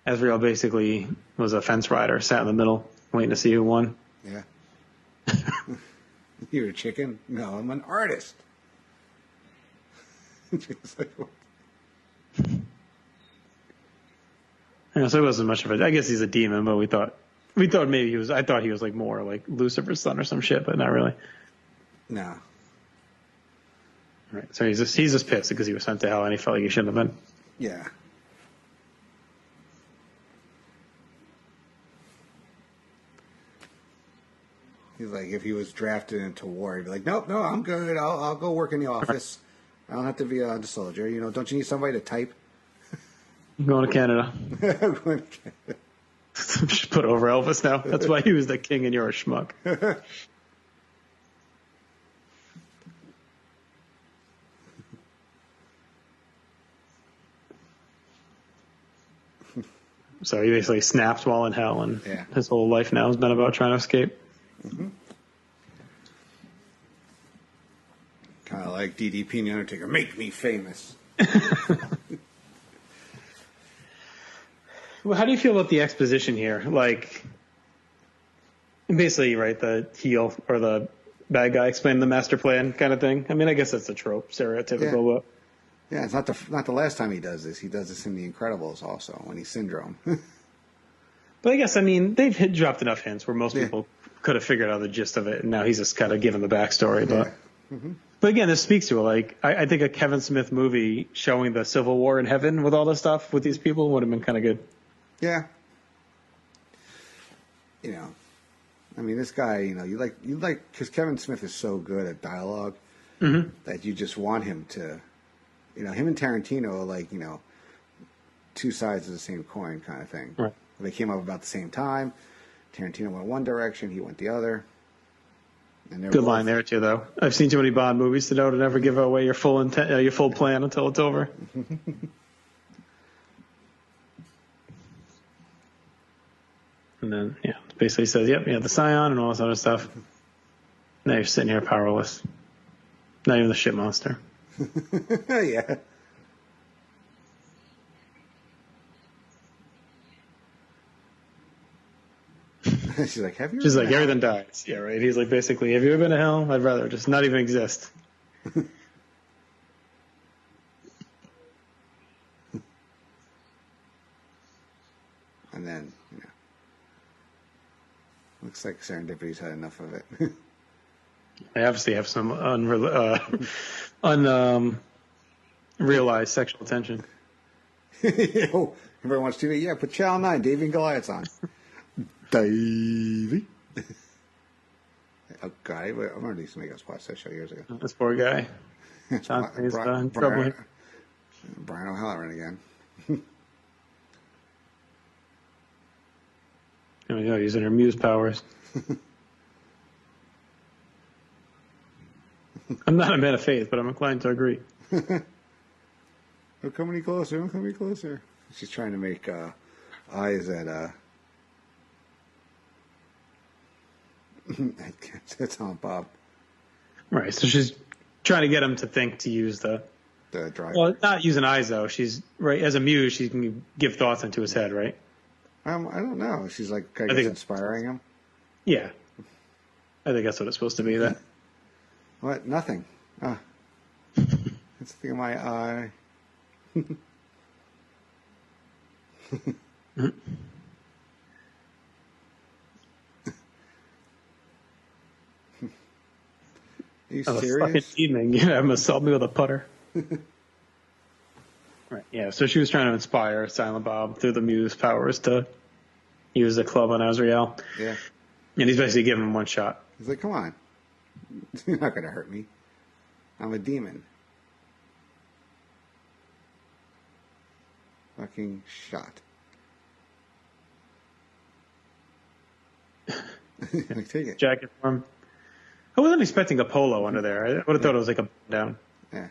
Azrael basically was a fence rider, sat in the middle, waiting to see who won. Yeah. You're a chicken? No, I'm an artist. So it wasn't much of a. I guess he's a demon, but we thought maybe he was. I thought he was like more like Lucifer's son or some shit, but not really. No. Right. So he's just pissed because he was sent to hell and he felt like he shouldn't have been. Yeah. He's like, if he was drafted into war, he'd be like, nope, no, I'm good. I'll go work in the office. I don't have to be a soldier. Don't you need somebody to type? I'm going to Canada. I'm going to Canada. Just put over Elvis now. That's why he was the king and you're a schmuck. So he basically snaps while in hell, and his whole life now has been about trying to escape. Mm-hmm. Kind of like DDP and The Undertaker. Make me famous. Well, how do you feel about the exposition here? Like, basically, right, the heel or the bad guy explaining the master plan kind of thing. I mean, I guess that's a trope, stereotypical, but. Yeah, it's not the last time he does this. He does this in The Incredibles also, when he's Syndrome. But I guess, they've dropped enough hints where most people could have figured out the gist of it, and now he's just kind of giving the backstory. But but again, this speaks to it. Like, I think a Kevin Smith movie showing the Civil War in heaven with all this stuff with these people would have been kind of good. Yeah. This guy, you like, because Kevin Smith is so good at dialogue that you just want him to. Him and Tarantino are like, two sides of the same coin kind of thing. Right. They came up about the same time. Tarantino went one direction, he went the other. And good line there, too, though. I've seen too many Bond movies to know to never give away your full plan until it's over. And then, basically says, yep, you have the Scion and all this other stuff. Now you're sitting here powerless. Not even the shit monster. Yeah. She's like, have you? She's like, everything dies. Yeah, right. He's like, basically, have you ever been to hell? I'd rather just not even exist. And then, Looks like Serendipity's had enough of it. They obviously have some unrealized sexual tension. Yo, everyone watch TV? Yeah, put Channel 9, Davey and Goliath's on. Davey. Oh, God, I remember they used to make us watch that show years ago. This poor guy. John is in trouble here. Brian O'Halloran again. Oh, yeah, using her muse powers. I'm not a man of faith, but I'm inclined to agree. Don't come any closer. Don't come any closer. She's trying to make eyes at that's on Bob. Right, so she's trying to get him to think to use the drive. Well, not using eyes though. She's right as a muse. She can give thoughts into his head, right? I don't know. She's like, I guess, inspiring him. Yeah, I think that's what it's supposed to be. That. What? Nothing. Ah, that's the thing in my eye. Are you serious? Fucking evening. You have him assault me with a putter. Right. Yeah. So she was trying to inspire Silent Bob through the muse powers to use the club on Azrael. Yeah. And he's basically giving him one shot. He's like, "Come on, you're not gonna hurt me. I'm a demon." Fucking shot. Like, take it. Jacket for him. I wasn't expecting a polo under there. I would have thought it was like a down. Yeah.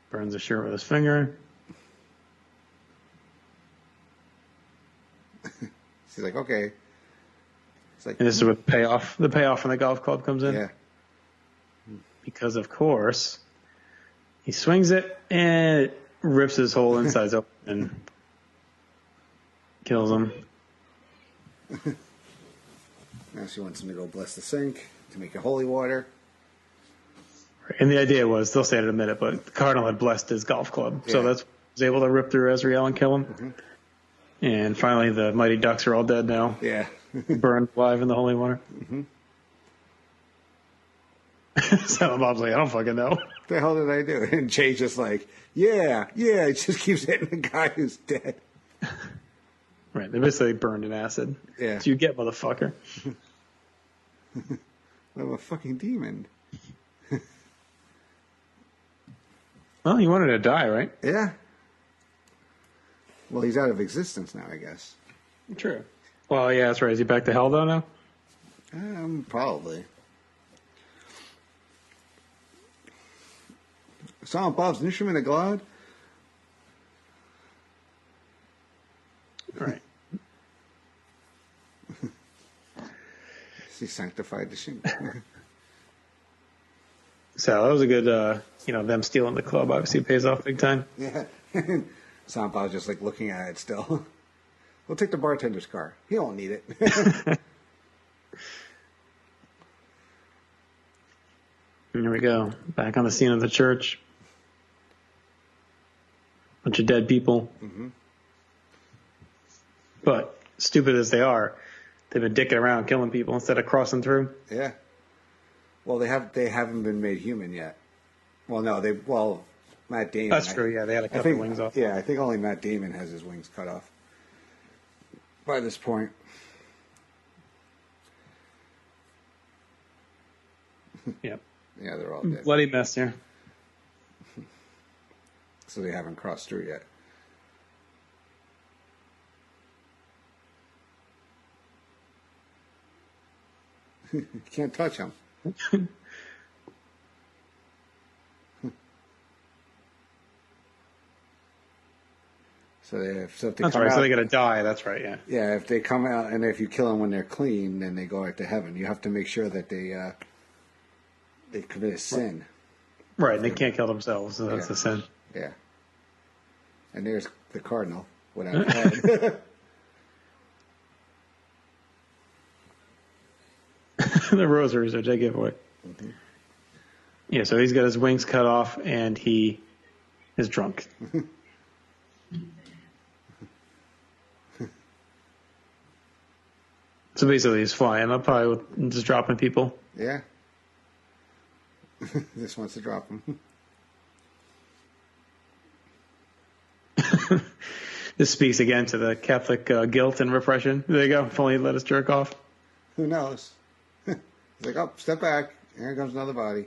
Burns the shirt with his finger. She's like, okay. It's like, And this is where the payoff from the golf club comes in. yeah. Because of course, he swings it and it rips his whole insides open and kills him. Now she wants him to go bless the sink to make it holy water. And the idea was, they'll say it in a minute, but the Cardinal had blessed his golf club. So that's was able to rip through Azrael and kill him. Mm-hmm. And finally, the Mighty Ducks are all dead now. Yeah. Burned alive in the holy water. Mm-hmm. Silent Bob's like, I don't fucking know. What the hell did I do? And Jay's just like, yeah. It just keeps hitting the guy who's dead. Right. They basically burned in acid. Yeah. So you get, motherfucker. I'm a fucking demon. Well, you wanted to die, right? Yeah. Well, he's out of existence now, I guess. True. Well, yeah, that's right. Is he back to hell, though, now? Probably. Silent Bob's an instrument of God? Right. He sanctified the sheep. So that was a good, them stealing the club obviously pays off big time. Yeah. Silent Bob's just like looking at it still. We'll take the bartender's car. He won't need it. Here we go. Back on the scene of the church. Bunch of dead people. Mm-hmm. But stupid as they are, they've been dicking around killing people instead of crossing through. Yeah. Well, they haven't been made human yet. Well, no, Matt Damon. That's true. Yeah, they had to cut the wings off. Yeah, I think only Matt Damon has his wings cut off by this point. Yep. Yeah, they're all dead. Bloody mess here. So they haven't crossed through yet. You can't touch them. So if they that's come right. out, So they're gonna die. That's right. Yeah. Yeah, if they come out and if you kill them when they're clean, then they go back to heaven. You have to make sure that they commit a sin. Right. They can't kill themselves. So that's a sin. Yeah. And there's the cardinal without a head. The rosaries, which I give away. Mm-hmm. Yeah, so he's got his wings cut off and he is drunk. So basically, he's flying up high with just dropping people. Yeah. Just wants to drop them. This speaks again to the Catholic guilt and repression. There you go. If only he'd let us jerk off. Who knows? He's like, oh, step back. Here comes another body.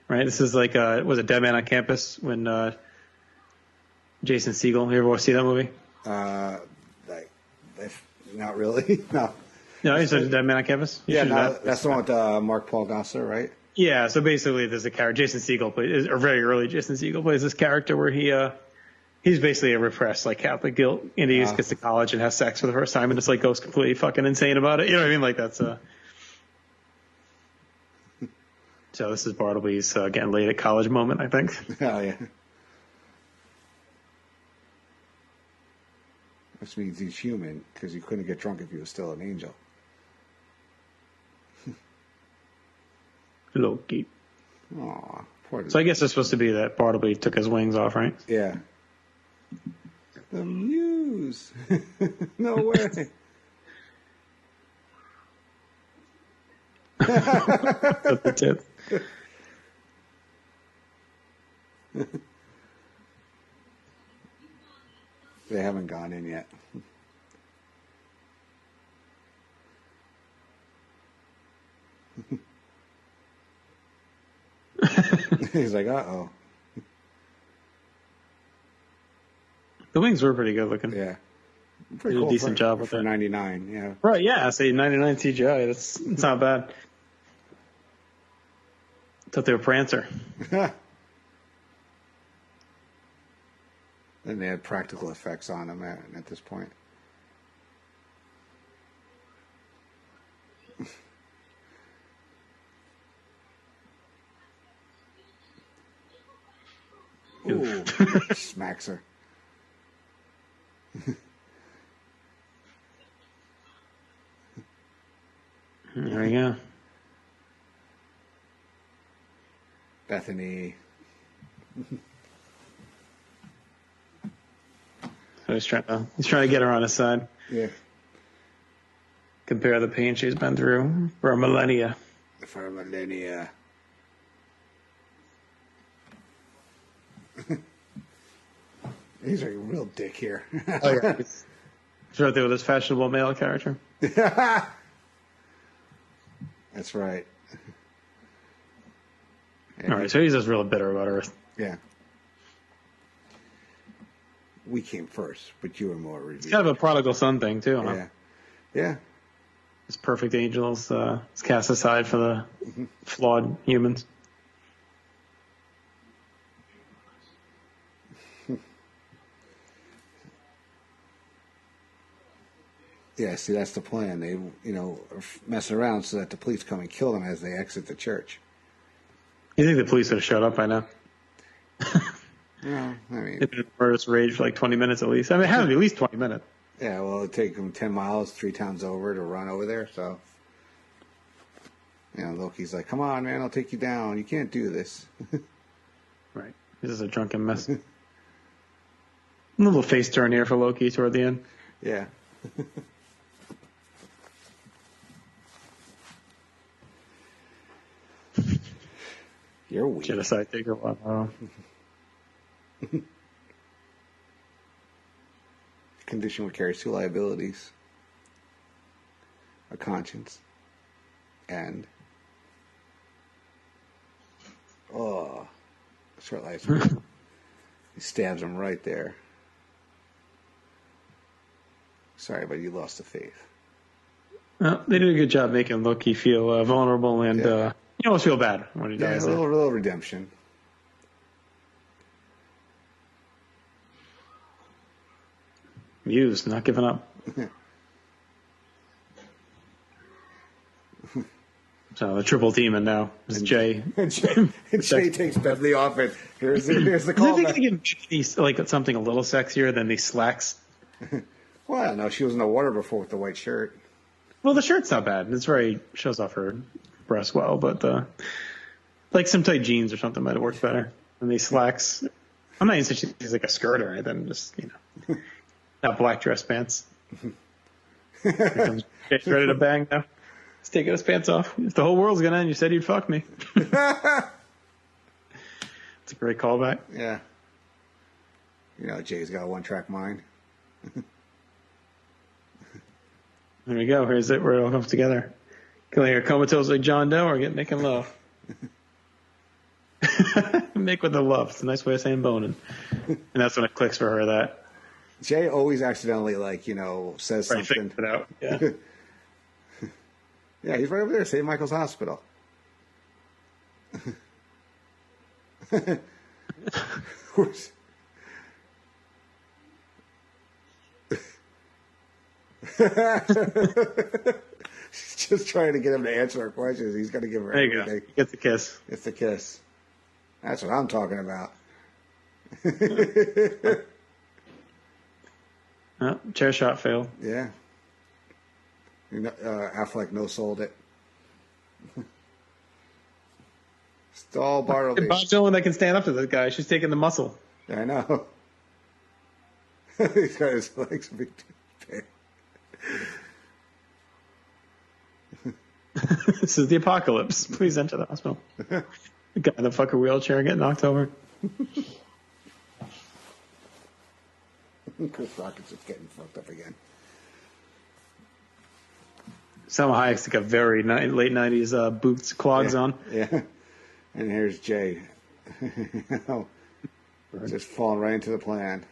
Right. This is like, was it Dead Man on Campus when Jason Segel? You ever see that movie? Not really. No. No, you said Dead Man on Campus? Yeah, no, that's the one with Mark Paul Gosselaar, right? Yeah, so basically there's a character, Jason Segel plays, or very early Jason Segel plays this character where he's basically a repressed, like, Catholic guilt, and he just gets to college and has sex for the first time and just, like, goes completely fucking insane about it. You know what I mean? Like, that's so this is Bartleby's getting laid at college moment, I think. Oh, yeah. Which means he's human, because he couldn't get drunk if he was still an angel. Loki. Aw, poor. So I guess it's supposed to be that Bartleby took his wings off, right? Yeah. The muse. No way. The tip. They haven't gone in yet. He's like, uh-oh. The wings were pretty good looking. Yeah. Pretty cool. Decent job with for that. 99, yeah. Right, yeah, I say 99 CGI. It's not bad. Thought they were Prancer. Then they had practical effects on them at this point. Ooh, smacks her. There we go. Bethany. So he's trying to get her on his side. Yeah. Compare the pain she's been through for millennia. For millennia. He's a real dick here. Oh, yeah. He's right there with his fashionable male character. That's right. All right, so he's just real bitter about Earth. Yeah. We came first, but you were more revealed. It's kind of a prodigal son thing, too, huh? Yeah. Yeah. His perfect angels is cast aside for the flawed humans. Yeah, see, that's the plan. They, mess around so that the police come and kill them as they exit the church. You think the police would have showed up by now? No, I mean... They've been in murderous rage for like 20 minutes at least. I mean, it had to be at least 20 minutes. Yeah, well, it'd take them 10 miles, 3 towns over to run over there, so... Loki's like, come on, man, I'll take you down. You can't do this. Right. This is a drunken mess. A little face turn here for Loki toward the end. Yeah. You're weak. Genocide taker. Wow. Condition would carry 2 liabilities: a conscience and short life. He stabs him right there. Sorry, but you lost the faith. Well, they did a good job making Loki feel vulnerable, and you almost feel bad when he dies. A little redemption. Muse, not giving up. So the triple demon now is Jay. Jay takes Beverly off, and here's the call. I think give like something a little sexier than these slacks. Well, I don't know. She was in the water before with the white shirt. Well, the shirt's not bad. It's shows off her breasts well, but like some tight jeans or something might have worked better than these slacks. I'm not even saying she's like a skirt or anything. Just not black dress pants. Jay's ready to bang now. He's taking his pants off. If the whole world's gonna end, you said you'd fuck me. It's a great callback. Yeah. You know, Jay's got a one-track mind. There we go. Here's it where it all comes together. Can I hear comatose like John Doe or get making love? Make with the love. It's a nice way of saying boning. And that's when it clicks for her that. Jay always accidentally, says Right, something. figures it out. Yeah. Yeah, he's right over there, St. Michael's Hospital. Where's... She's just trying to get him to answer her questions. He's going to give her There you everything. go. Get the kiss. It's the kiss. That's what I'm talking about. Oh, chair shot failed. Yeah. Affleck no-sold it. Stall Bartleby. Bob's the only one that can stand up to this guy. She's taking the muscle. I know. He's got his legs big. This is the apocalypse. Please enter the hospital. The guy in the fucking wheelchair getting knocked over. Chris Rocket's just getting fucked up again. Salma Hayek's got very late 90s boots, clogs on. Yeah. And here's Jay. Just falling right into the plan.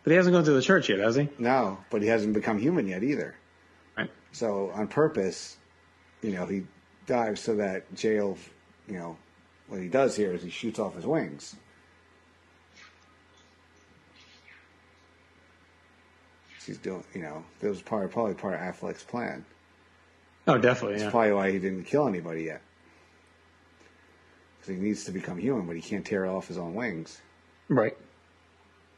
But he hasn't gone to the church yet, has he? No, but he hasn't become human yet either. Right. So on purpose, he dives so that Jay will, what he does here is he shoots off his wings. He's doing, that was probably part of Affleck's plan. Oh, definitely, That's yeah. probably why he didn't kill anybody yet. Because he needs to become human, but he can't tear off his own wings. Right.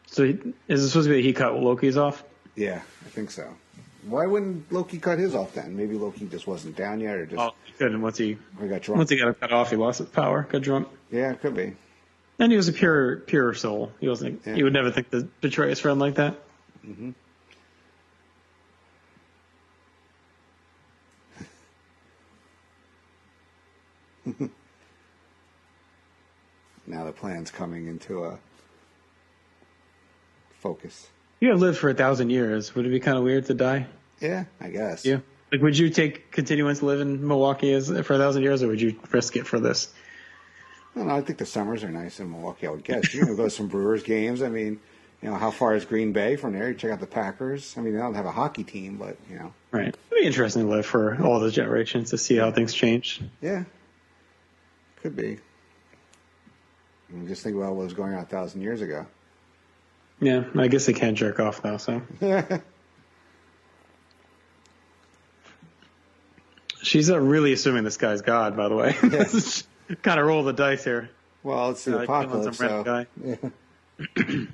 So is it supposed to be that he cut Loki's off? Yeah, I think so. Why wouldn't Loki cut his off then? Maybe Loki just wasn't down yet, or just He couldn't. Once he got drunk. Once he got cut off, he lost his power, got drunk. Yeah, it could be. And he was a pure soul. He wasn't. Yeah. He would never think to betray his friend like that. Mm-hmm. Now the plan's coming into a focus. You have lived for 1,000 years. Would it be kind of weird to die? Yeah, I guess. Yeah. Like, would you take continuance to live in Milwaukee for 1,000 years, or would you risk it for this? Well, no, I think the summers are nice in Milwaukee, I would guess. You're going to go to some Brewers games. I mean, how far is Green Bay from there? You check out the Packers. I mean, they don't have a hockey team, but, Right. It'd be interesting to live for all those generations to see how things change. Yeah. Could be. I mean, just think about what was going on 1,000 years ago. Yeah, I guess they can't jerk off now, so. She's really assuming this guy's God, by the way. Yeah. Kind of roll the dice here. Well, it's the apocalypse, some so. guy. Yeah.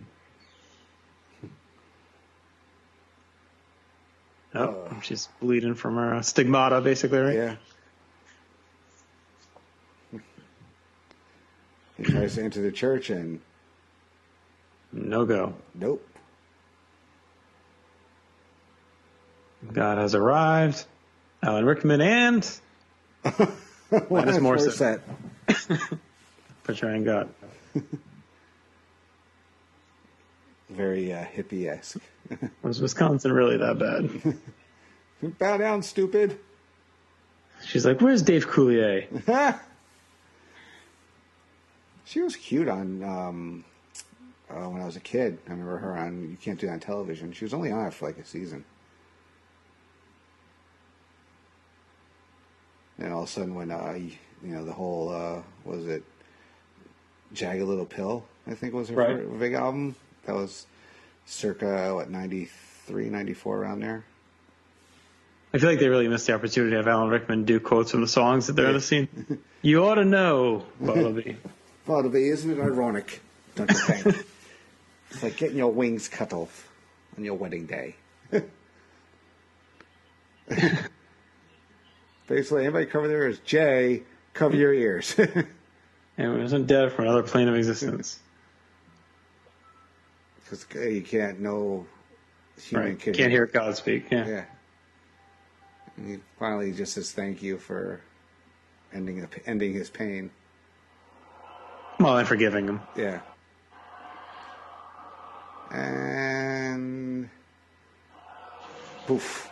Oh, she's bleeding from her stigmata, basically, right? Yeah. He tries to enter the church and No go. nope. God has arrived. Alan Rickman and Linus Morissette. Portraying God. Very hippie-esque. Was Wisconsin really that bad? Bow down, stupid. She's like, where's Dave Coulier? She was cute on when I was a kid. I remember her on You Can't Do That on Television. She was only on it for like a season. And all of a sudden when, the whole, was it Jagged Little Pill, I think was her Right. big album. That was circa, 93, 94, around there. I feel like they really missed the opportunity to have Alan Rickman do quotes from the songs that they're in the scene. You ought to know, Bartleby. Bartleby, isn't it ironic, don't you think? It's like getting your wings cut off on your wedding day. Basically, anybody cover their ears? Jay, cover your ears. And he wasn't dead for another plane of existence. Because you can't know human Can't hear God speak. Yeah. And he finally just says thank you for ending his pain. Well, and forgiving him. Yeah. And poof.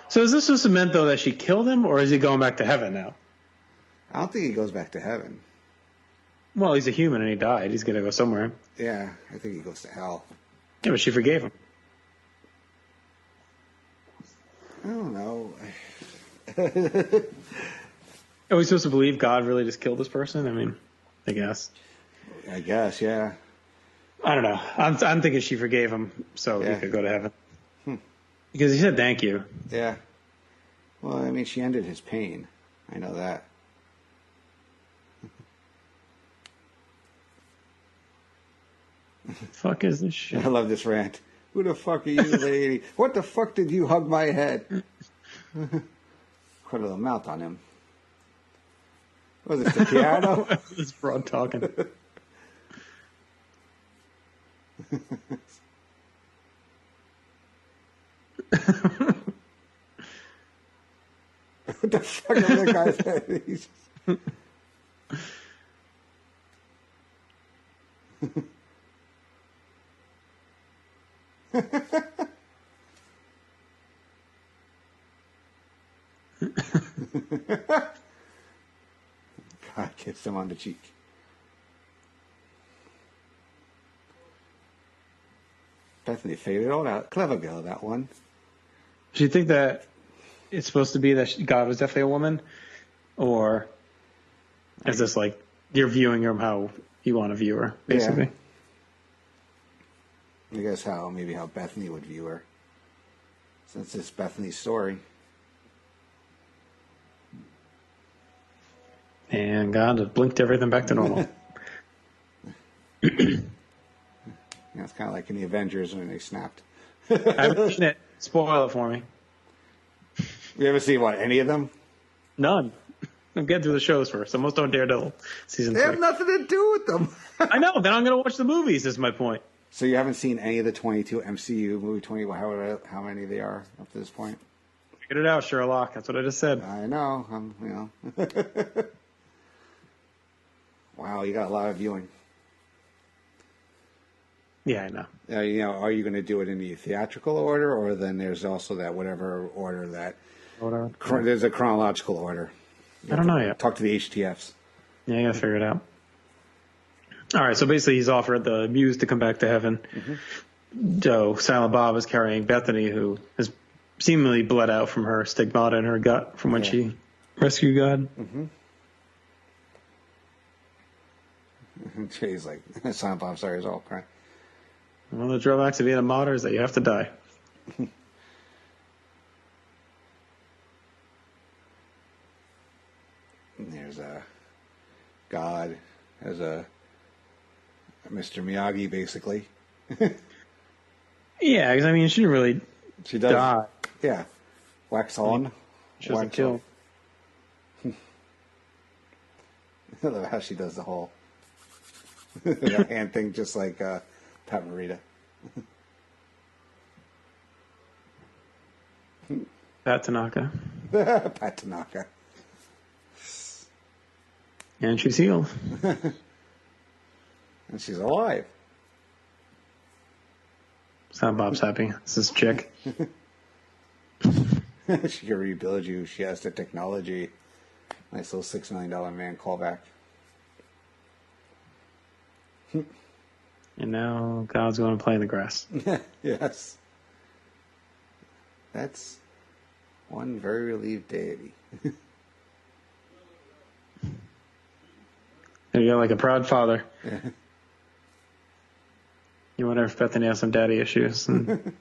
So is this just meant, though, that she killed him, or is he going back to heaven now? I don't think he goes back to heaven. Well, he's a human and he died. He's going to go somewhere. Yeah, I think he goes to hell. Yeah, but she forgave him. I don't know. Are we supposed to believe God really just killed this person? I mean, I guess. I guess, yeah. I don't know. I'm thinking she forgave him so he could go to heaven. Because he said thank you. Yeah. Well, I mean, she ended his pain. I know that. Fuck is this shit? I love this rant. Who the fuck are you, lady? What the fuck did you hug my head? Put a little mouth on him. Was it the piano? This broad talking. What the fuck is that guy's head? He's God kissed him on the cheek. Bethany faded all out. Clever girl, that one. Do you think that it's supposed to be that God was definitely a woman? Or is this like you're viewing her how you want to view her, basically? Yeah. I guess maybe how Bethany would view her. Since it's Bethany's story. And God just blinked everything back to normal. Yeah, it's kind of like in the Avengers when they snapped. I haven't seen it. Spoil it for me. You ever see any of them? None. I'm getting through the shows first. I'm almost on Daredevil season 3. They have nothing to do with them. I know. Then I'm going to watch the movies, is my point. So you haven't seen any of the 22 MCU movie 20? How many they are up to this point? Figured it out, Sherlock. That's what I just said. I know. Wow, you got a lot of viewing. Yeah, I know. Are you going to do it in the theatrical order, or then there's also that whatever order that there's a chronological order? I don't know yet. Talk to the HTFs. Yeah, I got to figure it out. All right, so basically he's offered the muse to come back to heaven. Mm-hmm. So Silent Bob is carrying Bethany, who has seemingly bled out from her stigmata in her gut from when she rescued God. Mm-hmm. She's like, Silent Bob, sorry, is all crying. One of the drawbacks of being a martyr is that you have to die. And there's a God as a Mr. Miyagi, basically. Yeah, because I mean, she didn't really die. Yeah. Wax on. She doesn't kill. I love how she does the whole hand thing, just like Pat Morita. Pat Tanaka. Pat Tanaka. And she's healed. And she's alive. Silent Bob's happy. This is chick. She can rebuild you. She has the technology. Nice little $6 million man callback. And now God's going to play in the grass. Yes. That's one very relieved deity. And you got like a proud father. Yeah. You wonder if Bethany has some daddy issues. And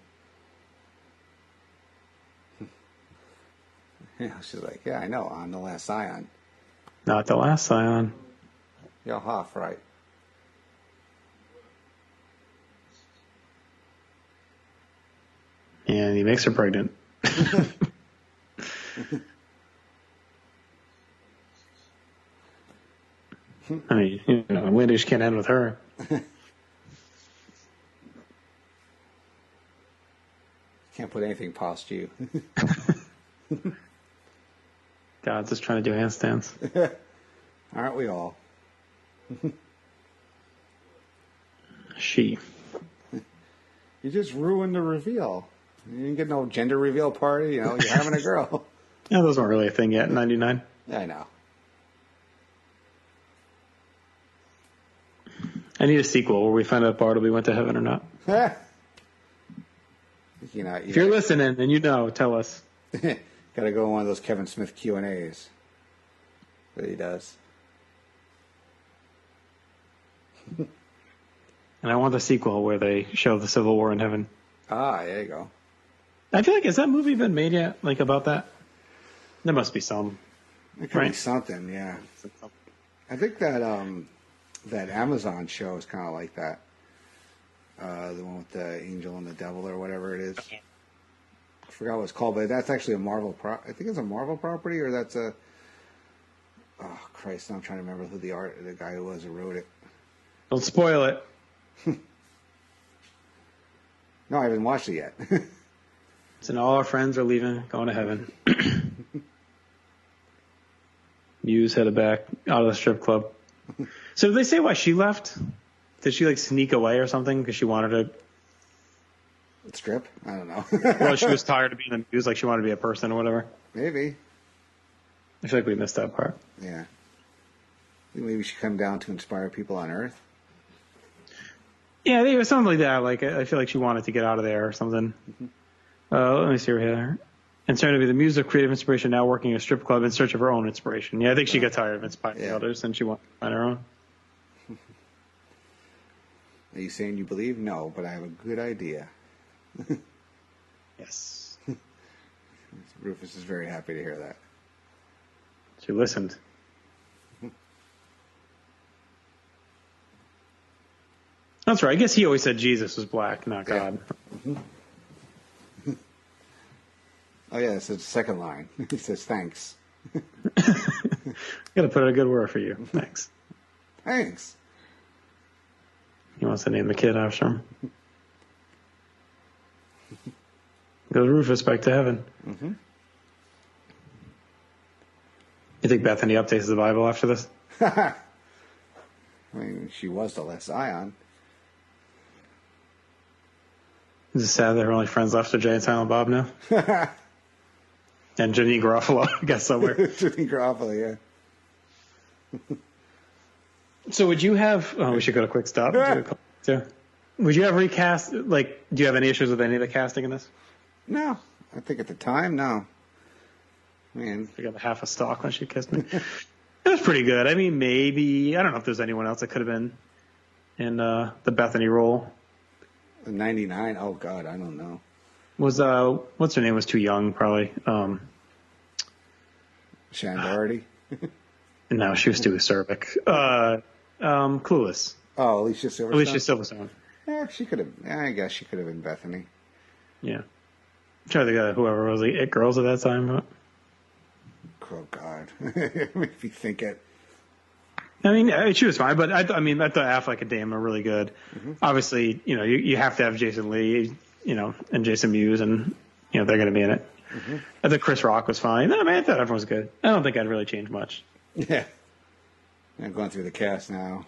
Yeah, she's like, yeah, I know. I'm the last Scion. not the last Scion. You're half right. And he makes her pregnant. I mean, Windish can't end with her. Can't put anything past you. God's just trying to do handstands. Aren't we all? She. You just ruined the reveal. You didn't get no gender reveal party. You're having a girl. Yeah, those weren't really a thing yet in 99. I know. I need a sequel where we find out Bartleby went to heaven or not. If you're listening and tell us. Got to go on one of those Kevin Smith Q&As that he does. And I want the sequel where they show the Civil War in heaven. Ah, there you go. I feel like, has that movie been made yet? Like, about that? There must be some. There could be something, yeah. I think that that Amazon show is kind of like that. The one with the angel and the devil or whatever it is. I forgot what it's called, but that's actually a Marvel I think it's a Marvel property, or that's a... Oh, Christ, now I'm trying to remember who the guy who wrote it. Don't spoil it. No, I haven't watched it yet. So all our friends are leaving, going to heaven. Muse headed back out of the strip club. So did they say why she left? Did she sneak away or something because she wanted to strip? I don't know. Well, she was tired of being in the Muse, like she wanted to be a person or whatever. Maybe. I feel like we missed that part. Yeah. Maybe she come down to inspire people on Earth. Yeah, it was something like that. Like, I feel like she wanted to get out of there or something. Let me see her here. And starting to be the muse of creative inspiration, now working a strip club in search of her own inspiration. Yeah, I think she got tired of inspiring others and she wanted to find her own. Are you saying you believe? No, but I have a good idea. Yes. Rufus is very happy to hear that. She listened. That's right. I guess he always said Jesus was black, not God. Oh, yeah, it's the second line. He says, thanks. Gotta put in a good word for you. Thanks. Thanks. He wants to name the kid after him. Goes Rufus back to heaven. Mm-hmm. You think Bethany updates the Bible after this? I mean, she was the last Zion. Is it sad that her only friends left are Jay and Silent Bob now? And Janine Garofalo, I guess, somewhere. Janine Garofalo, yeah. So would you have... Oh, we should go to Quick Stop. Yeah. Would you have recast... do you have any issues with any of the casting in this? No. I think at the time, no. I mean... I got half a stalk when she kissed me. It was pretty good. I mean, maybe... I don't know if there's anyone else that could have been in the Bethany role. 99? Oh, God, I don't know. Was what's her name was too young, probably. Shannon Doherty? No, she was too acerbic. Clueless. Oh, Alicia Silverstone? Alicia Silverstone. Yeah, she could have... Yeah, I guess she could have been Bethany. Yeah. I'm trying to think of whoever was the It Girls at that time. But... Oh, God. Make me think it. I mean, she was fine, but I thought Affleck and Damon were really good. Mm-hmm. Obviously, you have to have Jason Lee, and Jason Mewes, and, they're going to be in it. Mm-hmm. I thought Chris Rock was fine. No, I thought everyone was good. I don't think I'd really change much. Yeah. I'm going through the cast now.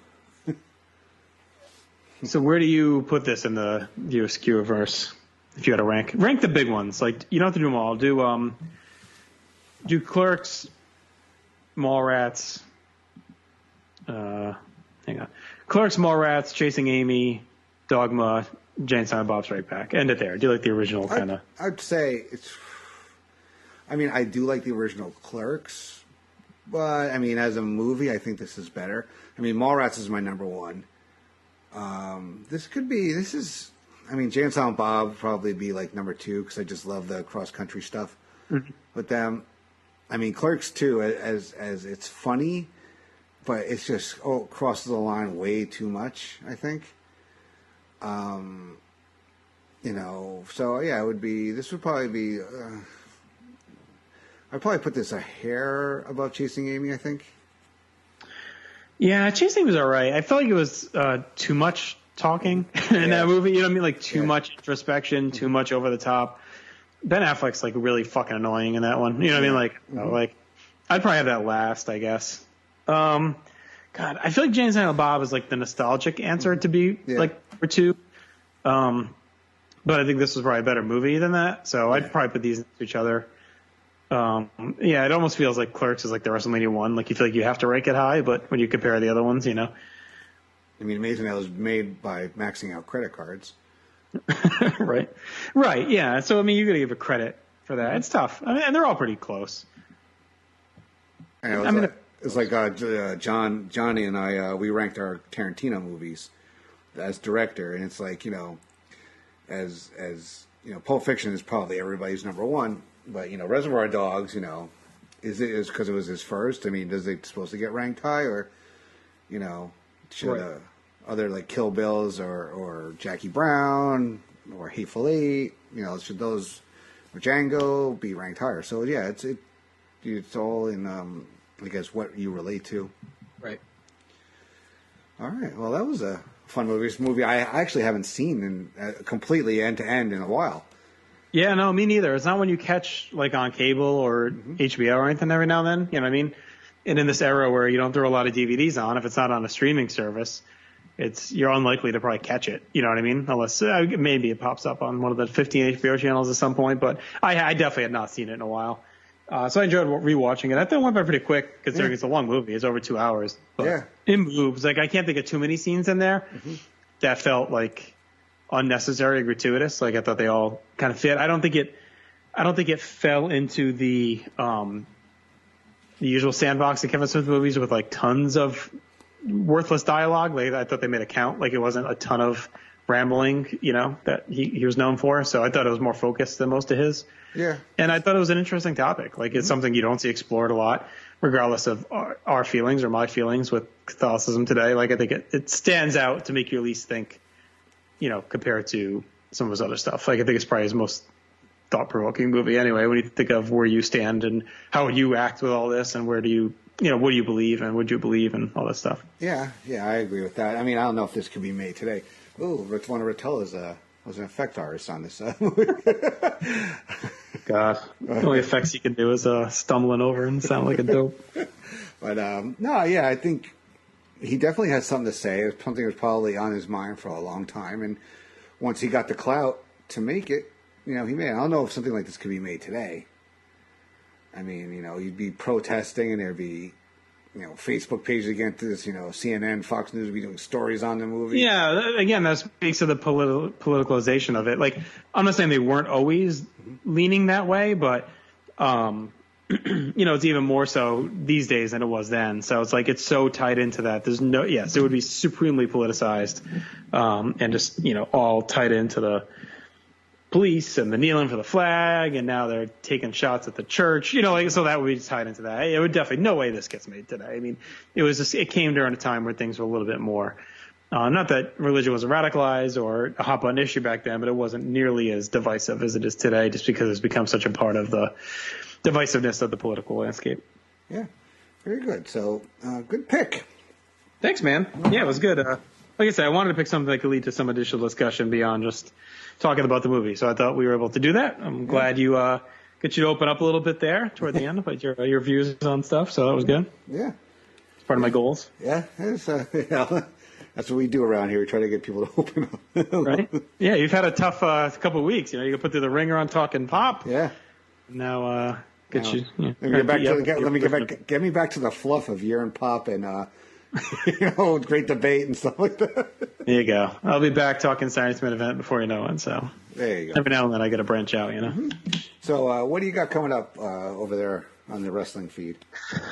So where do you put this in the View Askewniverse? If you had to rank the big ones, you don't have to do them all. Do Clerks, Mallrats. Hang on. Clerks, Mallrats, Chasing Amy, Dogma, Jane Silent Bob Strike Back. End it there. Do you like the original kind of? I'd say it's. I mean, I do like the original Clerks, but I mean, as a movie, I think this is better. I mean, Mallrats is my number one. This is. I mean, Jane Silent Bob would probably be number two because I just love the cross country stuff with them. I mean, Clerks too, as it's funny. But it's just crosses the line way too much, I think. So yeah, it would be. This would probably be. I'd probably put this a hair above Chasing Amy, I think. Yeah, chasing was all right. I felt like it was too much talking in that movie. You know what I mean? Like too much introspection, too much over the top. Ben Affleck's like really fucking annoying in that one. You know what I mean? Like, like I'd probably have that last, I guess. God, I feel like Jane and Silent Bob is like the nostalgic answer to be like number 2. But I think this was probably a better movie than that. So I'd probably put these next to each other. Yeah, it almost feels like Clerks is like the WrestleMania 1. Like you feel like you have to rank it high, but when you compare the other ones, you know. I mean, amazing that it was made by maxing out credit cards. Right. Yeah. So I mean, you got to give it credit for that. It's tough. I mean, and they're all pretty close. And it's like Johnny and I, we ranked our Tarantino movies as director, and it's like, you know, as you know, Pulp Fiction is probably everybody's number 1, but you know, Reservoir Dogs, you know, is because it was his first? I mean, does it supposed to get ranked high, or you know, should other like Kill Bills or Jackie Brown or Hateful Eight, you know, should those or Django be ranked higher? So yeah, it's all in I guess what you relate to. Right. All right. Well, that was a fun movie. This movie I actually haven't seen in completely end to end in a while. Yeah, no, me neither. It's not one you catch like on cable or HBO or anything every now and then. You know what I mean? And in this era where you don't throw a lot of DVDs on, if it's not on a streaming service, you're unlikely to probably catch it. You know what I mean? Unless maybe it pops up on one of the 15 HBO channels at some point. But I definitely had not seen it in a while. So I enjoyed rewatching it. I thought it went by pretty quick considering it's a long movie. It's over 2 hours. But it moves. Like I can't think of too many scenes in there that felt like unnecessary, gratuitous. Like I thought they all kind of fit. I don't think it fell into the usual sandbox of Kevin Smith movies with like tons of worthless dialogue. Like I thought they made it count. Like it wasn't a ton of rambling, you know, that he was known for. So I thought it was more focused than most of his. Yeah. And I thought it was an interesting topic. Like it's something you don't see explored a lot, regardless of our feelings or my feelings with Catholicism today. Like I think it stands out to make you at least think, you know, compared to some of his other stuff. Like I think it's probably his most thought-provoking movie anyway, when you think of where you stand and how would you act with all this and where do you know, what do you believe and would you believe and all that stuff. Yeah, I agree with that. I mean, I don't know if this could be made today. Oh, one of Rotell's was an effect artist on this movie. God, the only effects you can do is stumbling over and sound like a dope. But no, yeah, I think he definitely has something to say. It's something that was probably on his mind for a long time, and once he got the clout to make it, you know, he made it. I don't know if something like this could be made today. I mean, you know, you'd be protesting, and there'd be, you know, Facebook pages against this, you know, CNN, Fox News would be doing stories on the movie. Yeah, again, that speaks to the politicalization of it. Like, I'm not saying they weren't always leaning that way, but, you know, it's even more so these days than it was then. So it's like it's so tied into that. There's no, yes, it would be supremely politicized, and just, you know, all tied into the police and the kneeling for the flag, and now they're taking shots at the church, you know, like, so that would be tied into that. It would definitely, no way this gets made today. I mean, it came during a time where things were a little bit more, not that religion wasn't radicalized or a hot button issue back then, but it wasn't nearly as divisive as it is today, just because it's become such a part of the divisiveness of the political landscape. Yeah, very good. So, good pick. Thanks, man. Yeah, it was good. Like I said, I wanted to pick something that could lead to some additional discussion beyond just talking about the movie. So I thought we were able to do that. I'm glad you get you to open up a little bit there toward the end about your views on stuff. So that was good. Yeah. It's part of my goals. Yeah. It's, yeah. That's what we do around here. We try to get people to open up. Right? Yeah. You've had a tough couple of weeks. You know, you got put through the ringer on talking pop. Yeah. Now, get me back to the fluff of year and pop and, you know, great debate and stuff like that. There you go. I'll be back talking Science-Man event before you know it. So there you go. Every now and then I got to branch out, you know. Mm-hmm. So what do you got coming up over there on the wrestling feed?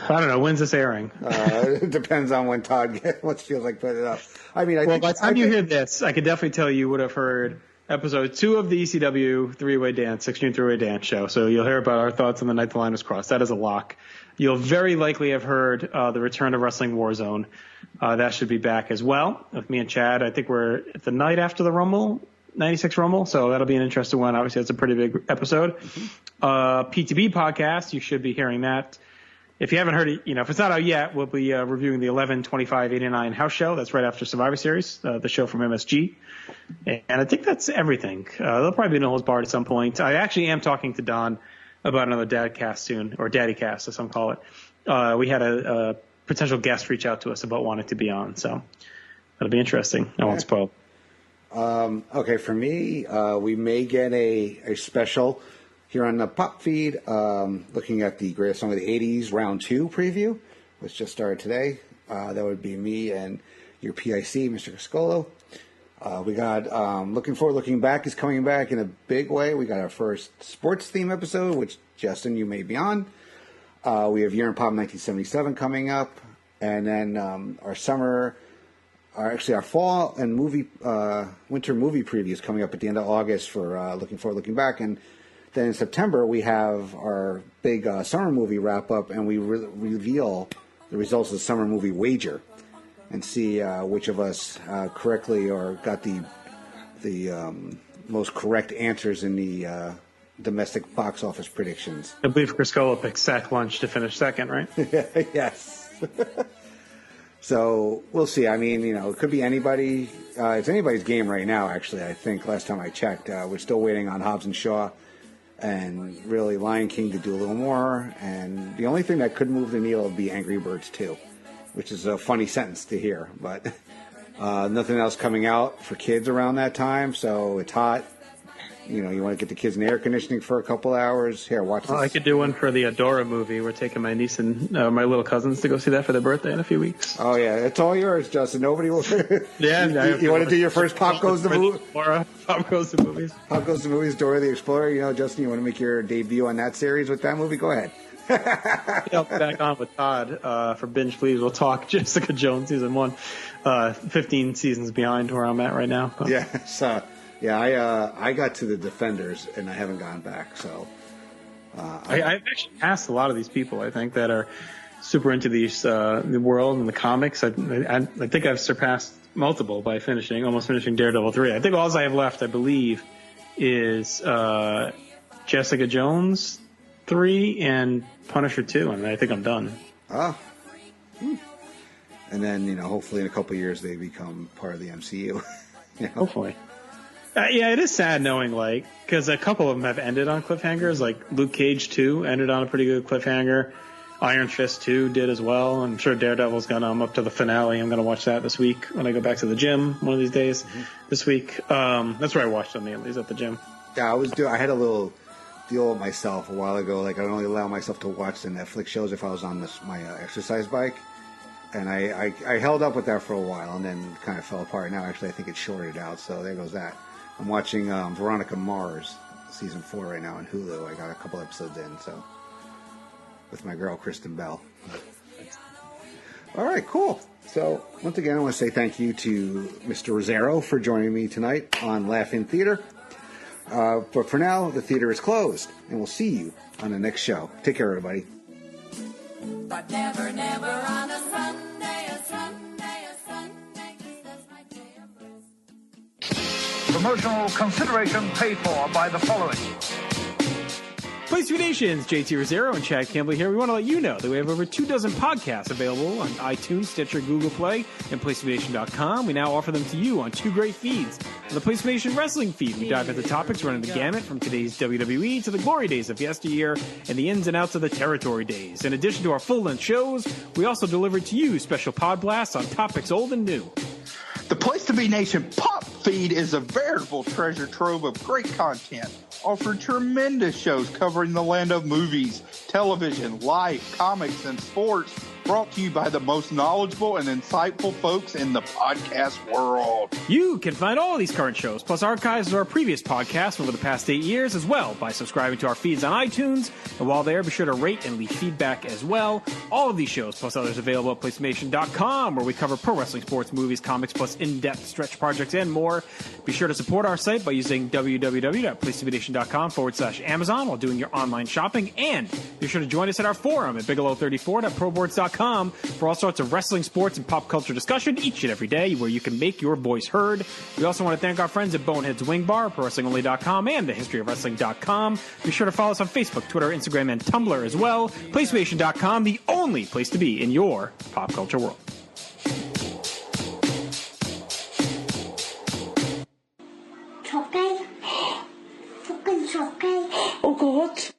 I don't know. When's this airing? It depends on when Todd feels like putting it up. I mean, by the time you hear this, I could definitely tell you would have heard episode 2 of the ECW three-way dance, Extreme Three-Way Dance show. So you'll hear about our thoughts on the night the line was crossed. That is a lock. You'll very likely have heard the return of Wrestling Warzone. That should be back as well with me and Chad. I think we're at the night after the Rumble, 96 Rumble, so that'll be an interesting one. Obviously, it's a pretty big episode. PTB podcast, you should be hearing that if you haven't heard it, if it's not out yet, we'll be reviewing the 11/25/89 house show. That's right after Survivor Series, the show from MSG. And I think that's everything. There'll probably be No Holds Barred at some point. I actually am talking to Don about another Dadcast soon, or Daddycast, as some call it. We had a potential guest reach out to us about wanting to be on, so that'll be interesting. I won't spoil. Okay, for me, we may get a special here on the Pop Feed, looking at the Greatest Song of the 80s Round 2 preview, which just started today. That would be me and your PIC, Mr. Criscolo. We got Looking Back is coming back in a big way. We got our first sports theme episode, which, Justin, you may be on. We have Year in Pop 1977 coming up. And then our fall and winter movie previews coming up at the end of August for Looking Back. And then in September, we have our big summer movie wrap-up, and we reveal the results of the summer movie wager and see which of us correctly or got the most correct answers in the domestic box office predictions. I believe Criscola picked Sack Lunch to finish second, right? Yes. So we'll see. I mean, it could be anybody. It's anybody's game right now, actually. I think last time I checked, we're still waiting on Hobbs and Shaw and really Lion King to do a little more. And the only thing that could move the needle would be Angry Birds 2, which is a funny sentence to hear. But nothing else coming out for kids around that time, so it's hot. You want to get the kids in air conditioning for a couple hours. Here, watch this. I could do one for the Adora movie. We're taking my niece and my little cousins to go see that for their birthday in a few weeks. Oh, yeah. It's all yours, Justin. Nobody will. Yeah. You want to do your first Pop Goes to Movies? Pop Goes to Movies. Pop Goes to Movies, Dora the Explorer. Justin, you want to make your debut on that series with that movie? Go ahead. Back on with Todd for Binge Please. We'll talk Jessica Jones season 1. 15 seasons behind where I'm at right now. But. Yeah, I got to the Defenders, and I haven't gone back. So I've actually passed a lot of these people, I think, that are super into the world and the comics. I think I've surpassed multiple by almost finishing Daredevil 3. I think all I have left, I believe, is Jessica Jones 3 and Punisher 2, and I think I'm done. And then, hopefully in a couple of years they become part of the MCU. Hopefully. Yeah, it is sad knowing, because a couple of them have ended on cliffhangers. Like Luke Cage 2 ended on a pretty good cliffhanger. Iron Fist 2 did as well. I'm sure Daredevil's I'm up to the finale. I'm going to watch that this week when I go back to the gym one of these days. This week. That's where I watched them mainly, is at the gym. Yeah, I had a little deal with myself a while ago. I only allow myself to watch the Netflix shows if I was on my exercise bike. And I held up with that for a while and then kind of fell apart. Now, actually, I think it's shorted out, so there goes that. I'm watching Veronica Mars, season 4 right now on Hulu. I got a couple episodes in, so with my girl Kristen Bell. All right, cool. So once again, I want to say thank you to Mr. Rozzero for joining me tonight on Laugh-In Theater. But for now, the theater is closed, and we'll see you on the next show. Take care, everybody. But never, never on a Sunday, a Sunday, a Sunday, 'cause that's my day of rest. Promotional consideration paid for by the following. Place View Nations, JT Rozzero and Chad Campbell here. We want to let you know that we have over 24 podcasts available on iTunes, Stitcher, Google Play, and PlaceViewNation.com. We now offer them to you on 2 great feeds. On the Place View Nation Wrestling feed, we dive into topics running the gamut from today's WWE to the glory days of yesteryear and the ins and outs of the territory days. In addition to our full-length shows, we also deliver to you special pod blasts on topics old and new. The Place to Be Nation Pop Feed is a veritable treasure trove of great content. Offered tremendous shows covering the land of movies, television, life, comics, and sports. Brought to you by the most knowledgeable and insightful folks in the podcast world. You can find all of these current shows, plus archives of our previous podcasts over the past 8 years as well by subscribing to our feeds on iTunes. And while there, be sure to rate and leave feedback as well. All of these shows, plus others available at PlaceMation.com, where we cover pro wrestling, sports, movies, comics, plus in-depth stretch projects and more. Be sure to support our site by using www.placetobenation.com/Amazon while doing your online shopping. And be sure to join us at our forum at Bigelow34.proboards.com. PTB.com for all sorts of wrestling, sports, and pop culture discussion each and every day where you can make your voice heard. We also want to thank our friends at Bonehead's Wing Bar, ProWrestlingOnly.com, and TheHistoryOfWrestling.com. Be sure to follow us on Facebook, Twitter, Instagram, and Tumblr as well. PlayStation.com, the only place to be in your pop culture world. Chọc cây. Fucking chọc cây. Oh God.